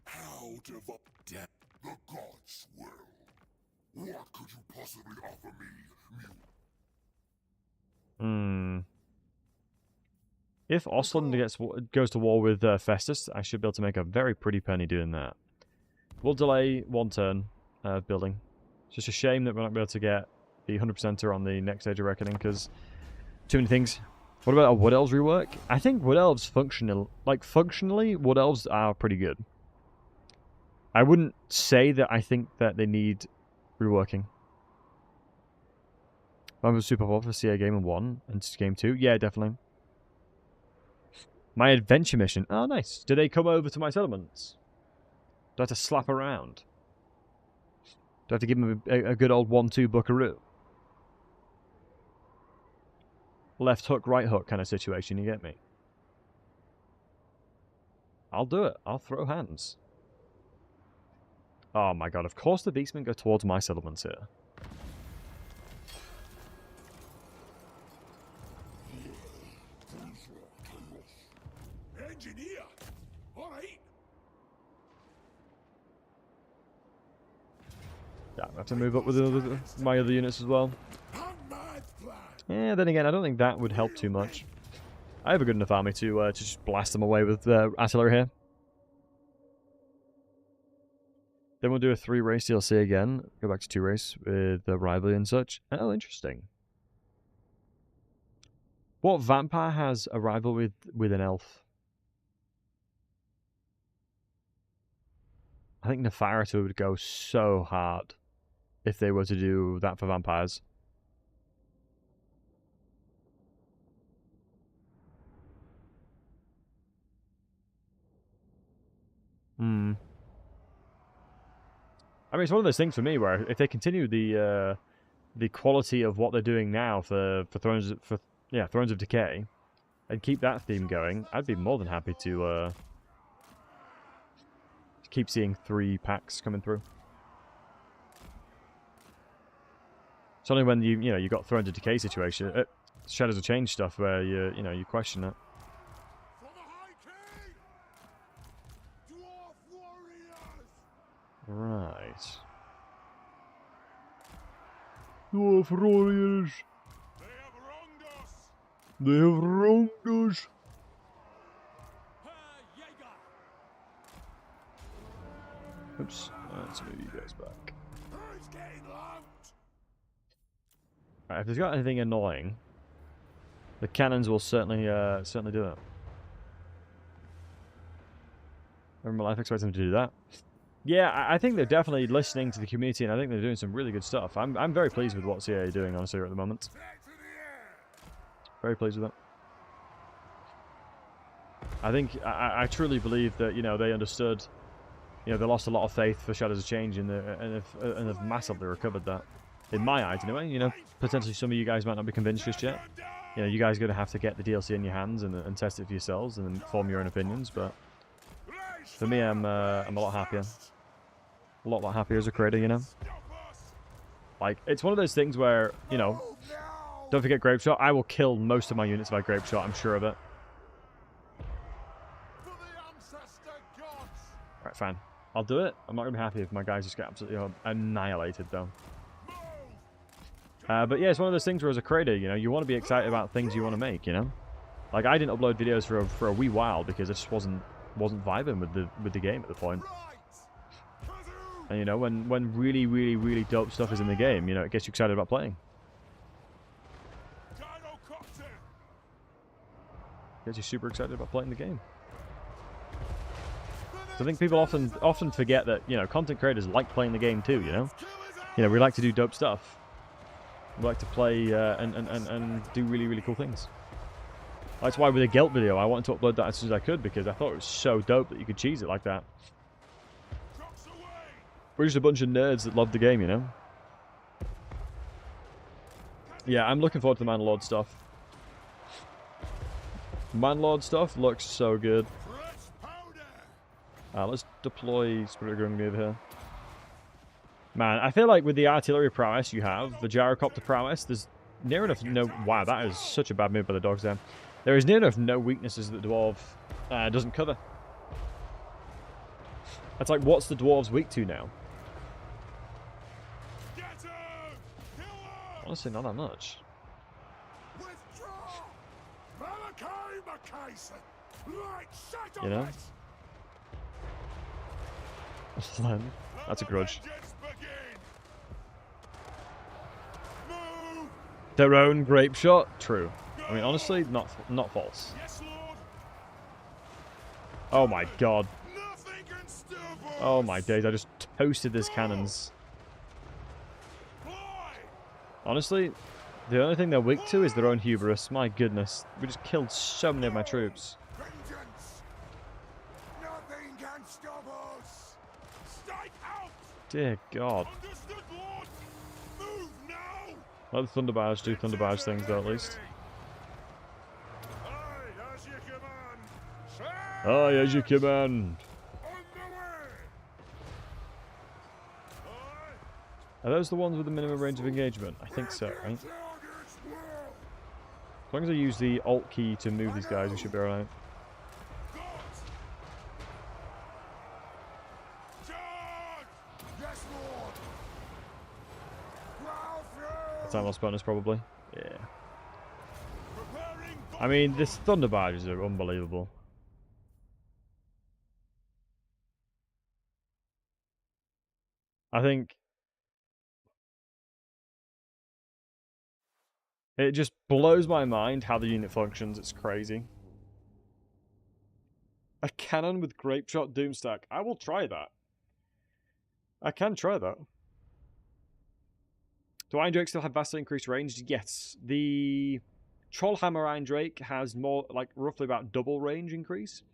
Out of a debt, the gods will. What could you possibly offer me, mute?
If Ostland goes to war with Festus, I should be able to make a very pretty penny doing that. We'll delay 1 turn of building. It's just a shame that we're not going to be able to get the 100%er on the next Age of Reckoning, because too many things. What about a Wood Elves rework? I think Wood Elves functionally, Wood Elves are pretty good. I wouldn't say that I think that they need reworking. I was super popular for CA Game 1 and Game 2. Yeah, definitely. My adventure mission. Oh, nice. Do they come over to my settlements? Do I have to slap around? Do I have to give them a good old 1-2 buckaroo? Left hook, right hook kind of situation, you get me? I'll do it. I'll throw hands. Oh my god, of course the beastmen go towards my settlements here.
Engineer. All right.
Yeah, I have to move up with my other units as well.
A mad plan.
Yeah, then again, I don't think that would help too much. I have a good enough army to just blast them away with artillery here. Then we'll do a 3-race DLC again. Go back to 2-race with the rivalry and such. Oh, interesting. What vampire has a rival with an elf? I think Neferata would go so hard if they were to do that for vampires. I mean, it's one of those things for me where if they continue the quality of what they're doing now for Thrones of Decay, and keep that theme going, I'd be more than happy to keep seeing 3 packs coming through. It's only when you got Thrones of Decay situation, Shadows of Change stuff where you question it.
For the High King! Dwarf warriors!
Right. Dwarf warriors.
They have wronged us!
They have wronged us.
Herr Jäger!
Oops. Let's move you guys back.
Who's getting lumped?
Right, if there's got anything annoying, the cannons will certainly do it. Never my life expects them to do that. Yeah, I think they're definitely listening to the community, and I think they're doing some really good stuff. I'm very pleased with what CA are doing, honestly, at the moment.
Back to the air!
Very pleased with that. I think I truly believe that they understood. They lost a lot of faith for Shadows of Change, and have massively recovered that. In my eyes, anyway. Potentially some of you guys might not be convinced just yet. You guys are going to have to get the DLC in your hands and test it for yourselves and then form your own opinions. But For me, I'm a lot happier. A lot happier as a creator, you know? Like, it's one of those things where, you know, don't forget Grape Shot. I will kill most of my units by Grape Shot, I'm sure of it. Alright, fine. I'll do it. I'm not going to be happy if my guys just get absolutely annihilated, though. But yeah, it's one of those things where as a creator, you know, you want to be excited about things you want to make, you know? Like, I didn't upload videos for a wee while because it just wasn't vibing with the game at the point. And, you know, when really, really, really dope stuff is in the game, you know, it gets you excited about playing. Gets you super excited about playing the game. So I think people often forget that, you know, content creators like playing the game too, you know? You know, we like to do dope stuff. We like to play and do really, really cool things. That's why with the Gelt video, I wanted to upload that as soon as I could because I thought it was so dope that you could cheese it like that. We're just a bunch of nerds that love the game, you know? Yeah, I'm looking forward to the Manlord stuff. Manlord stuff looks so good. Let's deploy Spirit Grim over here. Man, I feel like with the artillery prowess you have, the gyrocopter prowess, there's near enough no... Wow, that is such a bad move by the dogs there. There is near enough no weaknesses that the Dwarf doesn't cover. That's like, what's the Dwarves weak to now? Honestly, not that much.
Withdraw! Malakai Makaisson! Right, shut
You know? That's a grudge. Their own Grape Shot? True. I mean, honestly, not false. Oh my god. Oh my days, I just toasted his cannons. Honestly, the only thing they're weak to is their own hubris. My goodness. We just killed so many of my troops.
Nothing can stop us! Strike out!
Dear god.
Move now!
Let the Thunderbars do Thunderbars things though, at least. Aye, as you command. Are those the ones with the minimum range of engagement? I think so, right? As long as I use the Alt key to move these guys, we should be alright. Time loss bonus, probably. Yeah. I mean, this Thunder Barges are unbelievable. I think it just blows my mind how the unit functions. It's crazy. A cannon with Grape Shot Doomstack. I will try that. I can try that. Do Iron Drake still have vastly increased range? Yes. The Trollhammer Iron Drake has more, like, roughly about double range increase.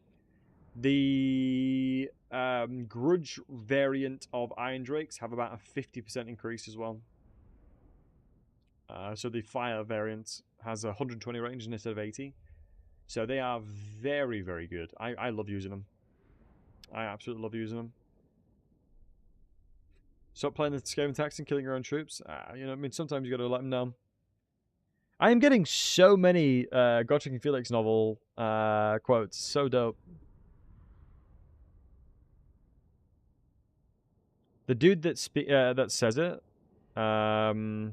The Grudge variant of Iron Drakes have about a 50% increase as well. So the Fire variant has 120 range instead of 80. So they are very, very good. I love using them. I absolutely love using them. Stop playing the Skaven attacks and killing your own troops. You know, I mean, sometimes you got to let them down. I am getting so many Godric and Felix novel quotes. So dope. The dude that that says it, the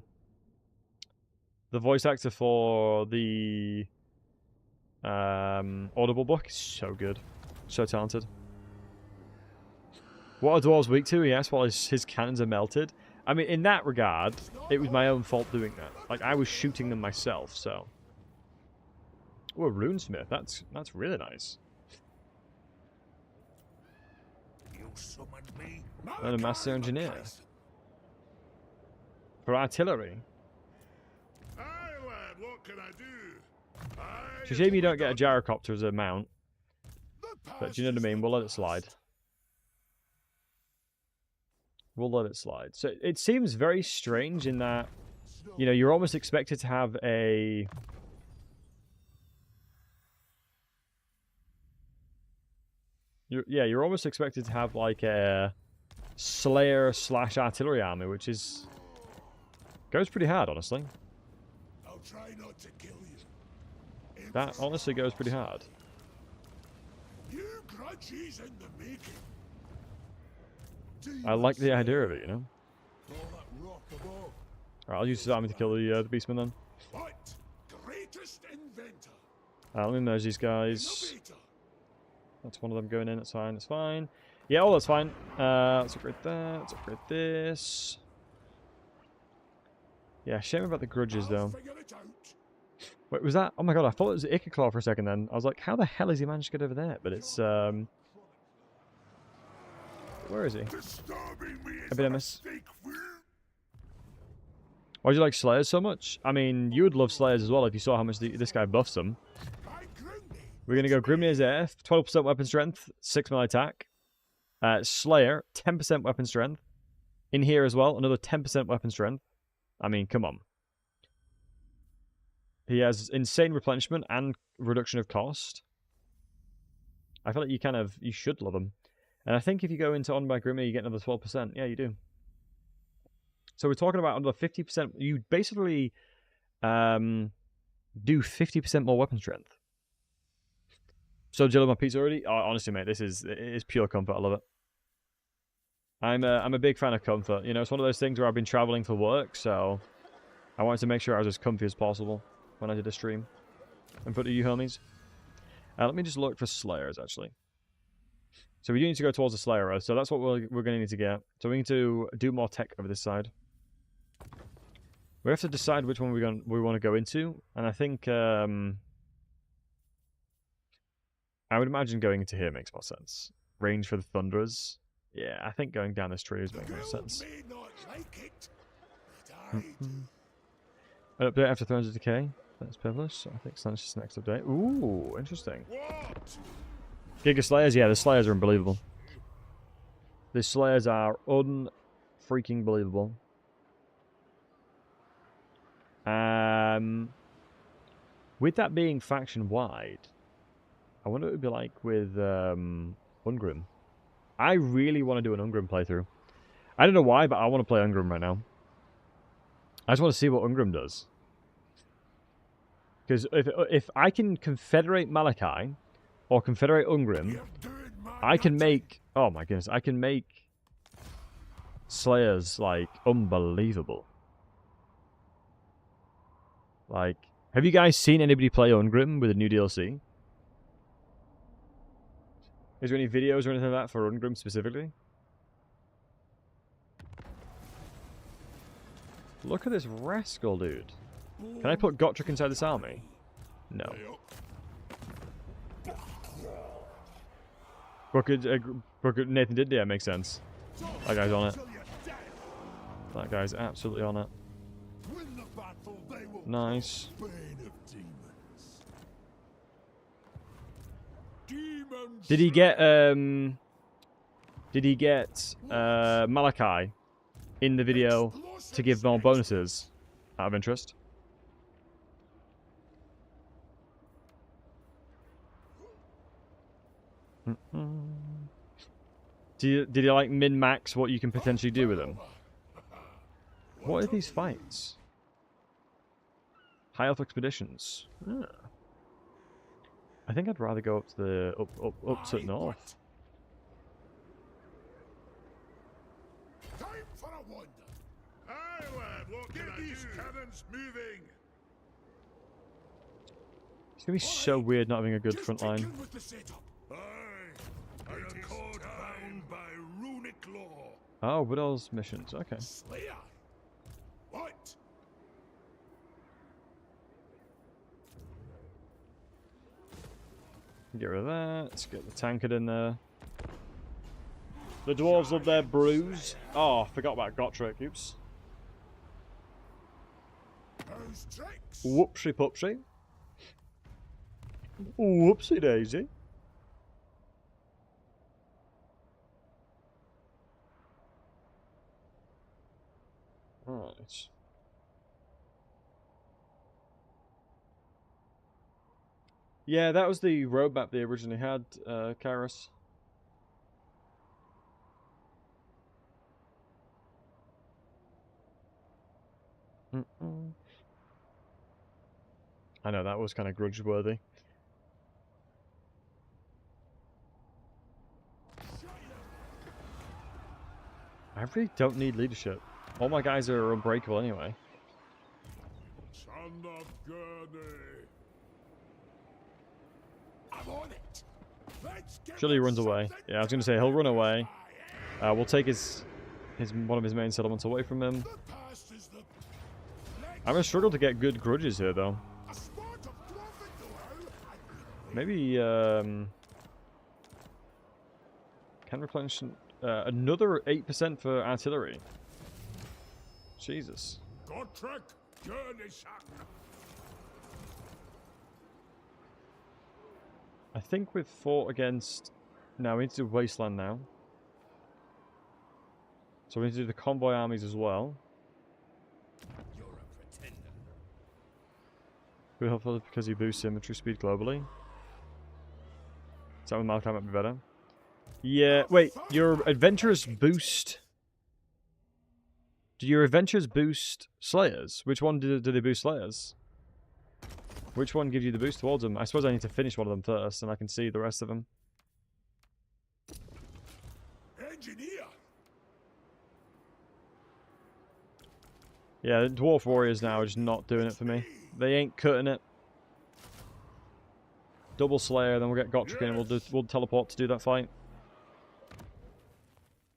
voice actor for the Audible book is so good, so talented. What are dwarves weak to? He asked while his cannons are melted. I mean, in that regard, it was my own fault doing that. Like, I was shooting them myself, so. Oh, a runesmith. That's really nice.
You summoned me.
And a master engineer. For artillery.
Aye, lad, what can I do?
It's a shame you don't get a gyrocopter as a mount. But do you know what I mean? We'll let it slide. We'll let it slide. So it seems very strange in that, you know, you're almost expected to have a... You're almost expected to have like a Slayer / artillery army, which goes pretty hard, honestly.
I'll try not to kill you.
That honestly goes pretty hard.
You grudges in the making.
I like the idea of it, you know.
All that rock above.
Alright, I'll use this army to kill the beastmen then.
What? Greatest inventor.
Let me merge these guys.
Innovator.
That's one of them going in. That's fine. That's fine. Yeah, all that's fine. Let's upgrade that. Let's upgrade this. Yeah, shame about the grudges though.
I'll figure it out.
Wait, was that? Oh my god, I thought it was Icaclaw for a second then. I was like, how the hell has he managed to get over there? But it's, where is he?
Disturbing me is
Epidemus.
mistake, fool.
Why do you like Slayers so much? I mean, you would love Slayers as well if you saw how much this guy buffs them.
By Grimney.
We're going to go Grimnir's F, 12% weapon strength, 6 melee attack. Slayer, 10% weapon strength. In here as well, another 10% weapon strength. I mean, come on. He has insane replenishment and reduction of cost. I feel like you should love him. And I think if you go into On by Grimnir, you get another 12%. Yeah, you do. So we're talking about another 50%. You basically do 50% more weapon strength. So, Jill, my pizza already? Oh, honestly, mate, it is pure comfort. I love it. I'm a big fan of comfort. You know, it's one of those things where I've been traveling for work, so I wanted to make sure I was as comfy as possible when I did a stream in front of you homies. Let me just look for Slayers, actually. So we do need to go towards the Slayer Road, so that's what we're going to need to get. So we need to do more tech over this side. We have to decide which one we want to go into, and I think I would imagine going into here makes more sense. Range for the Thunderers. Yeah, I think going down this tree is making more sense.
May not like it, but I do.
An update after Thrones of Decay. That's published. So I think that's just the next update. Ooh, interesting.
What?
Giga Slayers, yeah, the Slayers are unbelievable. The Slayers are unfreaking believable. With that being faction wide, I wonder what it would be like with Ungrim. I really want to do an Ungrim playthrough. I don't know why, but I want to play Ungrim right now. I just want to see what Ungrim does. Because if I can confederate Malakai or confederate Ungrim, I can make... Oh my goodness, I can make Slayers, like, unbelievable. Like, have you guys seen anybody play Ungrim with a new DLC? Is there any videos or anything like that for Ungrim specifically? Look at this rascal, dude. Can I put Gotrek inside this army? No. Nathan did, yeah, makes sense. That guy's on it. That guy's absolutely on it. Nice. Did he get Malakai in the video to give more bonuses out of interest? Did he like min-max what you can potentially do with them? What are these fights? High Elf Expeditions. Ah. I think I'd rather go up to the up to the north.
Time for a wander. Aye, lad, what can I these cannons moving.
It's gonna be so weird not having a good front line.
With the setup. Aye, I am called bound by runic law.
Oh, Woodall's missions. Okay.
Slayer. What?
Get rid of that. Let's get the tankard in there. The dwarves love their brews. Oh, I forgot about Gotrek. Oops.
Those tricks.
Whoopsie pupsie. Whoopsie daisy. Right. Yeah, that was the roadmap they originally had, Kairos. I know, that was kind of grudge-worthy. I really don't need leadership. All my guys are unbreakable anyway.
Son of Gurney. I'm on it. Let's get
Surely he
them
runs away.
something
Yeah, I was going to say, he'll run away.
to
We'll take one of his main settlements away from him.
the past is the
I'm going to struggle to get good grudges here, though.
a sport of profit to
Maybe, can replenish another 8% for artillery. Jesus.
Gotrek, Gurney son.
I think we've fought against... No, we need to do Wasteland now. So we need to do the convoy armies as well.
You're a pretender.
Will helpful because you boost infantry speed globally. So with Malakai might be better. Yeah, wait, your adventurers boost... Do your adventurers boost Slayers? Which one do they boost Slayers? Which one gives you the boost towards them? I suppose I need to finish one of them first, and I can see the rest of them.
Engineer.
Yeah, the Dwarf Warriors now are just not doing it for me. They ain't cutting it. Double Slayer, then we'll get Gotrek in, and we'll teleport to do that fight.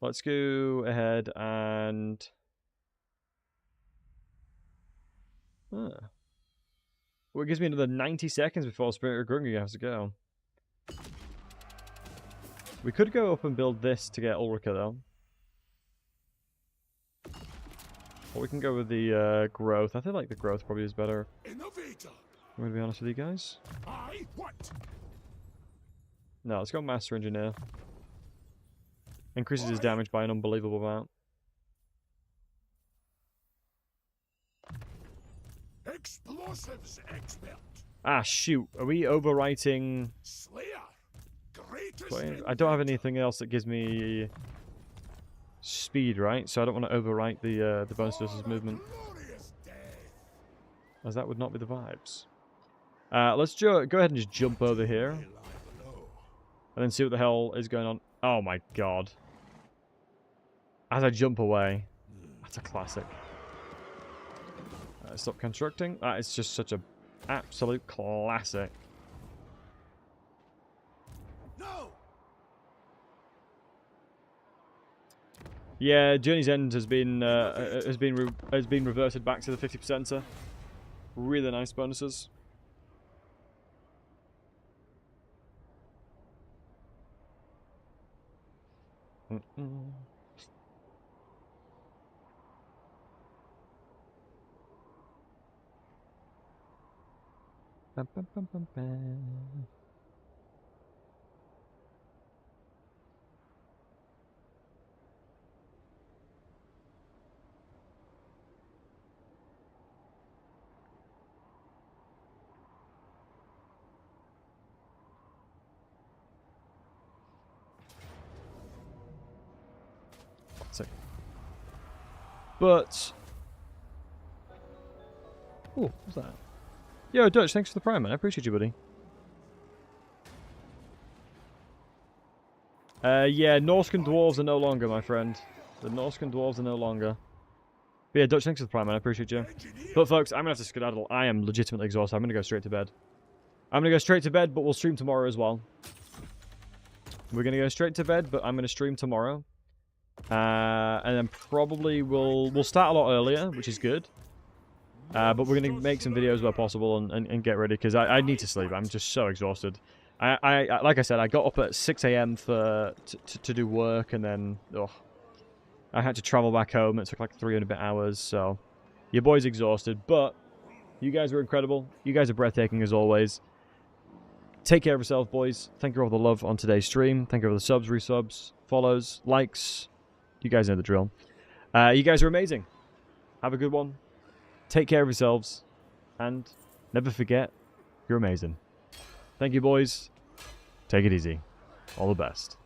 Let's go ahead and... Well, it gives me another 90 seconds before Spirit of Grungy has to go. We could go up and build this to get Ulrika, though. Or we can go with the growth. I feel like the growth probably is better.
Innovator.
I'm going to be honest with you guys.
I what?
No, let's go Master Engineer. Increases his damage by an unbelievable amount.
Explosives expert.
Ah, shoot. Are we overwriting...
Slayer. Greatest.
I don't have anything else that gives me speed, right? So I don't want to overwrite the bonus versus movement,
Glorious death.
as that would not be the vibes. Let's go ahead and just jump over here, and then see what the hell is going on. Oh my god. As I jump away. That's a classic. Stop constructing. That is just such a absolute classic.
No!
Yeah, Journey's End has been reverted back to the 50%er. Really nice bonuses. Bum, bum, bum, bum, bum. So, but oh, what's that? Yo, Dutch, thanks for the prime, man. I appreciate you, buddy. Yeah, Norscan dwarves are no longer, my friend. The Norscan dwarves are no longer. But yeah, Dutch, thanks for the prime, man. I appreciate you. But folks, I'm gonna have to skedaddle. I am legitimately exhausted. I'm gonna go straight to bed. I'm gonna go straight to bed, but we'll stream tomorrow as well. We're gonna go straight to bed, but I'm gonna stream tomorrow. And then probably we'll start a lot earlier, which is good. But we're going to make some videos where possible and get ready, because I need to sleep. I'm just so exhausted. I like I said, I got up at 6 AM to do work, and then I had to travel back home. It took like 300 bit hours, so your boy's exhausted. But you guys were incredible. You guys are breathtaking as always. Take care of yourself, boys. Thank you for all the love on today's stream. Thank you for the subs, resubs, follows, likes. You guys know the drill. You guys are amazing. Have a good one. Take care of yourselves. And never forget, you're amazing. Thank you, boys. Take it easy. All the best.